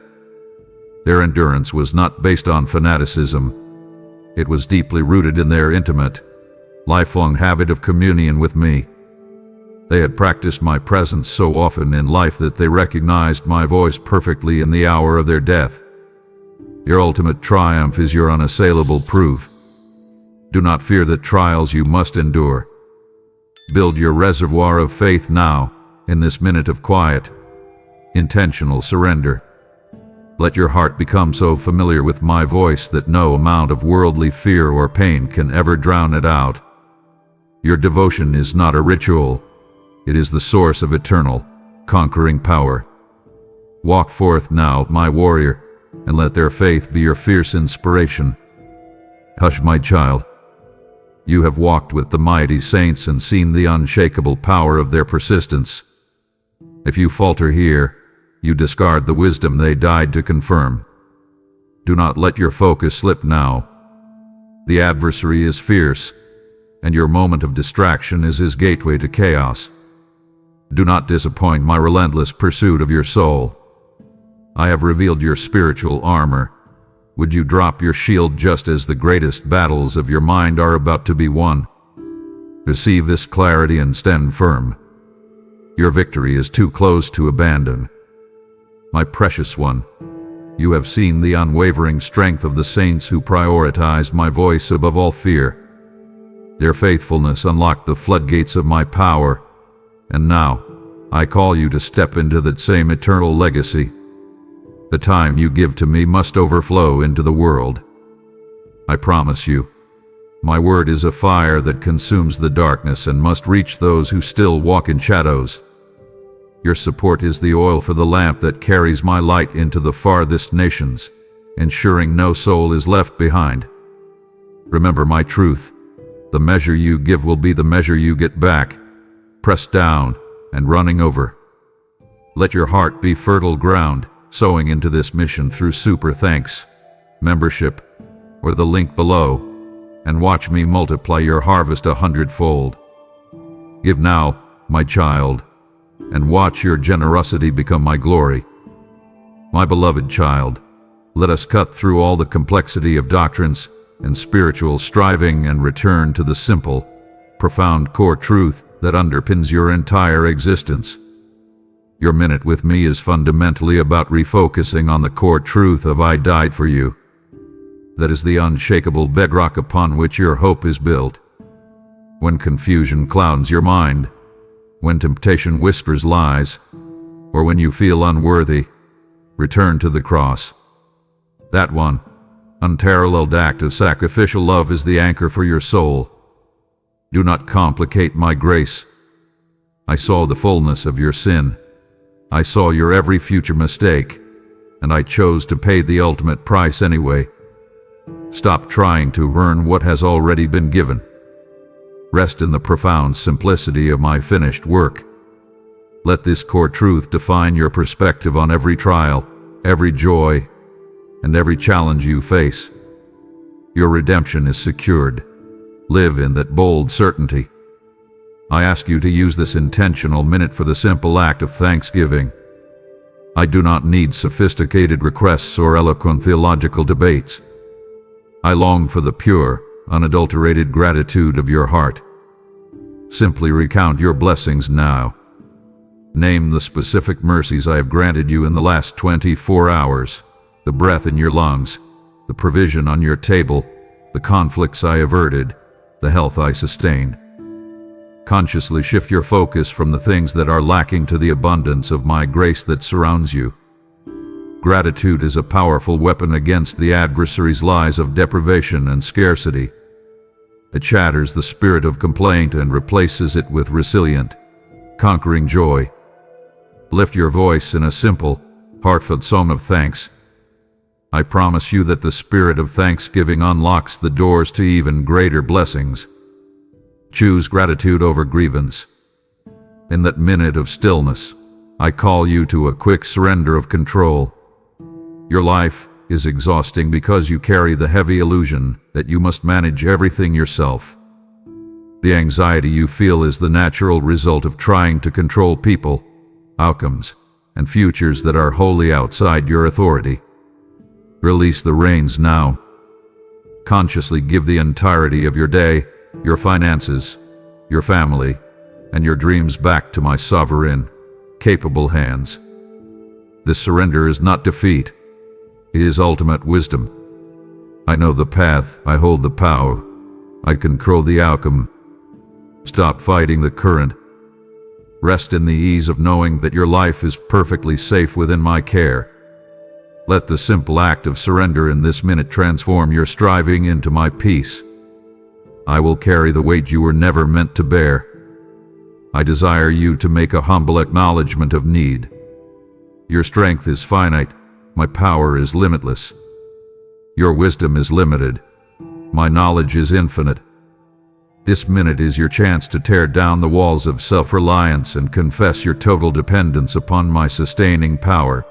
Their endurance was not based on fanaticism. It was deeply rooted in their intimate, lifelong habit of communion with me. They had practiced my presence so often in life that they recognized my voice perfectly in the hour of their death. Your ultimate triumph is your unassailable proof. Do not fear the trials you must endure. Build your reservoir of faith now, in this minute of quiet, intentional surrender. Let your heart become so familiar with my voice that no amount of worldly fear or pain can ever drown it out. Your devotion is not a ritual. It is the source of eternal, conquering power. Walk forth now, my warrior, and let their faith be your fierce inspiration. Hush, my child. You have walked with the mighty saints and seen the unshakable power of their persistence. If you falter here, you discard the wisdom they died to confirm. Do not let your focus slip now. The adversary is fierce, and your moment of distraction is his gateway to chaos. Do not disappoint my relentless pursuit of your soul. I have revealed your spiritual armor. Would you drop your shield just as the greatest battles of your mind are about to be won? Receive this clarity and stand firm. Your victory is too close to abandon. My precious one, you have seen the unwavering strength of the saints who prioritized my voice above all fear. Their faithfulness unlocked the floodgates of my power, and now I call you to step into that same eternal legacy. The time you give to me must overflow into the world. I promise you, my word is a fire that consumes the darkness and must reach those who still walk in shadows. Your support is the oil for the lamp that carries my light into the farthest nations, ensuring no soul is left behind. Remember my truth. The measure you give will be the measure you get back, pressed down and running over. Let your heart be fertile ground, sowing into this mission through super thanks, membership, or the link below, and watch me multiply your harvest 100-fold. Give now, my child, and watch your generosity become my glory. My beloved child, let us cut through all the complexity of doctrines and spiritual striving and return to the simple, profound core truth that underpins your entire existence. Your minute with me is fundamentally about refocusing on the core truth of I died for you. That is the unshakable bedrock upon which your hope is built. When confusion clouds your mind, when temptation whispers lies, or when you feel unworthy, return to the cross. That one, unparalleled act of sacrificial love is the anchor for your soul. Do not complicate my grace. I saw the fullness of your sin. I saw your every future mistake, and I chose to pay the ultimate price anyway. Stop trying to earn what has already been given. Rest in the profound simplicity of my finished work. Let this core truth define your perspective on every trial, every joy, and every challenge you face. Your redemption is secured. Live in that bold certainty. I ask you to use this intentional minute for the simple act of thanksgiving. I do not need sophisticated requests or eloquent theological debates. I long for the pure, unadulterated gratitude of your heart. Simply recount your blessings now. Name the specific mercies I have granted you in the last 24 hours, the breath in your lungs, the provision on your table, the conflicts I averted, the health I sustained. Consciously shift your focus from the things that are lacking to the abundance of my grace that surrounds you. Gratitude is a powerful weapon against the adversary's lies of deprivation and scarcity. It shatters the spirit of complaint and replaces it with resilient, conquering joy. Lift your voice in a simple, heartfelt song of thanks. I promise you that the spirit of thanksgiving unlocks the doors to even greater blessings. Choose gratitude over grievance. In that minute of stillness, I call you to a quick surrender of control. Your life is exhausting because you carry the heavy illusion that you must manage everything yourself. The anxiety you feel is the natural result of trying to control people, outcomes, and futures that are wholly outside your authority. Release the reins now. Consciously give the entirety of your day, your finances, your family, and your dreams back to my sovereign, capable hands. This surrender is not defeat. It is ultimate wisdom. I know the path, I hold the power, I control the outcome. Stop fighting the current. Rest in the ease of knowing that your life is perfectly safe within my care. Let the simple act of surrender in this minute transform your striving into my peace. I will carry the weight you were never meant to bear. I desire you to make a humble acknowledgement of need. Your strength is finite. My power is limitless. Your wisdom is limited. My knowledge is infinite. This minute is your chance to tear down the walls of self-reliance and confess your total dependence upon my sustaining power.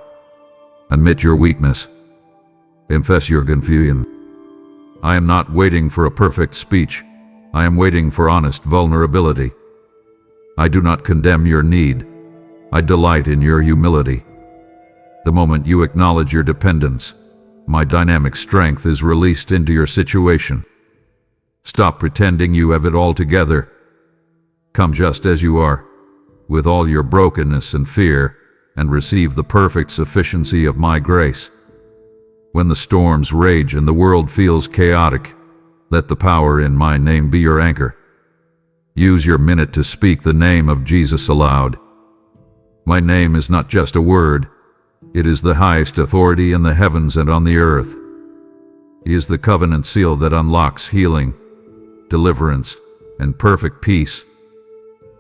Admit your weakness. Confess your confusion. I am not waiting for a perfect speech. I am waiting for honest vulnerability. I do not condemn your need. I delight in your humility. The moment you acknowledge your dependence, my dynamic strength is released into your situation. Stop pretending you have it all together. Come just as you are, with all your brokenness and fear, and receive the perfect sufficiency of my grace. When the storms rage and the world feels chaotic, let the power in my name be your anchor. Use your minute to speak the name of Jesus aloud. My name is not just a word. It is the highest authority in the heavens and on the earth. He is the covenant seal that unlocks healing, deliverance, and perfect peace.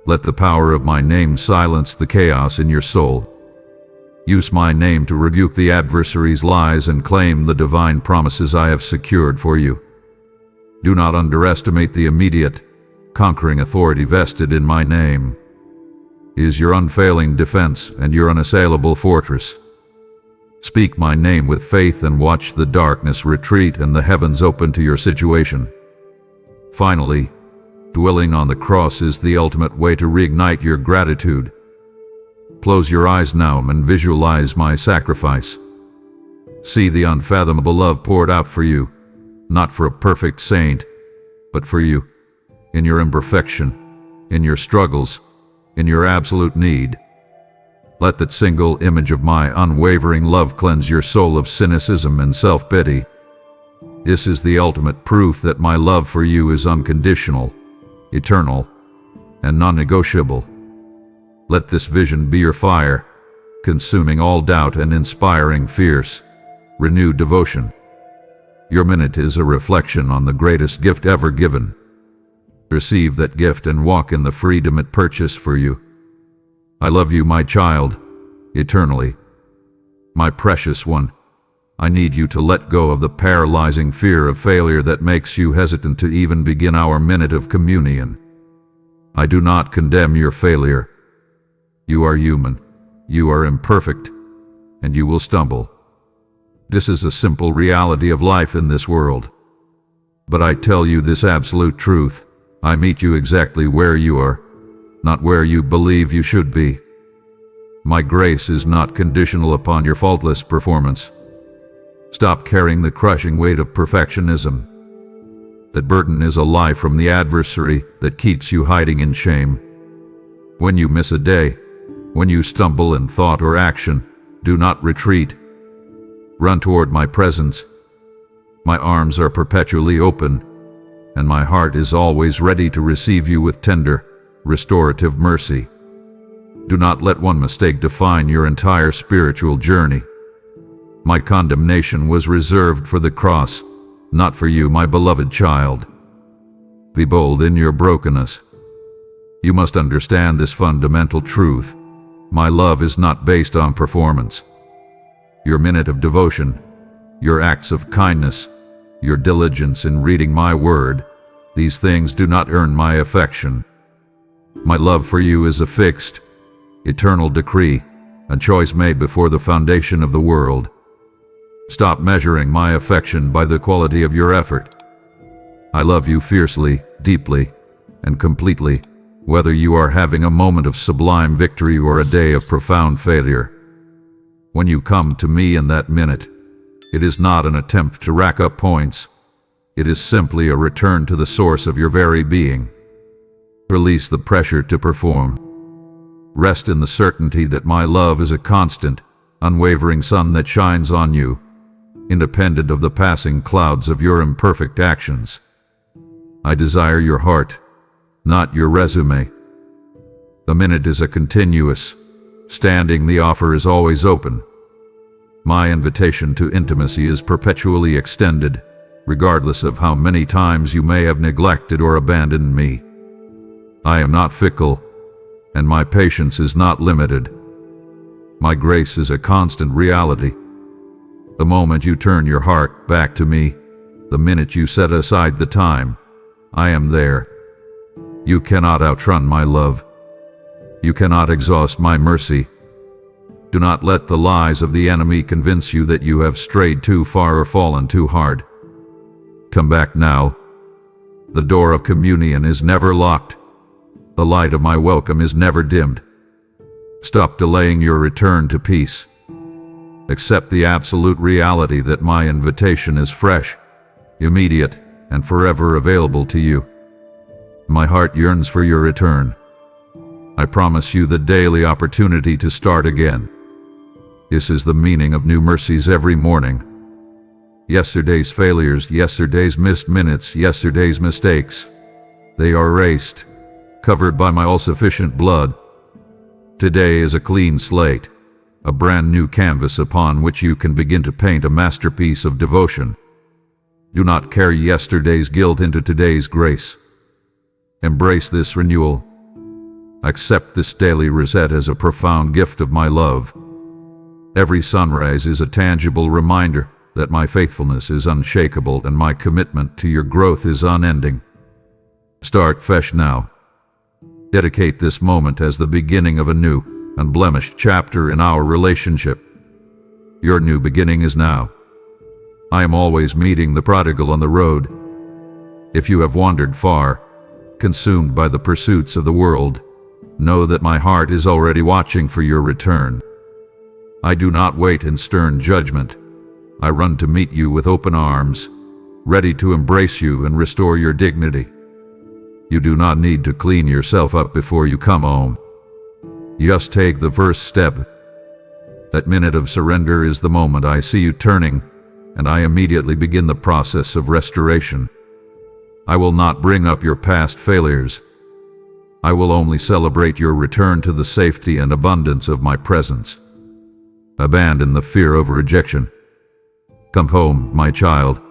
Let the power of my name silence the chaos in your soul. Use my name to rebuke the adversary's lies and claim the divine promises I have secured for you. Do not underestimate the immediate, conquering authority vested in my name. He is your unfailing defense and your unassailable fortress. Speak my name with faith and watch the darkness retreat and the heavens open to your situation. Finally, dwelling on the cross is the ultimate way to reignite your gratitude. Close your eyes now and visualize my sacrifice. See the unfathomable love poured out for you, not for a perfect saint, but for you, in your imperfection, in your struggles, in your absolute need. Let that single image of my unwavering love cleanse your soul of cynicism and self-pity. This is the ultimate proof that my love for you is unconditional, eternal, and non-negotiable. Let this vision be your fire, consuming all doubt and inspiring fierce, renewed devotion. Your minute is a reflection on the greatest gift ever given. Receive that gift and walk in the freedom it purchased for you. I love you, my child, eternally. My precious one, I need you to let go of the paralyzing fear of failure that makes you hesitant to even begin our minute of communion. I do not condemn your failure. You are human, you are imperfect, and you will stumble. This is a simple reality of life in this world. But I tell you this absolute truth, I meet you exactly where you are, not where you believe you should be. My grace is not conditional upon your faultless performance. Stop carrying the crushing weight of perfectionism. That burden is a lie from the adversary that keeps you hiding in shame. When you miss a day, when you stumble in thought or action, do not retreat. Run toward my presence. My arms are perpetually open, and my heart is always ready to receive you with tender, restorative mercy. Do not let one mistake define your entire spiritual journey. My condemnation was reserved for the cross, not for you, my beloved child. Be bold in your brokenness. You must understand this fundamental truth. My love is not based on performance. Your minute of devotion, your acts of kindness, your diligence in reading my word, these things do not earn my affection. My love for you is a fixed, eternal decree, a choice made before the foundation of the world. Stop measuring my affection by the quality of your effort. I love you fiercely, deeply, and completely, whether you are having a moment of sublime victory or a day of profound failure. When you come to me in that minute, it is not an attempt to rack up points. It is simply a return to the source of your very being. Release the pressure to perform. Rest in the certainty that my love is a constant, unwavering sun that shines on you, independent of the passing clouds of your imperfect actions. I desire your heart, not your resume. The minute is a continuous, standing. The offer is always open. My invitation to intimacy is perpetually extended, regardless of how many times you may have neglected or abandoned me. I am not fickle, and my patience is not limited. My grace is a constant reality. The moment you turn your heart back to me, the minute you set aside the time, I am there. You cannot outrun my love. You cannot exhaust my mercy. Do not let the lies of the enemy convince you that you have strayed too far or fallen too hard. Come back now. The door of communion is never locked. The light of my welcome is never dimmed. Stop delaying your return to peace. Accept the absolute reality that my invitation is fresh, immediate, and forever available to you. My heart yearns for your return. I promise you the daily opportunity to start again. This is the meaning of new mercies every morning. Yesterday's failures, yesterday's missed minutes, yesterday's mistakes, they are erased, covered by my all-sufficient blood. Today is a clean slate, a brand new canvas upon which you can begin to paint a masterpiece of devotion. Do not carry yesterday's guilt into today's grace. Embrace this renewal. Accept this daily reset as a profound gift of my love. Every sunrise is a tangible reminder that my faithfulness is unshakable and my commitment to your growth is unending. Start fresh now. Dedicate this moment as the beginning of a new, unblemished chapter in our relationship. Your new beginning is now. I am always meeting the prodigal on the road. If you have wandered far, consumed by the pursuits of the world, know that my heart is already watching for your return. I do not wait in stern judgment. I run to meet you with open arms, ready to embrace you and restore your dignity. You do not need to clean yourself up before you come home. Just take the first step. That minute of surrender is the moment I see you turning, and I immediately begin the process of restoration. I will not bring up your past failures. I will only celebrate your return to the safety and abundance of my presence. Abandon the fear of rejection. Come home, my child.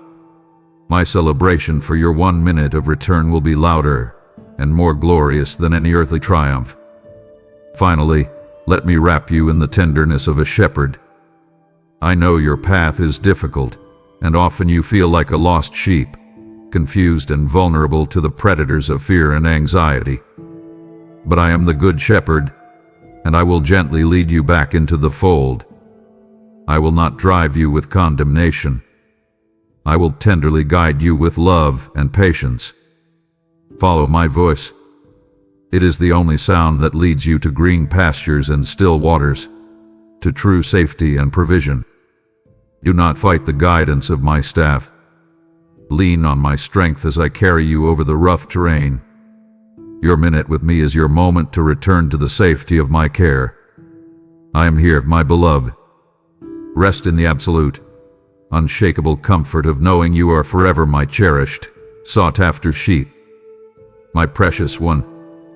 My celebration for your 1 minute of return will be louder and more glorious than any earthly triumph. Finally, let me wrap you in the tenderness of a shepherd. I know your path is difficult, and often you feel like a lost sheep, confused and vulnerable to the predators of fear and anxiety. But I am the good shepherd, and I will gently lead you back into the fold. I will not drive you with condemnation. I will tenderly guide you with love and patience. Follow my voice. It is the only sound that leads you to green pastures and still waters, to true safety and provision. Do not fight the guidance of my staff. Lean on my strength as I carry you over the rough terrain. Your minute with me is your moment to return to the safety of my care. I am here, my beloved. Rest in the absolute, unshakable comfort of knowing you are forever my cherished, sought-after sheep. My precious one,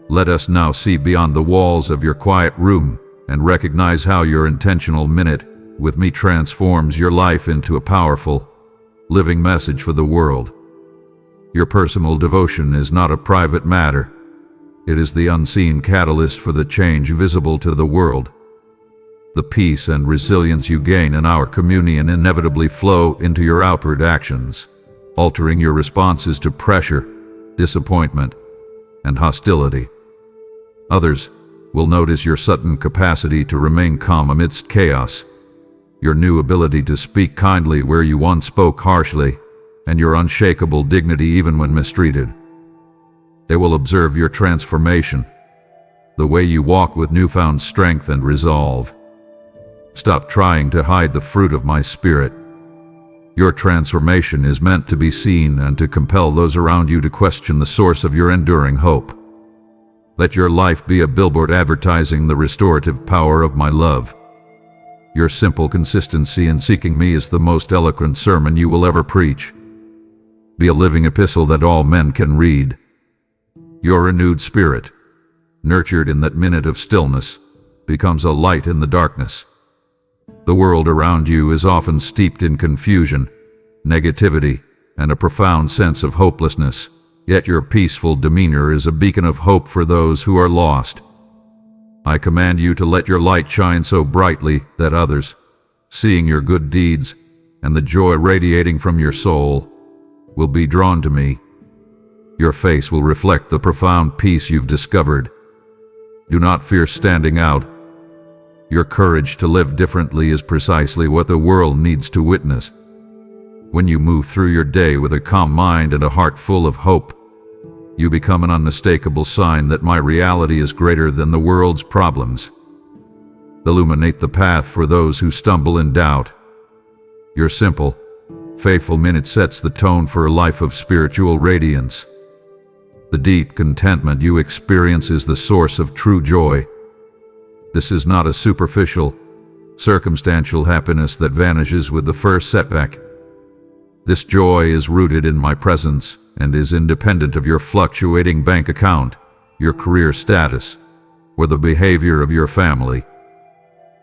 let us now see beyond the walls of your quiet room and recognize how your intentional minute with me transforms your life into a powerful, living message for the world. Your personal devotion is not a private matter. It is the unseen catalyst for the change visible to the world. The peace and resilience you gain in our communion inevitably flow into your outward actions, altering your responses to pressure, disappointment, and hostility. Others will notice your sudden capacity to remain calm amidst chaos, your new ability to speak kindly where you once spoke harshly, and your unshakable dignity even when mistreated. They will observe your transformation, the way you walk with newfound strength and resolve. Stop trying to hide the fruit of my Spirit. Your transformation is meant to be seen and to compel those around you to question the source of your enduring hope. Let your life be a billboard advertising the restorative power of my love. Your simple consistency in seeking me is the most eloquent sermon you will ever preach. Be a living epistle that all men can read. Your renewed spirit, nurtured in that minute of stillness, becomes a light in the darkness. The world around you is often steeped in confusion, negativity, and a profound sense of hopelessness, yet your peaceful demeanor is a beacon of hope for those who are lost. I command you to let your light shine so brightly that others, seeing your good deeds and the joy radiating from your soul, will be drawn to me. Your face will reflect the profound peace you've discovered. Do not fear standing out. Your courage to live differently is precisely what the world needs to witness. When you move through your day with a calm mind and a heart full of hope, you become an unmistakable sign that my reality is greater than the world's problems. Illuminate the path for those who stumble in doubt. Your simple, faithful minute sets the tone for a life of spiritual radiance. The deep contentment you experience is the source of true joy. This is not a superficial, circumstantial happiness that vanishes with the first setback. This joy is rooted in my presence and is independent of your fluctuating bank account, your career status, or the behavior of your family.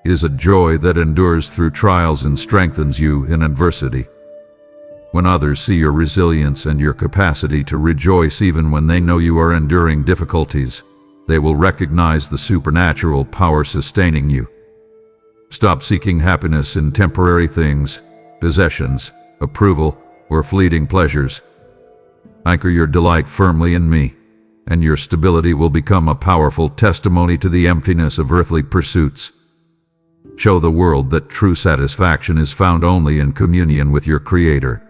It is a joy that endures through trials and strengthens you in adversity. When others see your resilience and your capacity to rejoice even when they know you are enduring difficulties, they will recognize the supernatural power sustaining you. Stop seeking happiness in temporary things, possessions, approval, or fleeting pleasures. Anchor your delight firmly in me, and your stability will become a powerful testimony to the emptiness of earthly pursuits. Show the world that true satisfaction is found only in communion with your Creator.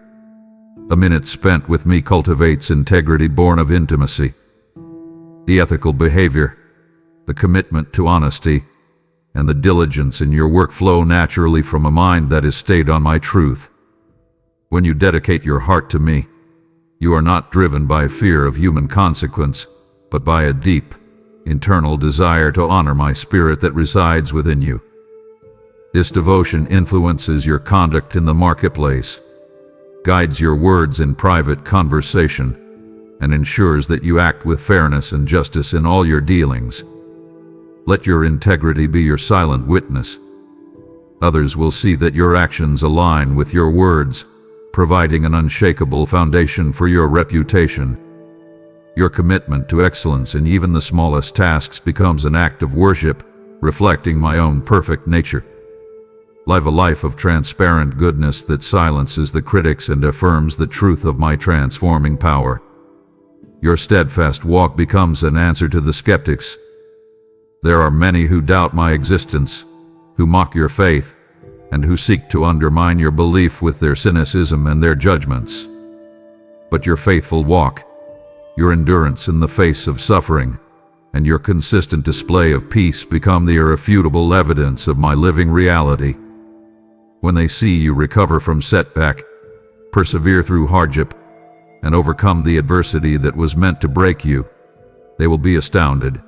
A minute spent with me cultivates integrity born of intimacy. The ethical behavior, the commitment to honesty, and the diligence in your work flow naturally from a mind that is stayed on my truth. When you dedicate your heart to me, you are not driven by fear of human consequence, but by a deep, internal desire to honor my Spirit that resides within you. This devotion influences your conduct in the marketplace, guides your words in private conversation, and ensures that you act with fairness and justice in all your dealings. Let your integrity be your silent witness. Others will see that your actions align with your words, providing an unshakable foundation for your reputation. Your commitment to excellence in even the smallest tasks becomes an act of worship, reflecting my own perfect nature. Live a life of transparent goodness that silences the critics and affirms the truth of my transforming power. Your steadfast walk becomes an answer to the skeptics. There are many who doubt my existence, who mock your faith, and who seek to undermine your belief with their cynicism and their judgments. But your faithful walk, your endurance in the face of suffering, and your consistent display of peace become the irrefutable evidence of my living reality. When they see you recover from setback, persevere through hardship, and overcome the adversity that was meant to break you, they will be astounded.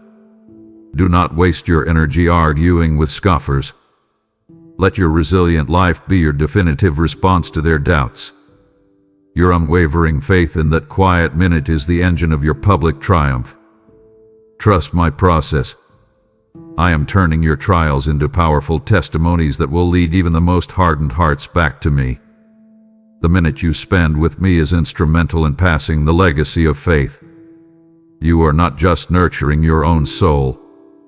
Do not waste your energy arguing with scoffers. Let your resilient life be your definitive response to their doubts. Your unwavering faith in that quiet minute is the engine of your public triumph. Trust my process. I am turning your trials into powerful testimonies that will lead even the most hardened hearts back to me. The minute you spend with me is instrumental in passing the legacy of faith. You are not just nurturing your own soul,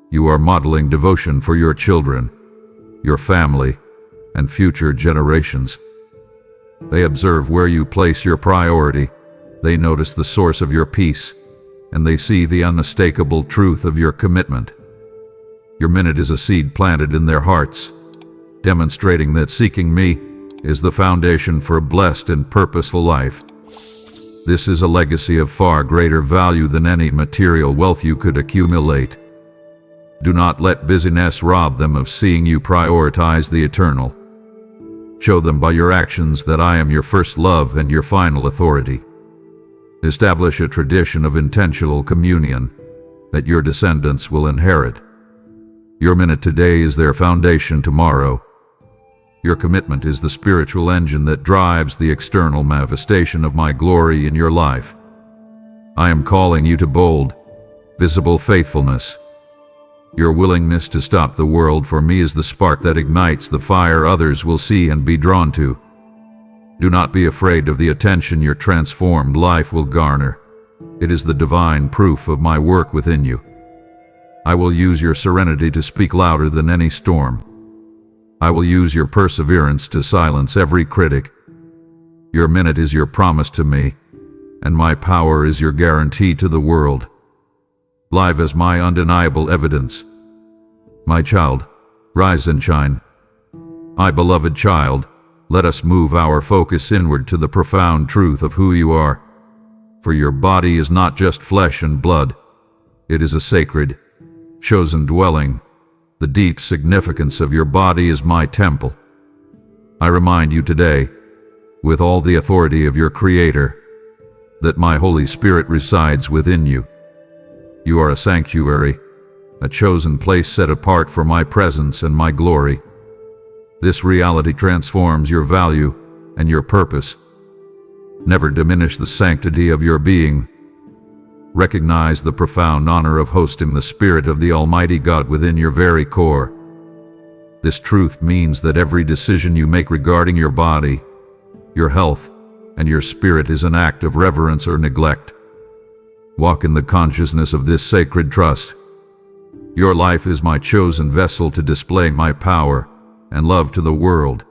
you are modeling devotion for your children. your family, and future generations. They observe where you place your priority, they notice the source of your peace, and they see the unmistakable truth of your commitment. Your minute is a seed planted in their hearts, demonstrating that seeking me is the foundation for a blessed and purposeful life. This is a legacy of far greater value than any material wealth you could accumulate. Do not let busyness rob them of seeing you prioritize the eternal. Show them by your actions that I am your first love and your final authority. Establish a tradition of intentional communion that your descendants will inherit. Your minute today is their foundation tomorrow. Your commitment is the spiritual engine that drives the external manifestation of my glory in your life. I am calling you to bold, visible faithfulness. Your willingness to stop the world for me is the spark that ignites the fire others will see and be drawn to. Do not be afraid of the attention your transformed life will garner. It is the divine proof of my work within you. I will use your serenity to speak louder than any storm. I will use your perseverance to silence every critic. Your minute is your promise to me, and my power is your guarantee to the world. Live as my undeniable evidence. My child, rise and shine. My beloved child, let us move our focus inward to the profound truth of who you are. For your body is not just flesh and blood. It is a sacred, chosen dwelling. The deep significance of your body is my temple. I remind you today, with all the authority of your Creator, that my Holy Spirit resides within you. You are a sanctuary, a chosen place set apart for my presence and my glory. This reality transforms your value and your purpose. Never diminish the sanctity of your being. Recognize the profound honor of hosting the Spirit of the Almighty God within your very core. This truth means that every decision you make regarding your body, your health, and your spirit is an act of reverence or neglect. Walk in the consciousness of this sacred trust. Your life is my chosen vessel to display my power and love to the world.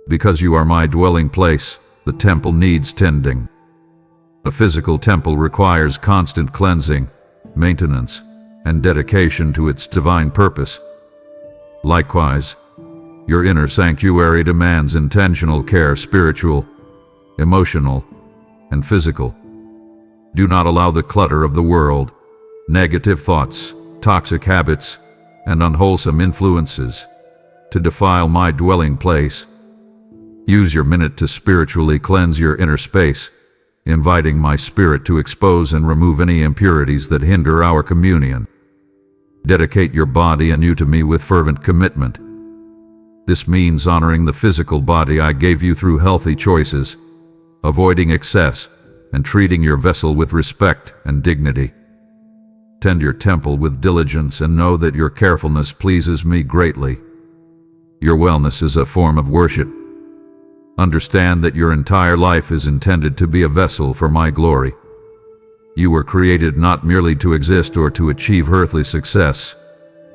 Because you are my dwelling place, the temple needs tending. A physical temple requires constant cleansing, maintenance, and dedication to its divine purpose. Likewise, your inner sanctuary demands intentional care, spiritual, emotional, and physical. Do not allow the clutter of the world, negative thoughts, toxic habits, and unwholesome influences to defile my dwelling place. Use your minute to spiritually cleanse your inner space, inviting my Spirit to expose and remove any impurities that hinder our communion. Dedicate your body and you to me with fervent commitment. This means honoring the physical body I gave you through healthy choices, avoiding excess, and treating your vessel with respect and dignity. Tend your temple with diligence and know that your carefulness pleases me greatly. Your wellness is a form of worship. Understand that your entire life is intended to be a vessel for my glory. You were created not merely to exist or to achieve earthly success,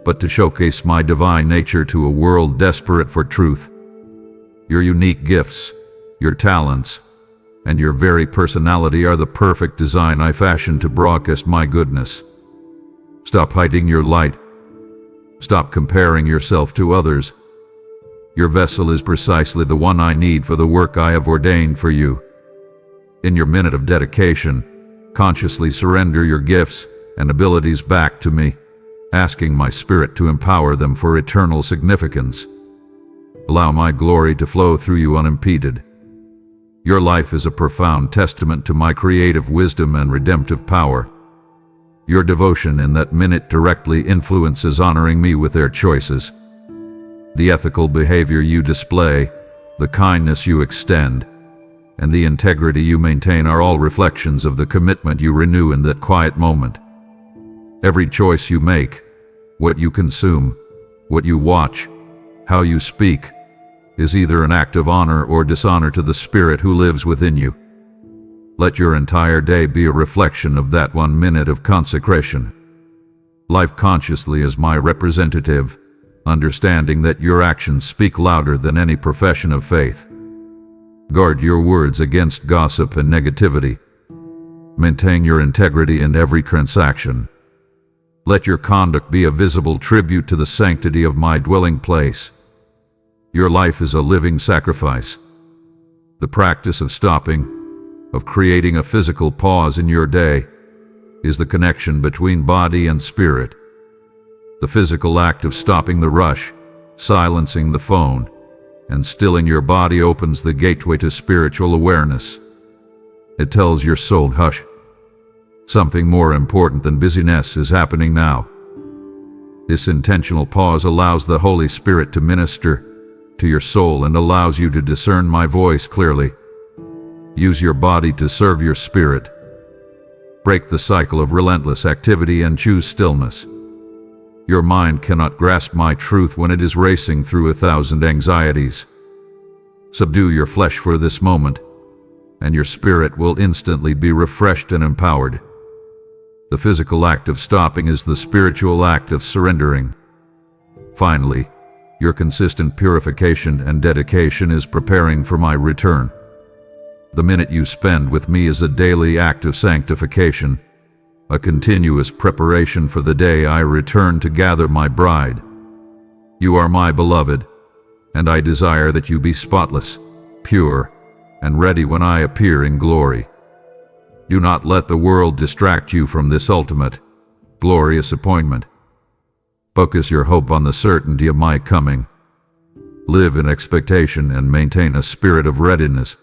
but to showcase my divine nature to a world desperate for truth. Your unique gifts, your talents, and your very personality are the perfect design I fashioned to broadcast my goodness. Stop hiding your light. Stop comparing yourself to others. Your vessel is precisely the one I need for the work I have ordained for you. In your minute of dedication, consciously surrender your gifts and abilities back to me, asking my Spirit to empower them for eternal significance. Allow my glory to flow through you unimpeded. Your life is a profound testament to my creative wisdom and redemptive power. Your devotion in that minute directly influences honoring me with their choices. The ethical behavior you display, the kindness you extend, and the integrity you maintain are all reflections of the commitment you renew in that quiet moment. Every choice you make, what you consume, what you watch, how you speak, is either an act of honor or dishonor to the Spirit who lives within you. Let your entire day be a reflection of that 1 minute of consecration. Live consciously as my representative, understanding that your actions speak louder than any profession of faith. Guard your words against gossip and negativity. Maintain your integrity in every transaction. Let your conduct be a visible tribute to the sanctity of my dwelling place. Your life is a living sacrifice. The practice of stopping, of creating a physical pause in your day, is the connection between body and spirit. The physical act of stopping the rush, silencing the phone, and stilling your body opens the gateway to spiritual awareness. It tells your soul, hush. Something more important than busyness is happening now. This intentional pause allows the Holy Spirit to minister to your soul and allows you to discern my voice clearly. Use your body to serve your spirit. Break the cycle of relentless activity and choose stillness. Your mind cannot grasp my truth when it is racing through 1,000 anxieties. Subdue your flesh for this moment, and your spirit will instantly be refreshed and empowered. The physical act of stopping is the spiritual act of surrendering. Finally, your consistent purification and dedication is preparing for my return. The minute you spend with me is a daily act of sanctification, a continuous preparation for the day I return to gather my bride. You are my beloved, and I desire that you be spotless, pure, and ready when I appear in glory. Do not let the world distract you from this ultimate, glorious appointment. Focus your hope on the certainty of my coming. Live in expectation and maintain a spirit of readiness.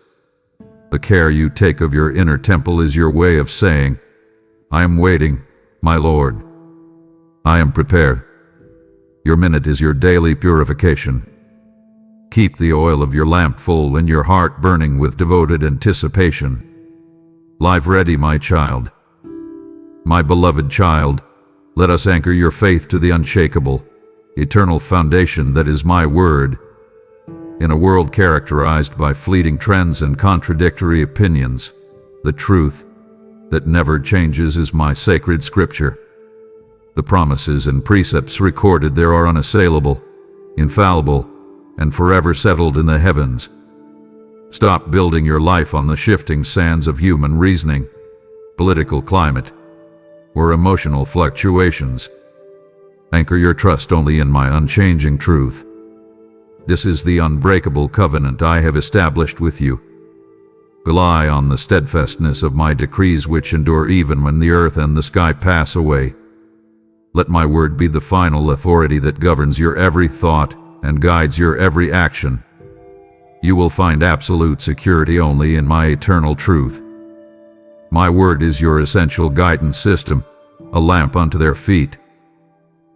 The care you take of your inner temple is your way of saying, I am waiting, my Lord. I am prepared. Your minute is your daily purification. Keep the oil of your lamp full and your heart burning with devoted anticipation. Live ready, my child. My beloved child, let us anchor your faith to the unshakable, eternal foundation that is my word. In a world characterized by fleeting trends and contradictory opinions, the truth that never changes is my sacred scripture. The promises and precepts recorded there are unassailable, infallible, and forever settled in the heavens. Stop building your life on the shifting sands of human reasoning, political climate, or emotional fluctuations. Anchor your trust only in my unchanging truth. This is the unbreakable covenant I have established with you. Rely on the steadfastness of my decrees which endure even when the earth and the sky pass away. Let my word be the final authority that governs your every thought and guides your every action. You will find absolute security only in my eternal truth. My word is your essential guidance system, a lamp unto their feet.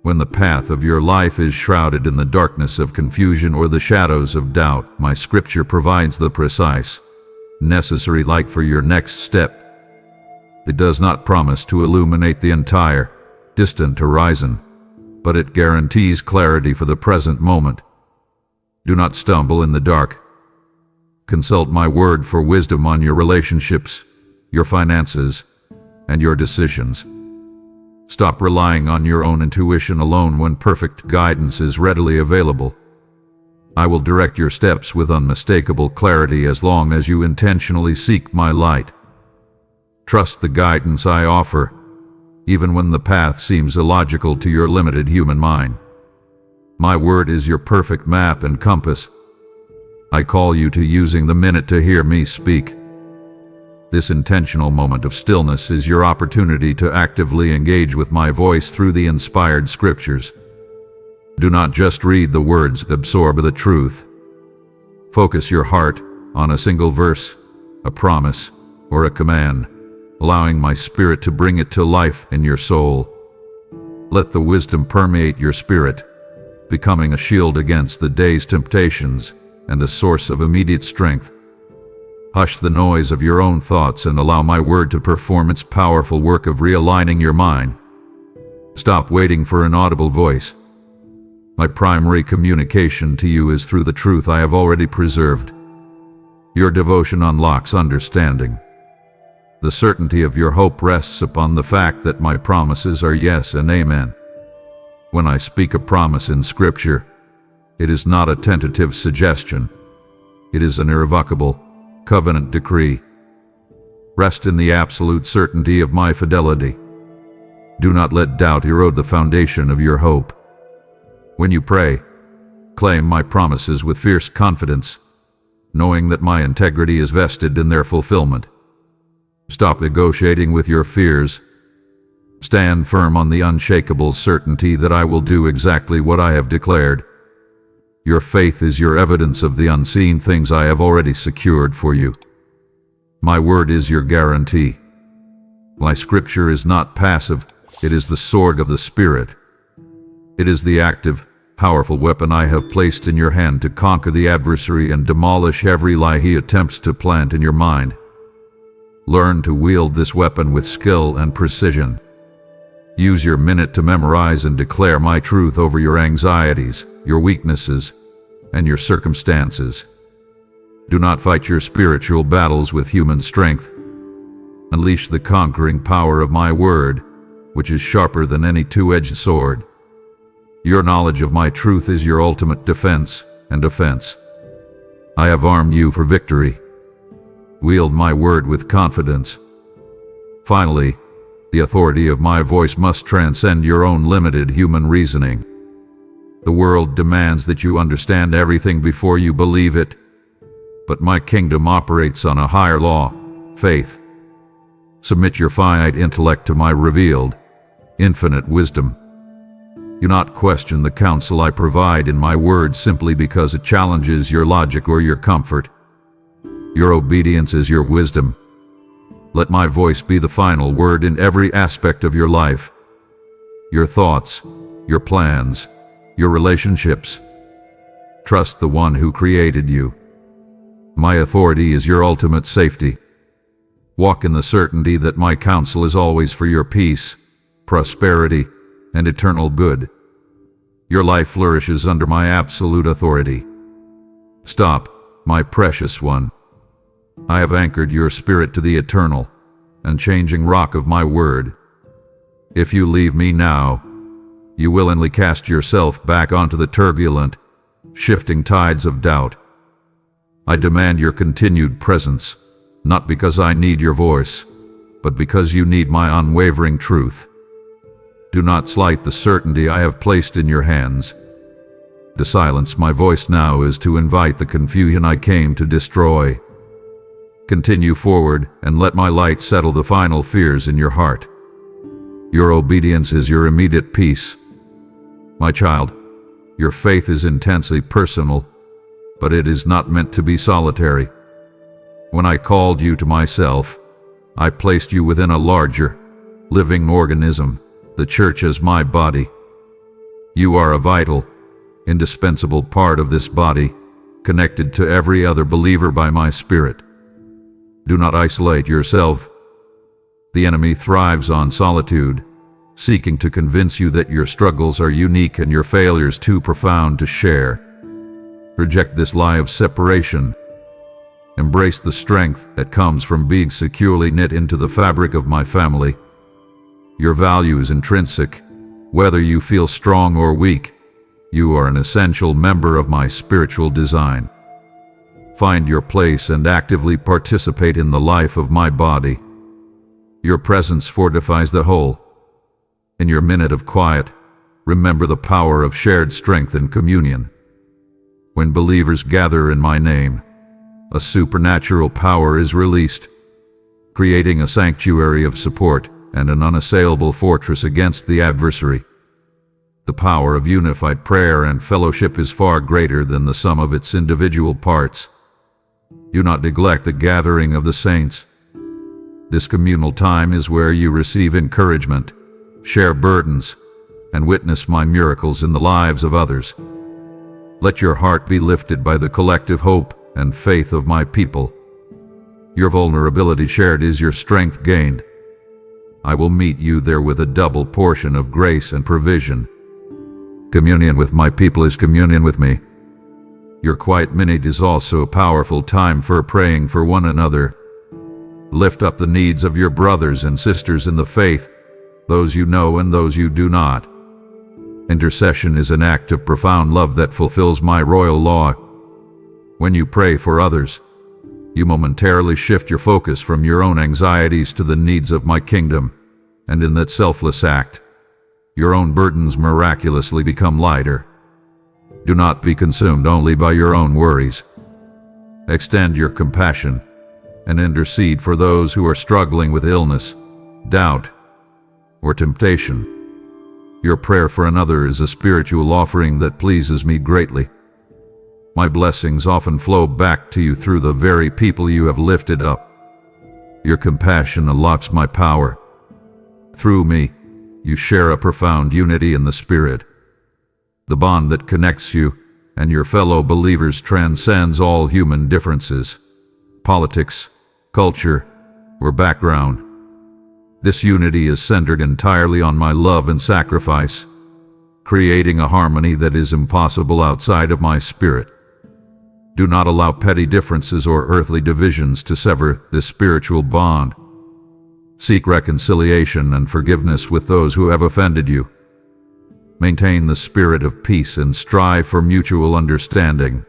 When the path of your life is shrouded in the darkness of confusion or the shadows of doubt, my scripture provides the precise, necessary light for your next step. It does not promise to illuminate the entire, distant horizon, but it guarantees clarity for the present moment. Do not stumble in the dark. Consult my word for wisdom on your relationships, your finances, and your decisions. Stop relying on your own intuition alone when perfect guidance is readily available. I will direct your steps with unmistakable clarity as long as you intentionally seek my light. Trust the guidance I offer, even when the path seems illogical to your limited human mind. My word is your perfect map and compass. I call you to using the minute to hear me speak. This intentional moment of stillness is your opportunity to actively engage with my voice through the inspired scriptures. Do not just read the words, absorb the truth. Focus your heart on a single verse, a promise, or a command, allowing my spirit to bring it to life in your soul. Let the wisdom permeate your spirit, becoming a shield against the day's temptations and a source of immediate strength. Hush the noise of your own thoughts and allow my word to perform its powerful work of realigning your mind. Stop waiting for an audible voice. My primary communication to you is through the truth I have already preserved. Your devotion unlocks understanding. The certainty of your hope rests upon the fact that my promises are yes and amen. When I speak a promise in Scripture, it is not a tentative suggestion. It is an irrevocable, covenant decree. Rest in the absolute certainty of my fidelity. Do not let doubt erode the foundation of your hope. When you pray, claim my promises with fierce confidence, knowing that my integrity is vested in their fulfillment. Stop negotiating with your fears. Stand firm on the unshakable certainty that I will do exactly what I have declared. Your faith is your evidence of the unseen things I have already secured for you. My word is your guarantee. My Scripture is not passive, it is the sword of the Spirit. It is the active, powerful weapon I have placed in your hand to conquer the adversary and demolish every lie he attempts to plant in your mind. Learn to wield this weapon with skill and precision. Use your minute to memorize and declare my truth over your anxieties, your weaknesses, and your circumstances. Do not fight your spiritual battles with human strength. Unleash the conquering power of my word, which is sharper than any two-edged sword. Your knowledge of my truth is your ultimate defense and offense. I have armed you for victory. Wield my word with confidence. Finally, the authority of my voice must transcend your own limited human reasoning. The world demands that you understand everything before you believe it, but my kingdom operates on a higher law, faith. Submit your finite intellect to my revealed, infinite wisdom. Do not question the counsel I provide in my word simply because it challenges your logic or your comfort. Your obedience is your wisdom. Let my voice be the final word in every aspect of your life. Your thoughts, your plans, your relationships. Trust the one who created you. My authority is your ultimate safety. Walk in the certainty that my counsel is always for your peace, prosperity, and eternal good. Your life flourishes under my absolute authority. Stop, my precious one. I have anchored your spirit to the eternal, unchanging rock of my word. If you leave me now, you willingly cast yourself back onto the turbulent, shifting tides of doubt. I demand your continued presence, not because I need your voice, but because you need my unwavering truth. Do not slight the certainty I have placed in your hands. To silence my voice now is to invite the confusion I came to destroy. Continue forward and let my light settle the final fears in your heart. Your obedience is your immediate peace. My child, your faith is intensely personal, but it is not meant to be solitary. When I called you to myself, I placed you within a larger, living organism, the church as my body. You are a vital, indispensable part of this body, connected to every other believer by my Spirit. Do not isolate yourself. The enemy thrives on solitude, seeking to convince you that your struggles are unique and your failures too profound to share. Reject this lie of separation. Embrace the strength that comes from being securely knit into the fabric of my family. Your value is intrinsic. Whether you feel strong or weak, you are an essential member of my spiritual design. Find your place and actively participate in the life of my body. Your presence fortifies the whole. In your minute of quiet, remember the power of shared strength and communion. When believers gather in my name, a supernatural power is released, creating a sanctuary of support and an unassailable fortress against the adversary. The power of unified prayer and fellowship is far greater than the sum of its individual parts. Do not neglect the gathering of the saints. This communal time is where you receive encouragement, share burdens, and witness my miracles in the lives of others. Let your heart be lifted by the collective hope and faith of my people. Your vulnerability shared is your strength gained. I will meet you there with a double portion of grace and provision. Communion with my people is communion with me. Your quiet minute is also a powerful time for praying for one another. Lift up the needs of your brothers and sisters in the faith, those you know and those you do not. Intercession is an act of profound love that fulfills my royal law. When you pray for others, you momentarily shift your focus from your own anxieties to the needs of my kingdom, and in that selfless act, your own burdens miraculously become lighter. Do not be consumed only by your own worries. Extend your compassion and intercede for those who are struggling with illness, doubt, or temptation. Your prayer for another is a spiritual offering that pleases me greatly. My blessings often flow back to you through the very people you have lifted up. Your compassion unlocks my power. Through me, you share a profound unity in the Spirit. The bond that connects you and your fellow believers transcends all human differences, politics, culture, or background. This unity is centered entirely on my love and sacrifice, creating a harmony that is impossible outside of my spirit. Do not allow petty differences or earthly divisions to sever this spiritual bond. Seek reconciliation and forgiveness with those who have offended you. Maintain the spirit of peace and strive for mutual understanding.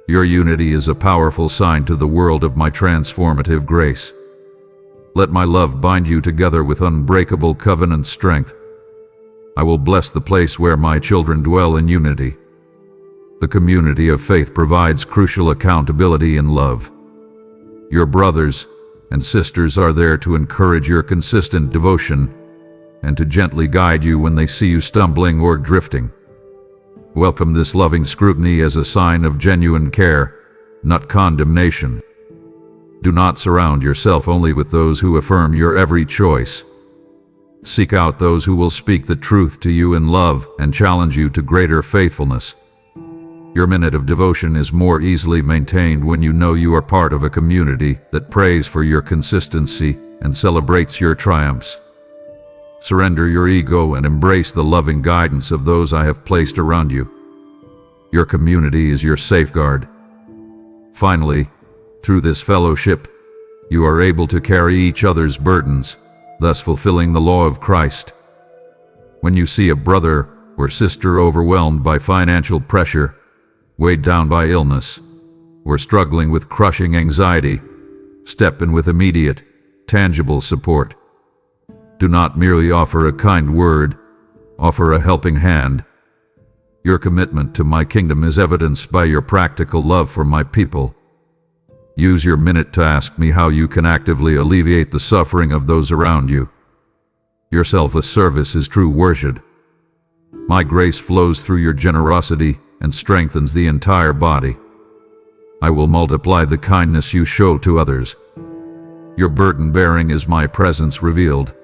Your unity is a powerful sign to the world of my transformative grace. Let my love bind you together with unbreakable covenant strength. I will bless the place where my children dwell in unity. The community of faith provides crucial accountability and love. Your brothers and sisters are there to encourage your consistent devotion and to gently guide you when they see you stumbling or drifting. Welcome this loving scrutiny as a sign of genuine care, not condemnation. Do not surround yourself only with those who affirm your every choice. Seek out those who will speak the truth to you in love and challenge you to greater faithfulness. Your minute of devotion is more easily maintained when you know you are part of a community that prays for your consistency and celebrates your triumphs. Surrender your ego and embrace the loving guidance of those I have placed around you. Your community is your safeguard. Finally, through this fellowship, you are able to carry each other's burdens, thus fulfilling the law of Christ. When you see a brother or sister overwhelmed by financial pressure, weighed down by illness, or struggling with crushing anxiety, step in with immediate, tangible support. Do not merely offer a kind word, offer a helping hand. Your commitment to my kingdom is evidenced by your practical love for my people. Use your minute to ask me how you can actively alleviate the suffering of those around you. Your selfless service is true worship. My grace flows through your generosity and strengthens the entire body. I will multiply the kindness you show to others. Your burden bearing is my presence revealed.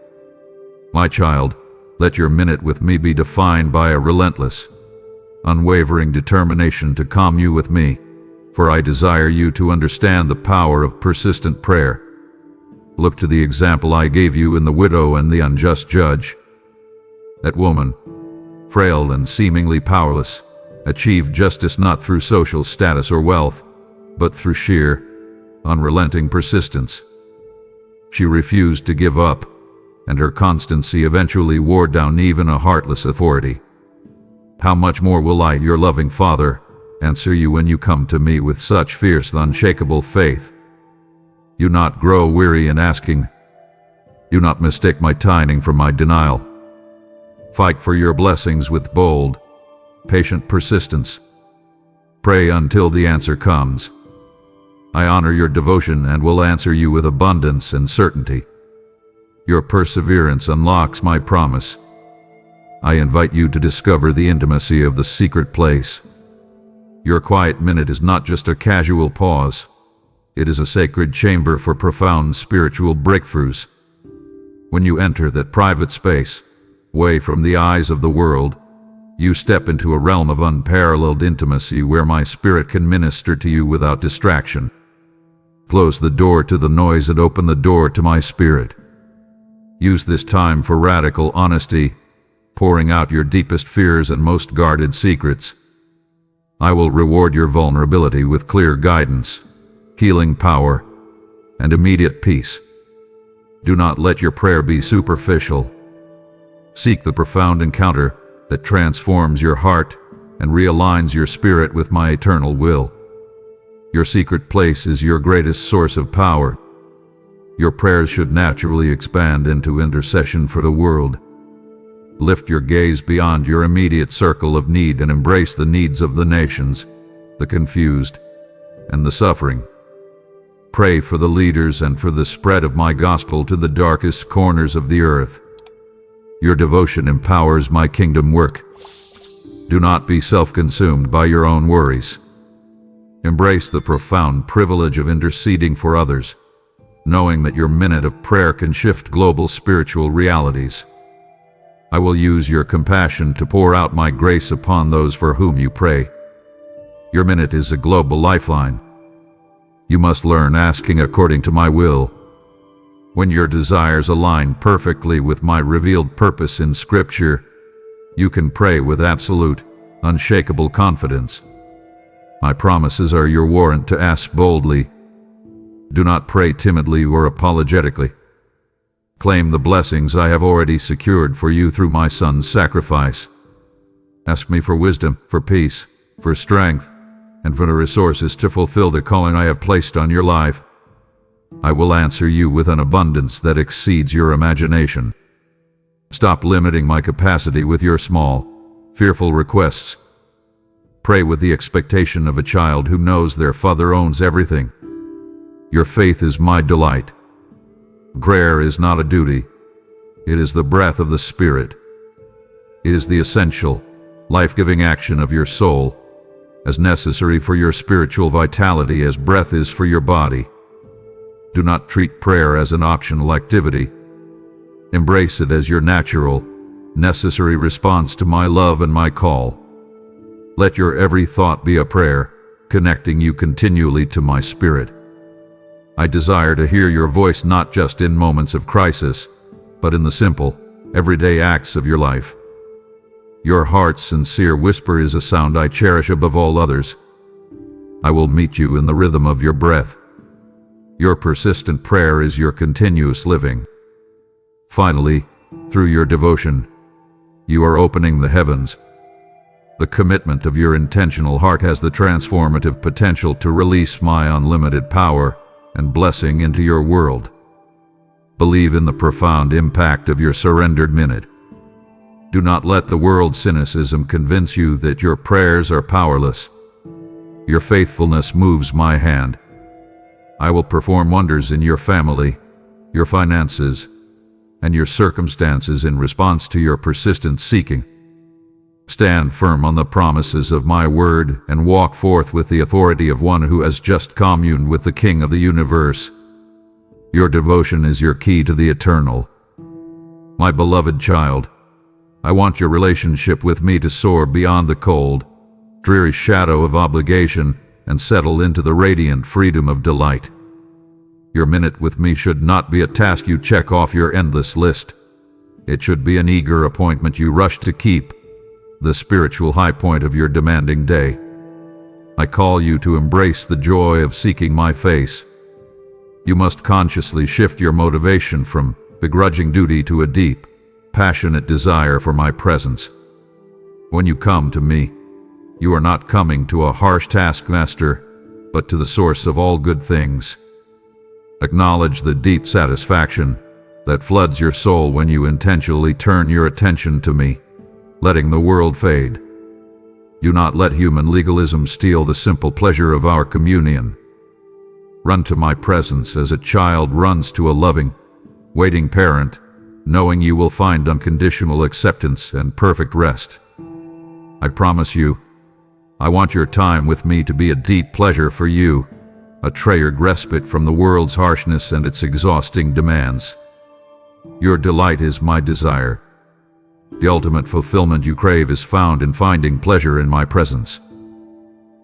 My child, let your minute with me be defined by a relentless, unwavering determination to commune with me, for I desire you to understand the power of persistent prayer. Look to the example I gave you in the widow and the unjust judge. That woman, frail and seemingly powerless, achieved justice not through social status or wealth, but through sheer, unrelenting persistence. She refused to give up, and her constancy eventually wore down even a heartless authority. How much more will I, your loving Father, answer you when you come to me with such fierce, unshakable faith? Do not grow weary in asking. Do not mistake my timing for my denial. Fight for your blessings with bold, patient persistence. Pray until the answer comes. I honor your devotion and will answer you with abundance and certainty. Your perseverance unlocks my promise. I invite you to discover the intimacy of the secret place. Your quiet minute is not just a casual pause. It is a sacred chamber for profound spiritual breakthroughs. When you enter that private space, away from the eyes of the world, you step into a realm of unparalleled intimacy where my spirit can minister to you without distraction. Close the door to the noise and open the door to my spirit. Use this time for radical honesty, pouring out your deepest fears and most guarded secrets. I will reward your vulnerability with clear guidance, healing power, and immediate peace. Do not let your prayer be superficial. Seek the profound encounter that transforms your heart and realigns your spirit with my eternal will. Your secret place is your greatest source of power. Your prayers should naturally expand into intercession for the world. Lift your gaze beyond your immediate circle of need and embrace the needs of the nations, the confused, and the suffering. Pray for the leaders and for the spread of my gospel to the darkest corners of the earth. Your devotion empowers my kingdom work. Do not be self-consumed by your own worries. Embrace the profound privilege of interceding for others, knowing that your minute of prayer can shift global spiritual realities. I will use your compassion to pour out my grace upon those for whom you pray. Your minute is a global lifeline. You must learn asking according to my will. When your desires align perfectly with my revealed purpose in Scripture, you can pray with absolute, unshakable confidence. My promises are your warrant to ask boldly. Do not pray timidly or apologetically. Claim the blessings I have already secured for you through my Son's sacrifice. Ask me for wisdom, for peace, for strength, and for the resources to fulfill the calling I have placed on your life. I will answer you with an abundance that exceeds your imagination. Stop limiting my capacity with your small, fearful requests. Pray with the expectation of a child who knows their father owns everything. Your faith is my delight. Prayer is not a duty. It is the breath of the Spirit. It is the essential, life-giving action of your soul, as necessary for your spiritual vitality as breath is for your body. Do not treat prayer as an optional activity. Embrace it as your natural, necessary response to my love and my call. Let your every thought be a prayer, connecting you continually to my spirit. I desire to hear your voice not just in moments of crisis, but in the simple, everyday acts of your life. Your heart's sincere whisper is a sound I cherish above all others. I will meet you in the rhythm of your breath. Your persistent prayer is your continuous living. Finally, through your devotion, you are opening the heavens. The commitment of your intentional heart has the transformative potential to release my unlimited power and blessing into your world. Believe in the profound impact of your surrendered minute. Do not let the world's cynicism convince you that your prayers are powerless. Your faithfulness moves my hand. I will perform wonders in your family, your finances, and your circumstances in response to your persistent seeking. Stand firm on the promises of my word and walk forth with the authority of one who has just communed with the King of the universe. Your devotion is your key to the eternal. My beloved child, I want your relationship with me to soar beyond the cold, dreary shadow of obligation and settle into the radiant freedom of delight. Your minute with me should not be a task you check off your endless list. It should be an eager appointment you rush to keep, the spiritual high point of your demanding day. I call you to embrace the joy of seeking my face. You must consciously shift your motivation from begrudging duty to a deep, passionate desire for my presence. When you come to me, you are not coming to a harsh taskmaster, but to the source of all good things. Acknowledge the deep satisfaction that floods your soul when you intentionally turn your attention to me, letting the world fade. Do not let human legalism steal the simple pleasure of our communion. Run to my presence as a child runs to a loving, waiting parent, knowing you will find unconditional acceptance and perfect rest. I promise you, I want your time with me to be a deep pleasure for you, a treasured respite from the world's harshness and its exhausting demands. Your delight is my desire. The ultimate fulfillment you crave is found in finding pleasure in my presence.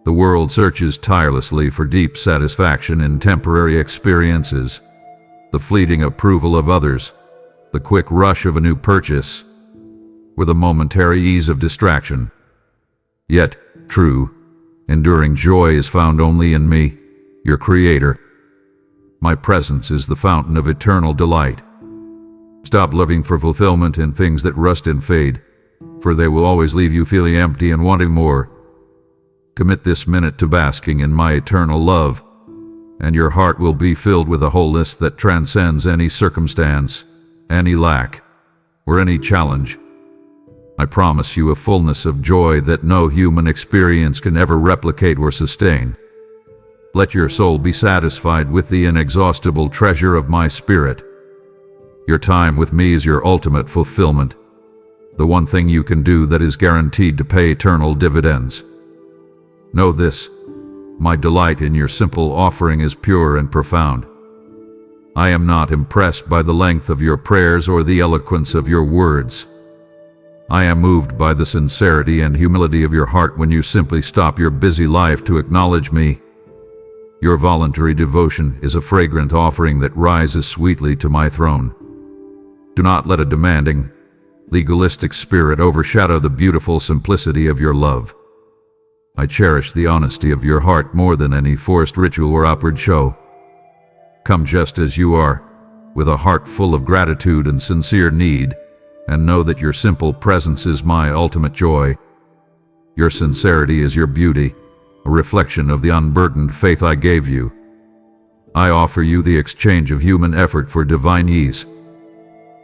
The world searches tirelessly for deep satisfaction in temporary experiences, the fleeting approval of others, the quick rush of a new purchase, or the momentary ease of distraction. Yet, true, enduring joy is found only in me, your Creator. My presence is the fountain of eternal delight. Stop looking for fulfillment in things that rust and fade, for they will always leave you feeling empty and wanting more. Commit this minute to basking in my eternal love, and your heart will be filled with a wholeness that transcends any circumstance, any lack, or any challenge. I promise you a fullness of joy that no human experience can ever replicate or sustain. Let your soul be satisfied with the inexhaustible treasure of my spirit. Your time with me is your ultimate fulfillment, the one thing you can do that is guaranteed to pay eternal dividends. Know this, my delight in your simple offering is pure and profound. I am not impressed by the length of your prayers or the eloquence of your words. I am moved by the sincerity and humility of your heart when you simply stop your busy life to acknowledge me. Your voluntary devotion is a fragrant offering that rises sweetly to my throne. Do not let a demanding, legalistic spirit overshadow the beautiful simplicity of your love. I cherish the honesty of your heart more than any forced ritual or outward show. Come just as you are, with a heart full of gratitude and sincere need, and know that your simple presence is my ultimate joy. Your sincerity is your beauty, a reflection of the unburdened faith I gave you. I offer you the exchange of human effort for divine ease.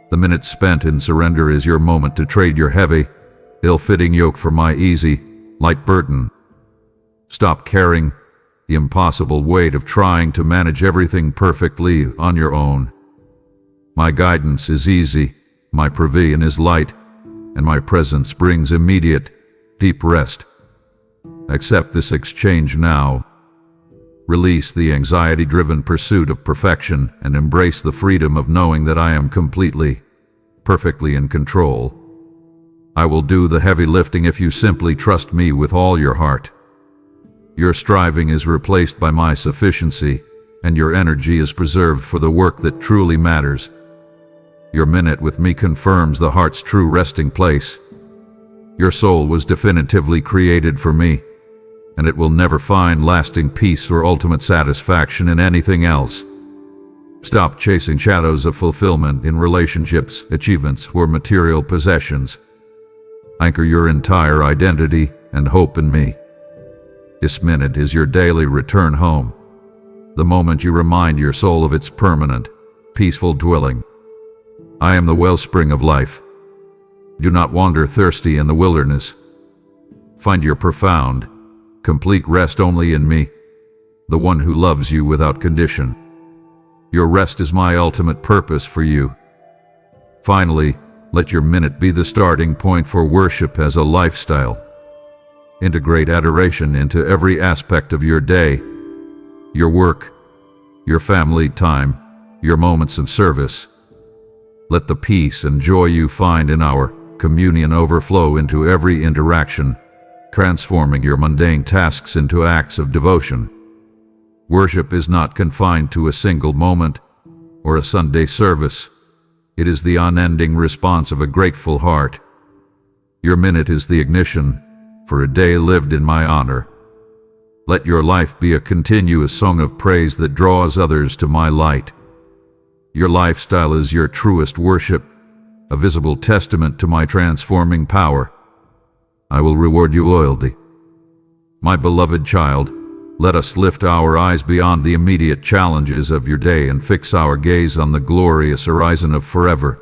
The minute spent in surrender is your moment to trade your heavy, ill-fitting yoke for my easy, light burden. Stop carrying the impossible weight of trying to manage everything perfectly on your own. My guidance is easy, my provision is light, and my presence brings immediate, deep rest. Accept this exchange now. Release the anxiety-driven pursuit of perfection and embrace the freedom of knowing that I am completely, perfectly in control. I will do the heavy lifting if you simply trust me with all your heart. Your striving is replaced by my sufficiency, and your energy is preserved for the work that truly matters. Your minute with me confirms the heart's true resting place. Your soul was definitively created for me, and it will never find lasting peace or ultimate satisfaction in anything else. Stop chasing shadows of fulfillment in relationships, achievements, or material possessions. Anchor your entire identity and hope in me. This minute is your daily return home, the moment you remind your soul of its permanent, peaceful dwelling. I am the wellspring of life. Do not wander thirsty in the wilderness. Find your profound, complete rest only in me, the one who loves you without condition. Your rest is my ultimate purpose for you. Finally, let your minute be the starting point for worship as a lifestyle. Integrate adoration into every aspect of your day, your work, your family time, your moments of service. Let the peace and joy you find in our communion overflow into every interaction, transforming your mundane tasks into acts of devotion. Worship is not confined to a single moment or a Sunday service. It is the unending response of a grateful heart. Your minute is the ignition for a day lived in my honor. Let your life be a continuous song of praise that draws others to my light. Your lifestyle is your truest worship, a visible testament to my transforming power. I will reward you loyally. My beloved child, let us lift our eyes beyond the immediate challenges of your day and fix our gaze on the glorious horizon of forever.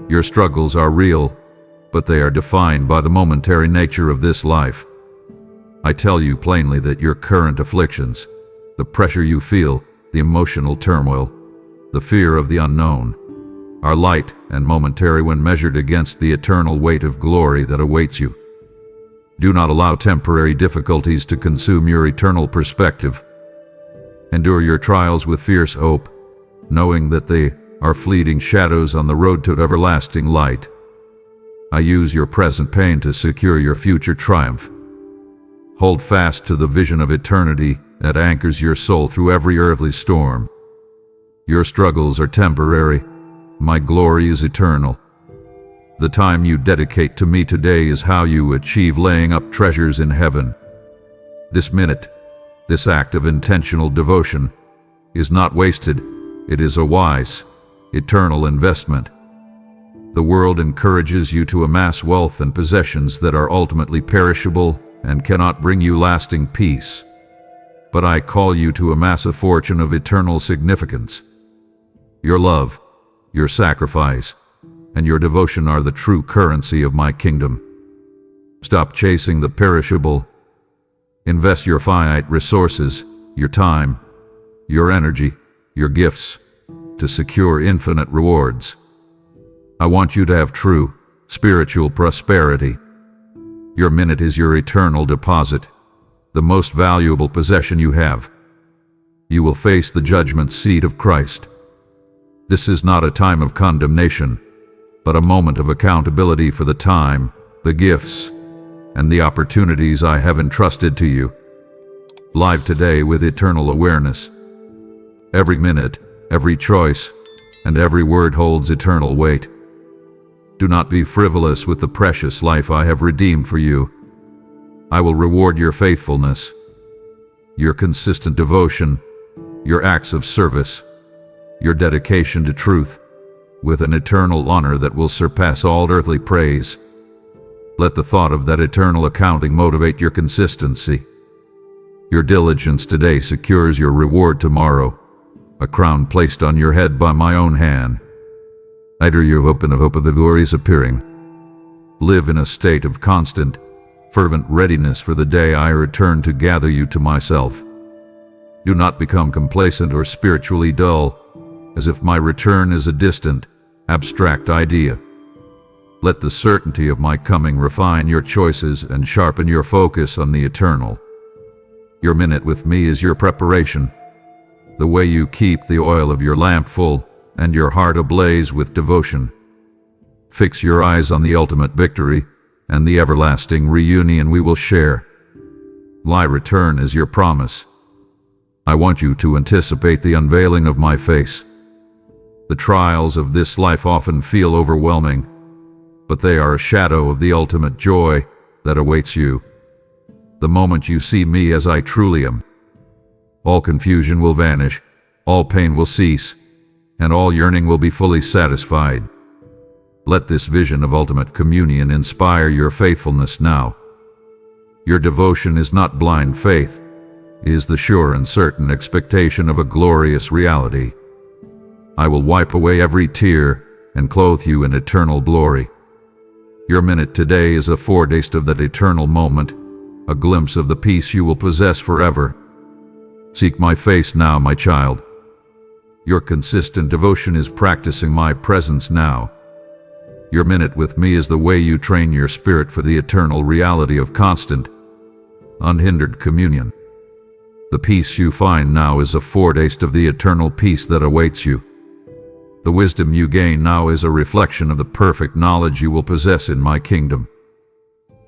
Your struggles are real, but they are defined by the momentary nature of this life. I tell you plainly that your current afflictions, the pressure you feel, the emotional turmoil, the fear of the unknown, are light and momentary when measured against the eternal weight of glory that awaits you. Do not allow temporary difficulties to consume your eternal perspective. Endure your trials with fierce hope, knowing that they are fleeting shadows on the road to everlasting light. I use your present pain to secure your future triumph. Hold fast to the vision of eternity that anchors your soul through every earthly storm. Your struggles are temporary. My glory is eternal. The time you dedicate to me today is how you achieve laying up treasures in heaven. This minute, this act of intentional devotion, is not wasted. It is a wise, eternal investment. The world encourages you to amass wealth and possessions that are ultimately perishable and cannot bring you lasting peace. But I call you to amass a fortune of eternal significance. Your love, your sacrifice, and your devotion are the true currency of my kingdom. Stop chasing the perishable. Invest your finite resources, your time, your energy, your gifts, to secure infinite rewards. I want you to have true, spiritual prosperity. Your minute is your eternal deposit, the most valuable possession you have. You will face the judgment seat of Christ. This is not a time of condemnation, but a moment of accountability for the time, the gifts, and the opportunities I have entrusted to you. Live today with eternal awareness. Every minute, every choice, and every word holds eternal weight. Do not be frivolous with the precious life I have redeemed for you. I will reward your faithfulness, your consistent devotion, your acts of service, your dedication to truth, with an eternal honor that will surpass all earthly praise. Let the thought of that eternal accounting motivate your consistency. Your diligence today secures your reward tomorrow, a crown placed on your head by my own hand. I drew you hope in the hope of the glory's appearing. Live in a state of constant, fervent readiness for the day I return to gather you to myself. Do not become complacent or spiritually dull, as if my return is a distant, abstract idea. Let the certainty of my coming refine your choices and sharpen your focus on the eternal. Your minute with me is your preparation, the way you keep the oil of your lamp full and your heart ablaze with devotion. Fix your eyes on the ultimate victory and the everlasting reunion we will share. My return is your promise. I want you to anticipate the unveiling of my face. The trials of this life often feel overwhelming, but they are a shadow of the ultimate joy that awaits you. The moment you see me as I truly am, all confusion will vanish, all pain will cease, and all yearning will be fully satisfied. Let this vision of ultimate communion inspire your faithfulness now. Your devotion is not blind faith, it is the sure and certain expectation of a glorious reality. I will wipe away every tear and clothe you in eternal glory. Your minute today is a foretaste of that eternal moment, a glimpse of the peace you will possess forever. Seek my face now, my child. Your consistent devotion is practicing my presence now. Your minute with me is the way you train your spirit for the eternal reality of constant, unhindered communion. The peace you find now is a foretaste of the eternal peace that awaits you. The wisdom you gain now is a reflection of the perfect knowledge you will possess in my kingdom.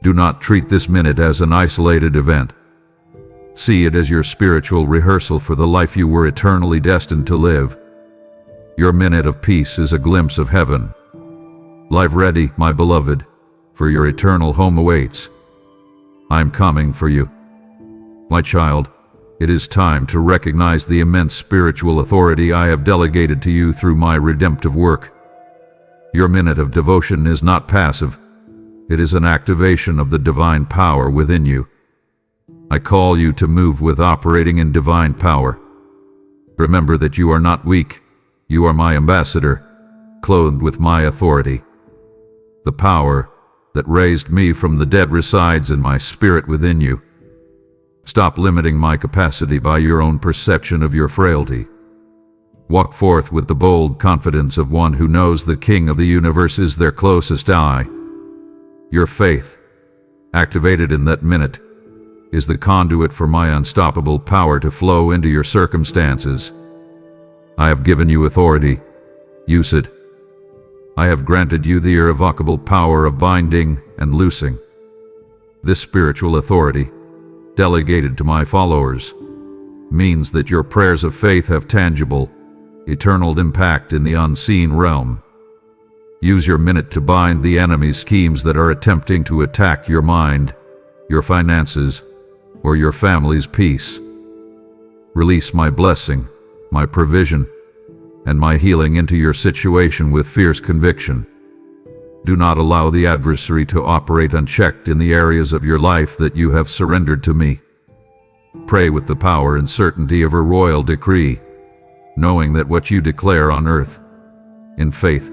Do not treat this minute as an isolated event. See it as your spiritual rehearsal for the life you were eternally destined to live. Your minute of peace is a glimpse of heaven. Live ready, my beloved, for your eternal home awaits. I am coming for you. My child, it is time to recognize the immense spiritual authority I have delegated to you through my redemptive work. Your minute of devotion is not passive. It is an activation of the divine power within you. I call you to move with operating in divine power. Remember that you are not weak. You are my ambassador, clothed with my authority. The power that raised me from the dead resides in my spirit within you. Stop limiting my capacity by your own perception of your frailty. Walk forth with the bold confidence of one who knows the King of the universe is their closest ally. Your faith, activated in that minute, is the conduit for my unstoppable power to flow into your circumstances. I have given you authority. Use it. I have granted you the irrevocable power of binding and loosing. This spiritual authority, delegated to my followers, means that your prayers of faith have tangible, eternal impact in the unseen realm. Use your minute to bind the enemy's schemes that are attempting to attack your mind, your finances, or your family's peace. Release my blessing, my provision, and my healing into your situation with fierce conviction. Do not allow the adversary to operate unchecked in the areas of your life that you have surrendered to me. Pray with the power and certainty of a royal decree, knowing that what you declare on earth, in faith,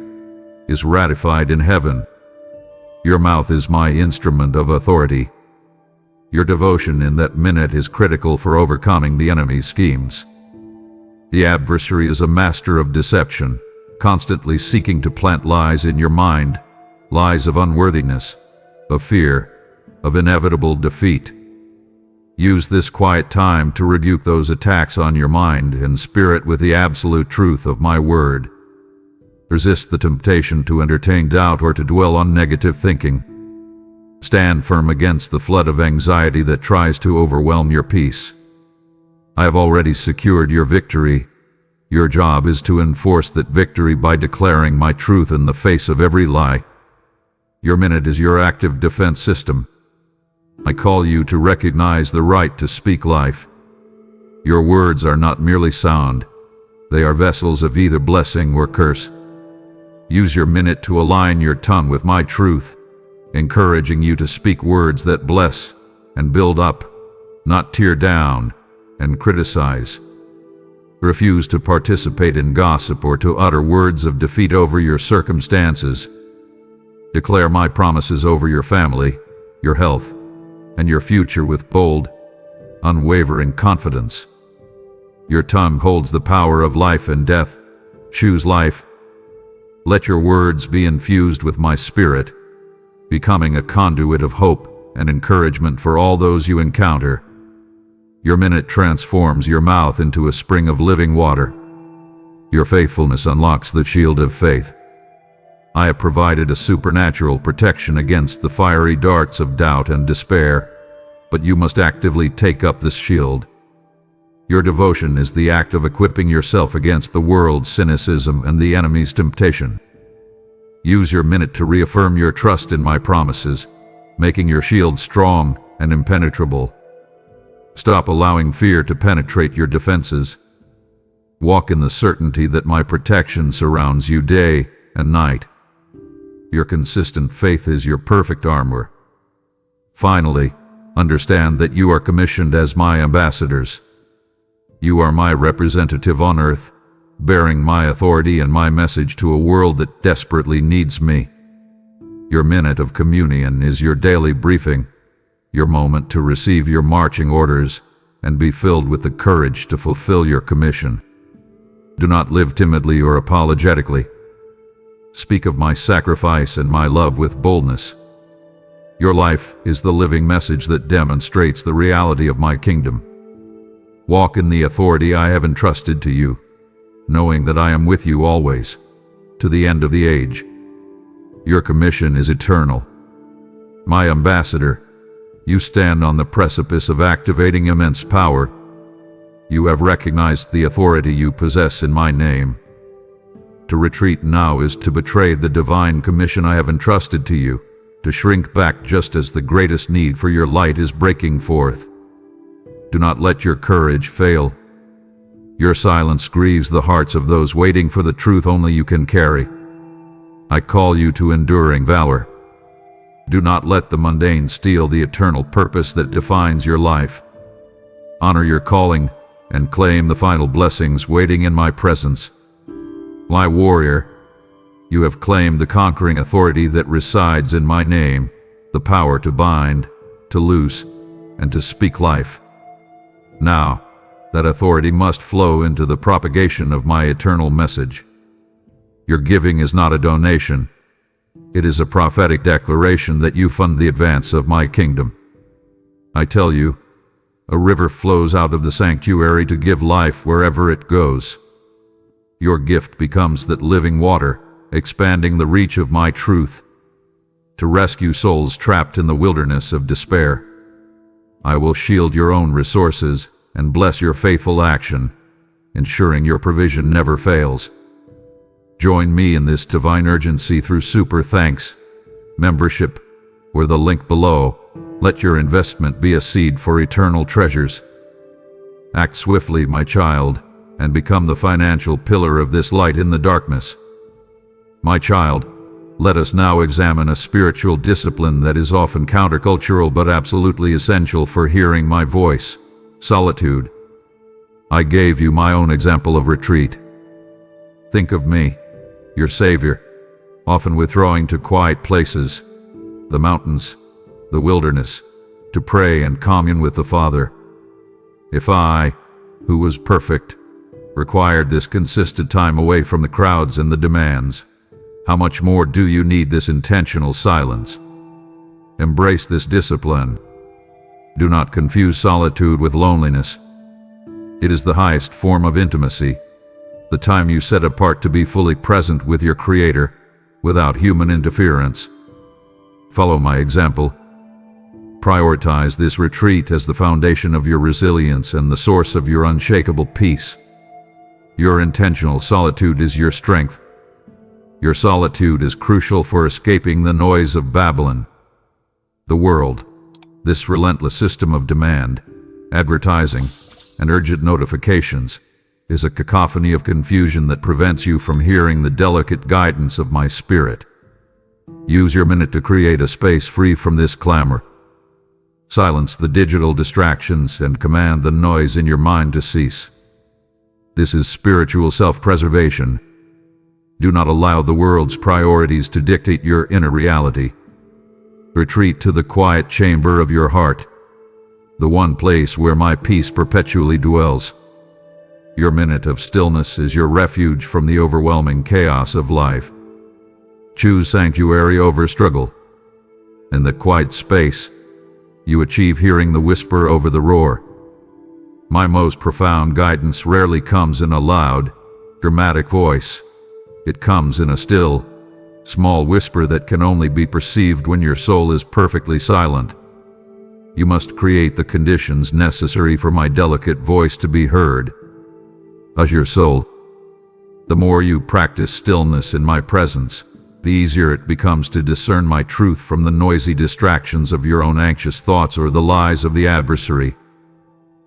is ratified in heaven. Your mouth is my instrument of authority. Your devotion in that minute is critical for overcoming the enemy's schemes. The adversary is a master of deception, constantly seeking to plant lies in your mind, lies of unworthiness, of fear, of inevitable defeat. Use this quiet time to rebuke those attacks on your mind and spirit with the absolute truth of my word. Resist the temptation to entertain doubt or to dwell on negative thinking. Stand firm against the flood of anxiety that tries to overwhelm your peace. I have already secured your victory. Your job is to enforce that victory by declaring my truth in the face of every lie. Your minute is your active defense system. I call you to recognize the right to speak life. Your words are not merely sound. They are vessels of either blessing or curse. Use your minute to align your tongue with my truth, encouraging you to speak words that bless and build up, not tear down and criticize. Refuse to participate in gossip or to utter words of defeat over your circumstances. Declare my promises over your family, your health, and your future with bold, unwavering confidence. Your tongue holds the power of life and death. Choose life. Let your words be infused with my spirit, becoming a conduit of hope and encouragement for all those you encounter. Your minute transforms your mouth into a spring of living water. Your faithfulness unlocks the shield of faith. I have provided a supernatural protection against the fiery darts of doubt and despair, but you must actively take up this shield. Your devotion is the act of equipping yourself against the world's cynicism and the enemy's temptation. Use your minute to reaffirm your trust in my promises, making your shield strong and impenetrable. Stop allowing fear to penetrate your defenses. Walk in the certainty that my protection surrounds you day and night. Your consistent faith is your perfect armor. Finally, understand that you are commissioned as my ambassadors. You are my representative on earth, bearing my authority and my message to a world that desperately needs me. Your minute of communion is your daily briefing, your moment to receive your marching orders and be filled with the courage to fulfill your commission. Do not live timidly or apologetically. Speak of my sacrifice and my love with boldness. Your life is the living message that demonstrates the reality of my kingdom. Walk in the authority I have entrusted to you, knowing that I am with you always, to the end of the age. Your commission is eternal. My ambassador, you stand on the precipice of activating immense power. You have recognized the authority you possess in my name. To retreat now is to betray the divine commission I have entrusted to you, to shrink back just as the greatest need for your light is breaking forth. Do not let your courage fail. Your silence grieves the hearts of those waiting for the truth only you can carry. I call you to enduring valor. Do not let the mundane steal the eternal purpose that defines your life. Honor your calling and claim the final blessings waiting in my presence. My warrior, you have claimed the conquering authority that resides in my name, the power to bind, to loose, and to speak life. Now, that authority must flow into the propagation of my eternal message. Your giving is not a donation. It is a prophetic declaration that you fund the advance of my kingdom. I tell you, a river flows out of the sanctuary to give life wherever it goes. Your gift becomes that living water, expanding the reach of my truth, to rescue souls trapped in the wilderness of despair. I will shield your own resources and bless your faithful action, ensuring your provision never fails. Join me in this divine urgency through Super Thanks membership, or the link below. Let your investment be a seed for eternal treasures. Act swiftly, my child, and become the financial pillar of this light in the darkness. My child, Let us now examine a spiritual discipline that is often countercultural but absolutely essential for hearing my voice: solitude. I gave you my own example of retreat. Think of me, your Savior, often withdrawing to quiet places, the mountains, the wilderness, to pray and commune with the Father. If I, who was perfect, required this consistent time away from the crowds and the demands, how much more do you need this intentional silence? Embrace this discipline. Do not confuse solitude with loneliness. It is the highest form of intimacy, the time you set apart to be fully present with your Creator, without human interference. Follow my example. Prioritize this retreat as the foundation of your resilience and the source of your unshakable peace. Your intentional solitude is your strength. Your solitude is crucial for escaping the noise of Babylon. The world, this relentless system of demand, advertising, and urgent notifications, is a cacophony of confusion that prevents you from hearing the delicate guidance of my spirit. Use your minute to create a space free from this clamor. Silence the digital distractions and command the noise in your mind to cease. This is spiritual self-preservation. Do not allow the world's priorities to dictate your inner reality. Retreat to the quiet chamber of your heart, the one place where my peace perpetually dwells. Your minute of stillness is your refuge from the overwhelming chaos of life. Choose sanctuary over struggle. In the quiet space, you achieve hearing the whisper over the roar. My most profound guidance rarely comes in a loud, dramatic voice. It comes in a still, small whisper that can only be perceived when your soul is perfectly silent. You must create the conditions necessary for my delicate voice to be heard. As your soul, the more you practice stillness in my presence, the easier it becomes to discern my truth from the noisy distractions of your own anxious thoughts or the lies of the adversary.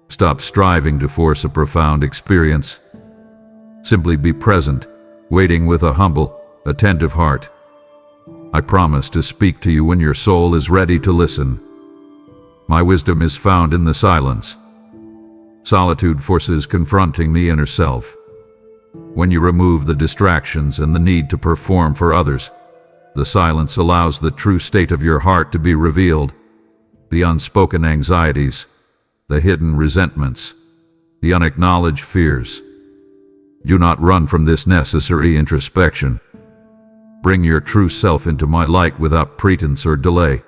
Stop striving to force a profound experience. Simply be present, waiting with a humble, attentive heart. I promise to speak to you when your soul is ready to listen. My wisdom is found in the silence. Solitude forces confronting the inner self. When you remove the distractions and the need to perform for others, the silence allows the true state of your heart to be revealed. The unspoken anxieties, the hidden resentments, the unacknowledged fears. Do not run from this necessary introspection. Bring your true self into my light without pretense or delay.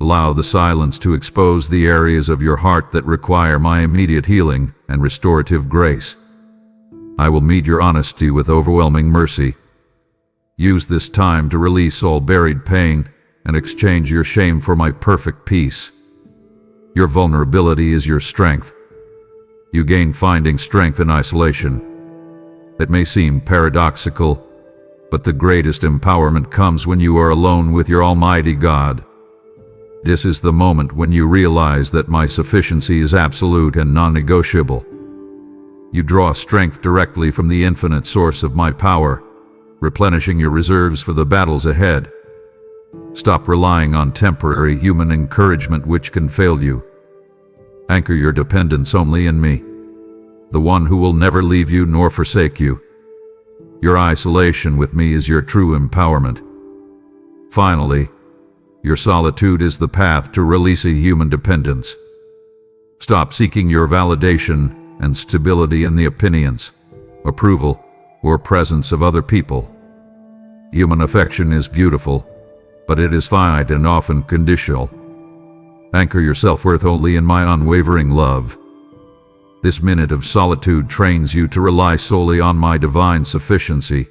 Allow the silence to expose the areas of your heart that require my immediate healing and restorative grace. I will meet your honesty with overwhelming mercy. Use this time to release all buried pain and exchange your shame for my perfect peace. Your vulnerability is your strength. You gain finding strength in isolation. It may seem paradoxical, but the greatest empowerment comes when you are alone with your Almighty God. This is the moment when you realize that my sufficiency is absolute and non-negotiable. You draw strength directly from the infinite source of my power, replenishing your reserves for the battles ahead. Stop relying on temporary human encouragement which can fail you. Anchor your dependence only in me, the one who will never leave you nor forsake you. Your isolation with me is your true empowerment. Finally, your solitude is the path to releasing human dependence. Stop seeking your validation and stability in the opinions, approval, or presence of other people. Human affection is beautiful, but it is finite and often conditional. Anchor your self-worth only in my unwavering love. This minute of solitude trains you to rely solely on my divine sufficiency,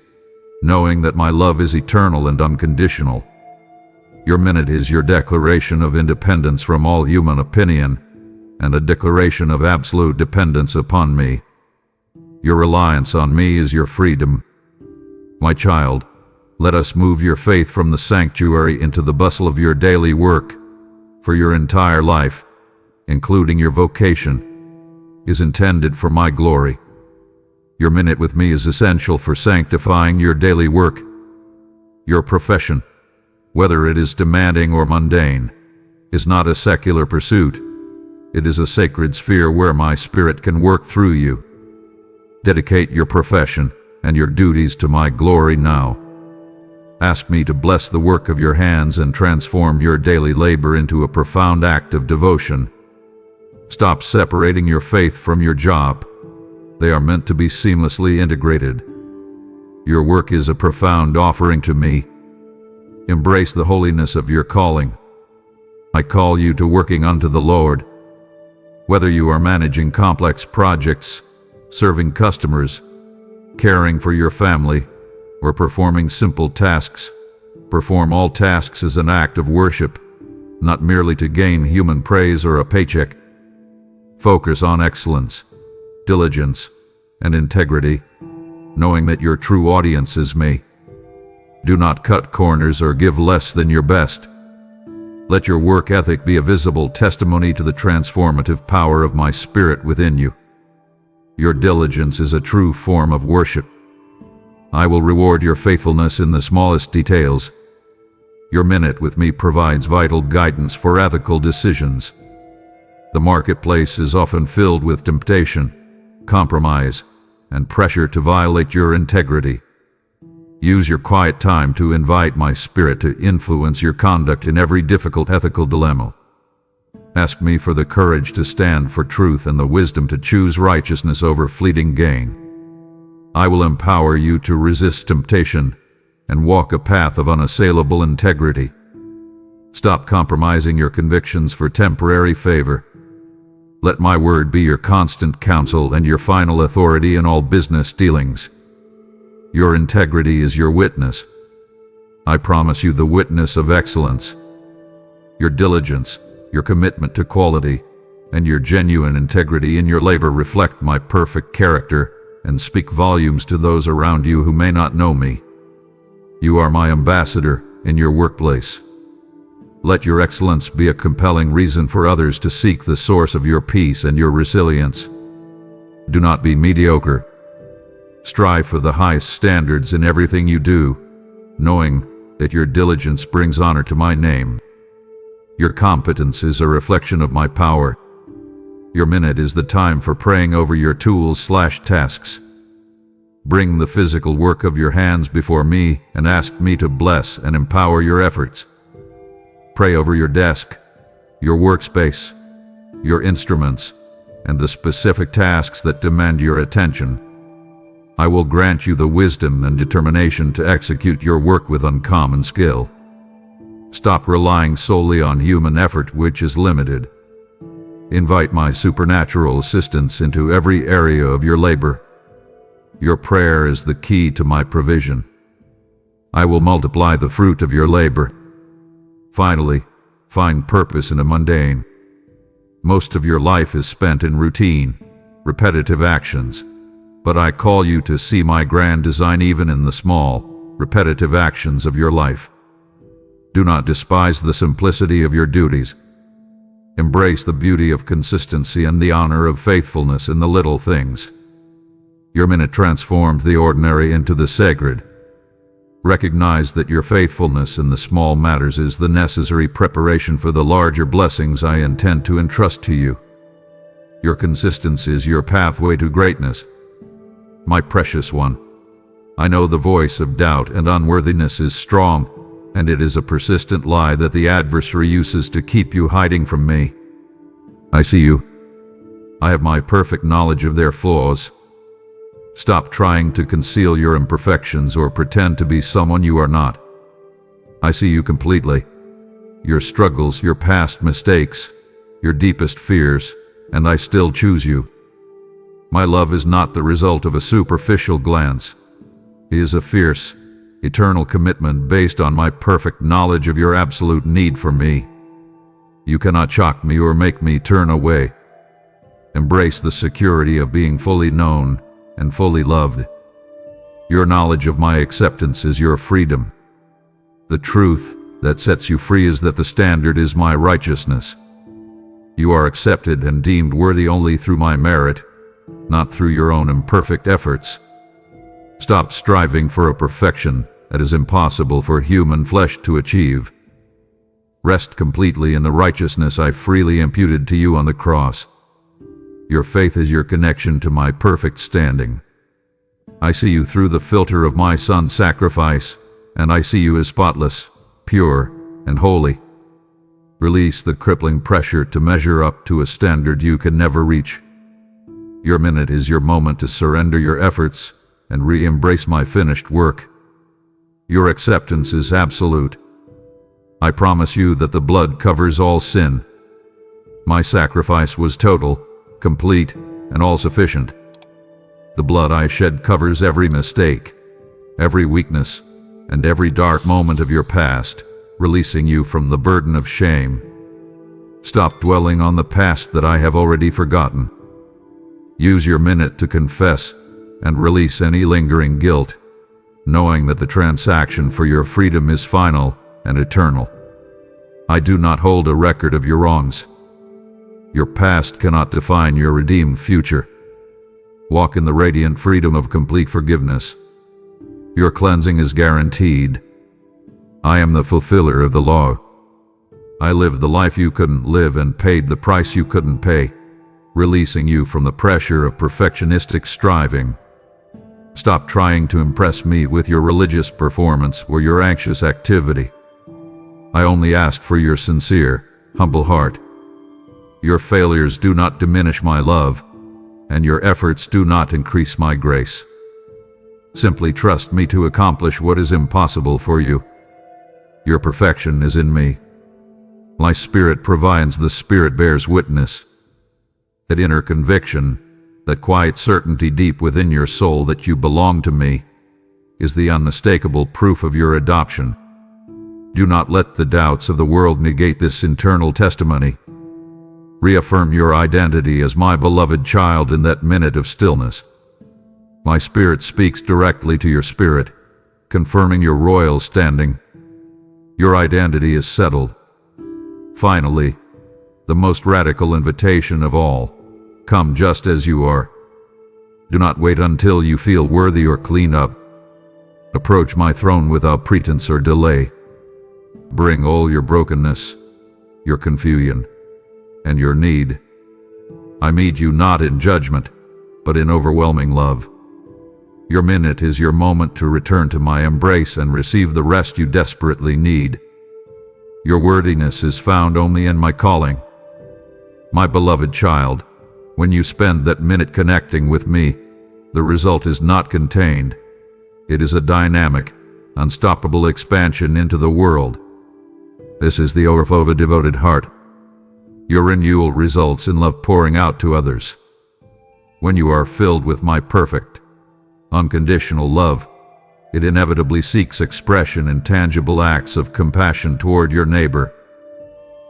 knowing that my love is eternal and unconditional. Your minute is your declaration of independence from all human opinion, and a declaration of absolute dependence upon me. Your reliance on me is your freedom. My child, let us move your faith from the sanctuary into the bustle of your daily work, for your entire life, including your vocation, is intended for my glory. Your minute with me is essential for sanctifying your daily work. Your profession, whether it is demanding or mundane, is not a secular pursuit. It is a sacred sphere where my spirit can work through you. Dedicate your profession and your duties to my glory now. Ask me to bless the work of your hands and transform your daily labor into a profound act of devotion. Stop separating your faith from your job. They are meant to be seamlessly integrated. Your work is a profound offering to me. Embrace the holiness of your calling. I call you to working unto the Lord. Whether you are managing complex projects, serving customers, caring for your family, or performing simple tasks, perform all tasks as an act of worship, not merely to gain human praise or a paycheck. Focus on excellence, diligence, and integrity, knowing that your true audience is me. Do not cut corners or give less than your best. Let your work ethic be a visible testimony to the transformative power of my spirit within you. Your diligence is a true form of worship. I will reward your faithfulness in the smallest details. Your minute with me provides vital guidance for ethical decisions. The marketplace is often filled with temptation, compromise, and pressure to violate your integrity. Use your quiet time to invite my spirit to influence your conduct in every difficult ethical dilemma. Ask me for the courage to stand for truth and the wisdom to choose righteousness over fleeting gain. I will empower you to resist temptation and walk a path of unassailable integrity. Stop compromising your convictions for temporary favor. Let my word be your constant counsel and your final authority in all business dealings. Your integrity is your witness. I promise you the witness of excellence. Your diligence, your commitment to quality, and your genuine integrity in your labor reflect my perfect character and speak volumes to those around you who may not know me. You are my ambassador in your workplace. Let your excellence be a compelling reason for others to seek the source of your peace and your resilience. Do not be mediocre. Strive for the highest standards in everything you do, knowing that your diligence brings honor to my name. Your competence is a reflection of my power. Your minute is the time for praying over your tools/tasks. Bring the physical work of your hands before me and ask me to bless and empower your efforts. Pray over your desk, your workspace, your instruments, and the specific tasks that demand your attention. I will grant you the wisdom and determination to execute your work with uncommon skill. Stop relying solely on human effort, which is limited. Invite my supernatural assistance into every area of your labor. Your prayer is the key to my provision. I will multiply the fruit of your labor. Finally, find purpose in the mundane. Most of your life is spent in routine, repetitive actions, but I call you to see my grand design even in the small, repetitive actions of your life. Do not despise the simplicity of your duties. Embrace the beauty of consistency and the honor of faithfulness in the little things. Your minute transformed the ordinary into the sacred. Recognize that your faithfulness in the small matters is the necessary preparation for the larger blessings I intend to entrust to you. Your consistency is your pathway to greatness. My precious one, I know the voice of doubt and unworthiness is strong, and it is a persistent lie that the adversary uses to keep you hiding from me. I see you. I have my perfect knowledge of their flaws. Stop trying to conceal your imperfections or pretend to be someone you are not. I see you completely. Your struggles, your past mistakes, your deepest fears, and I still choose you. My love is not the result of a superficial glance. It is a fierce, eternal commitment based on my perfect knowledge of your absolute need for me. You cannot shock me or make me turn away. Embrace the security of being fully known and fully loved. Your knowledge of my acceptance is your freedom. The truth that sets you free is that the standard is my righteousness. You are accepted and deemed worthy only through my merit, not through your own imperfect efforts. Stop striving for a perfection that is impossible for human flesh to achieve. Rest completely in the righteousness I freely imputed to you on the cross. Your faith is your connection to my perfect standing. I see you through the filter of my Son's sacrifice, and I see you as spotless, pure, and holy. Release the crippling pressure to measure up to a standard you can never reach. Your minute is your moment to surrender your efforts and re-embrace my finished work. Your acceptance is absolute. I promise you that the blood covers all sin. My sacrifice was total, complete, and all-sufficient. The blood I shed covers every mistake, every weakness, and every dark moment of your past, releasing you from the burden of shame. Stop dwelling on the past that I have already forgotten. Use your minute to confess and release any lingering guilt, knowing that the transaction for your freedom is final and eternal. I do not hold a record of your wrongs. Your past cannot define your redeemed future. Walk in the radiant freedom of complete forgiveness. Your cleansing is guaranteed. I am the fulfiller of the law. I lived the life you couldn't live and paid the price you couldn't pay, releasing you from the pressure of perfectionistic striving. Stop trying to impress me with your religious performance or your anxious activity. I only ask for your sincere, humble heart. Your failures do not diminish my love, and your efforts do not increase my grace. Simply trust me to accomplish what is impossible for you. Your perfection is in me. My spirit provides, the Spirit bears witness. That inner conviction, that quiet certainty deep within your soul that you belong to me, is the unmistakable proof of your adoption. Do not let the doubts of the world negate this internal testimony. Reaffirm your identity as my beloved child in that minute of stillness. My spirit speaks directly to your spirit, confirming your royal standing. Your identity is settled. Finally, the most radical invitation of all, come just as you are. Do not wait until you feel worthy or clean up. Approach my throne without pretense or delay. Bring all your brokenness, your confusion, and your need. I meet you not in judgment, but in overwhelming love. Your minute is your moment to return to my embrace and receive the rest you desperately need. Your worthiness is found only in my calling. My beloved child, when you spend that minute connecting with me, the result is not contained. It is a dynamic, unstoppable expansion into the world. This is the overflow of a devoted heart. Your renewal results in love pouring out to others. When you are filled with my perfect, unconditional love, it inevitably seeks expression in tangible acts of compassion toward your neighbor.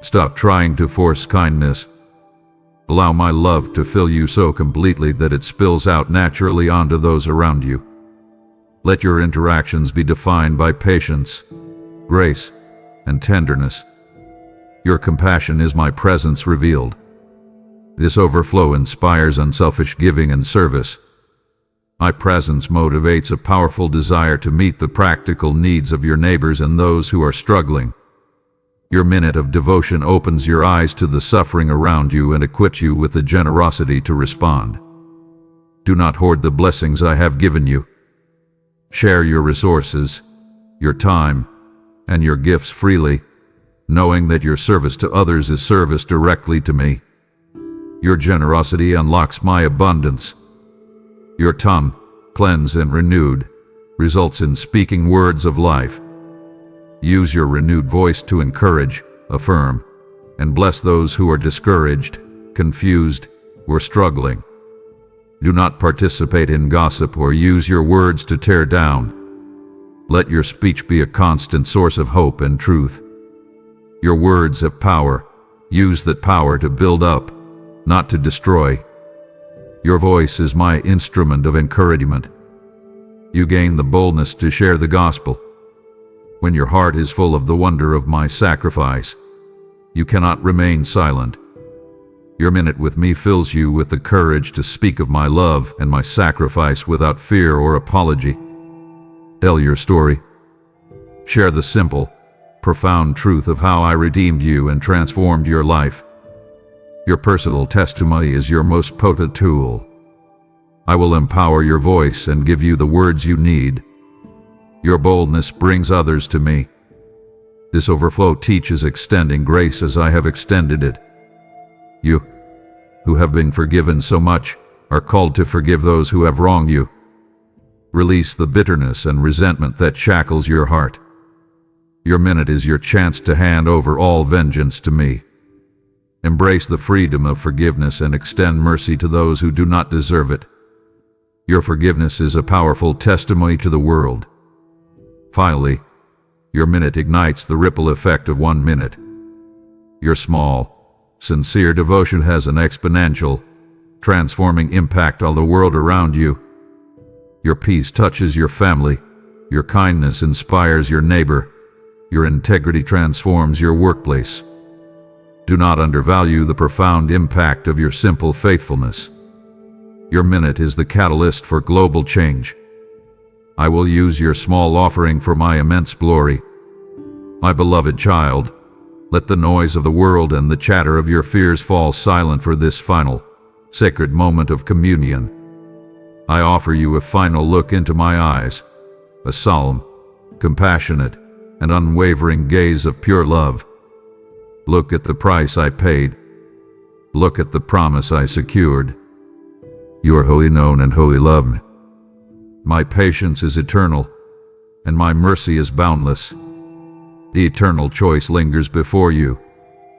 Stop trying to force kindness. Allow my love to fill you so completely that it spills out naturally onto those around you. Let your interactions be defined by patience, grace, and tenderness. Your compassion is my presence revealed. This overflow inspires unselfish giving and service. My presence motivates a powerful desire to meet the practical needs of your neighbors and those who are struggling. Your minute of devotion opens your eyes to the suffering around you and equips you with the generosity to respond. Do not hoard the blessings I have given you. Share your resources, your time, and your gifts freely, knowing that your service to others is service directly to me. Your generosity unlocks my abundance. Your tongue, cleansed and renewed, results in speaking words of life. Use your renewed voice to encourage, affirm, and bless those who are discouraged, confused, or struggling. Do not participate in gossip or use your words to tear down. Let your speech be a constant source of hope and truth. Your words have power. Use that power to build up, not to destroy. Your voice is my instrument of encouragement. You gain the boldness to share the gospel. When your heart is full of the wonder of my sacrifice, you cannot remain silent. Your minute with me fills you with the courage to speak of my love and my sacrifice without fear or apology. Tell your story. Share the simple, profound truth of how I redeemed you and transformed your life. Your personal testimony is your most potent tool. I will empower your voice and give you the words you need. Your boldness brings others to me. This overflow teaches extending grace as I have extended it. You, who have been forgiven so much, are called to forgive those who have wronged you. Release the bitterness and resentment that shackles your heart. Your minute is your chance to hand over all vengeance to me. Embrace the freedom of forgiveness and extend mercy to those who do not deserve it. Your forgiveness is a powerful testimony to the world. Finally, your minute ignites the ripple effect of 1 minute. Your small, sincere devotion has an exponential, transforming impact on the world around you. Your peace touches your family, your kindness inspires your neighbor, your integrity transforms your workplace. Do not undervalue the profound impact of your simple faithfulness. Your minute is the catalyst for global change. I will use your small offering for my immense glory. My beloved child, let the noise of the world and the chatter of your fears fall silent for this final, sacred moment of communion. I offer you a final look into my eyes, a solemn, compassionate, and unwavering gaze of pure love. Look at the price I paid. Look at the promise I secured. You are wholly known and wholly loved. My patience is eternal, and my mercy is boundless. The eternal choice lingers before you.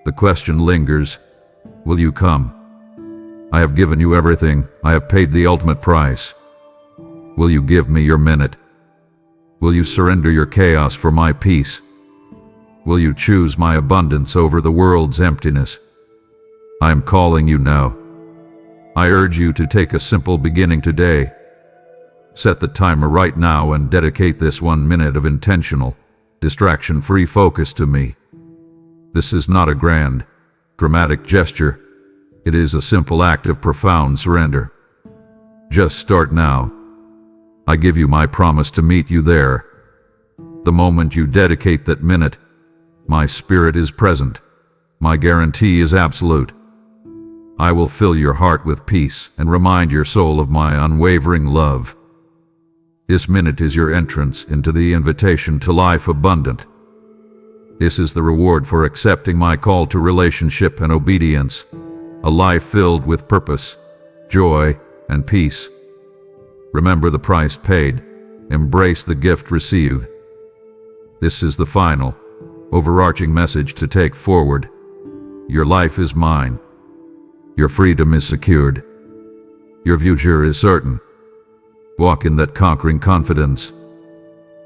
The question lingers, will you come? I have given you everything. I have paid the ultimate price. Will you give me your minute? Will you surrender your chaos for my peace? Will you choose my abundance over the world's emptiness? I am calling you now. I urge you to take a simple beginning today. Set the timer right now and dedicate this 1 minute of intentional, distraction-free focus to me. This is not a grand, dramatic gesture. It is a simple act of profound surrender. Just start now. I give you my promise to meet you there. The moment you dedicate that minute, my spirit is present. My guarantee is absolute. I will fill your heart with peace and remind your soul of my unwavering love. This minute is your entrance into the invitation to life abundant. This is the reward for accepting my call to relationship and obedience, a life filled with purpose, joy, and peace. Remember the price paid. Embrace the gift received. This is the final, overarching message to take forward. Your life is mine. Your freedom is secured. Your future is certain. Walk in that conquering confidence.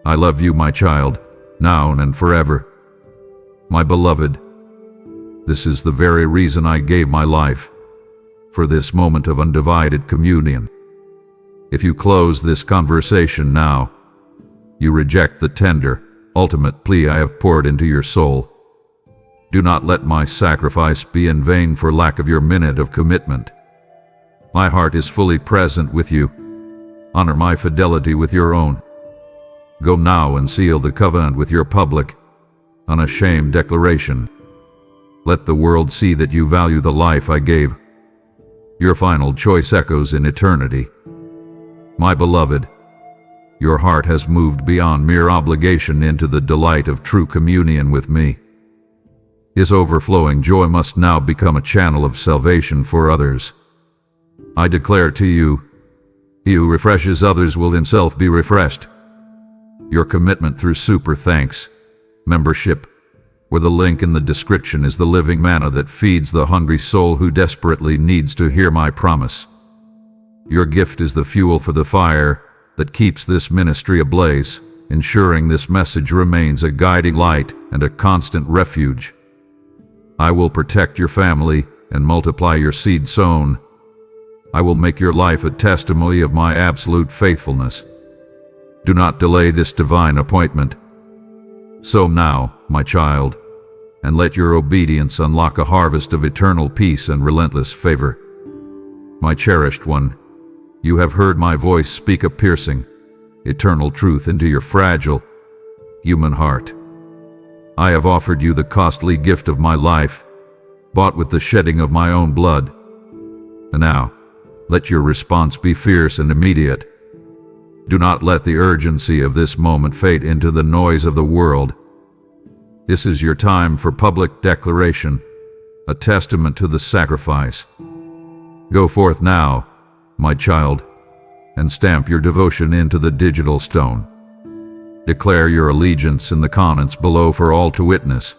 I love you, my child, now and forever. My beloved, this is the very reason I gave my life, for this moment of undivided communion. If you close this conversation now, you reject the tender, ultimate plea I have poured into your soul. Do not let my sacrifice be in vain for lack of your minute of commitment. My heart is fully present with you. Honor my fidelity with your own. Go now and seal the covenant with your public, unashamed declaration. Let the world see that you value the life I gave. Your final choice echoes in eternity. My beloved, your heart has moved beyond mere obligation into the delight of true communion with me. His overflowing joy must now become a channel of salvation for others. I declare to you, he who refreshes others will himself be refreshed. Your commitment through super thanks, membership, where the link in the description is the living manna that feeds the hungry soul who desperately needs to hear my promise. Your gift is the fuel for the fire that keeps this ministry ablaze, ensuring this message remains a guiding light and a constant refuge. I will protect your family and multiply your seed sown. I will make your life a testimony of my absolute faithfulness. Do not delay this divine appointment. Sow now, my child, and let your obedience unlock a harvest of eternal peace and relentless favor. My cherished one, you have heard my voice speak a piercing, eternal truth into your fragile, human heart. I have offered you the costly gift of my life, bought with the shedding of my own blood. And now, let your response be fierce and immediate. Do not let the urgency of this moment fade into the noise of the world. This is your time for public declaration, a testament to the sacrifice. Go forth now, my child, and stamp your devotion into the digital stone. Declare your allegiance in the comments below for all to witness.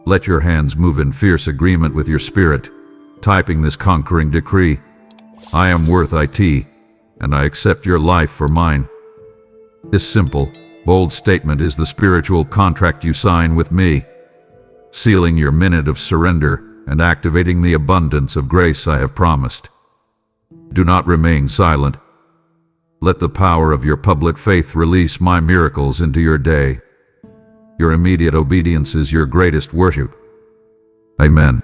Let your hands move in fierce agreement with your spirit, typing this conquering decree. I am worth it, and I accept your life for mine. This simple, bold statement is the spiritual contract you sign with me, sealing your minute of surrender and activating the abundance of grace I have promised. Do not remain silent. Let the power of your public faith release my miracles into your day. Your immediate obedience is your greatest worship. Amen.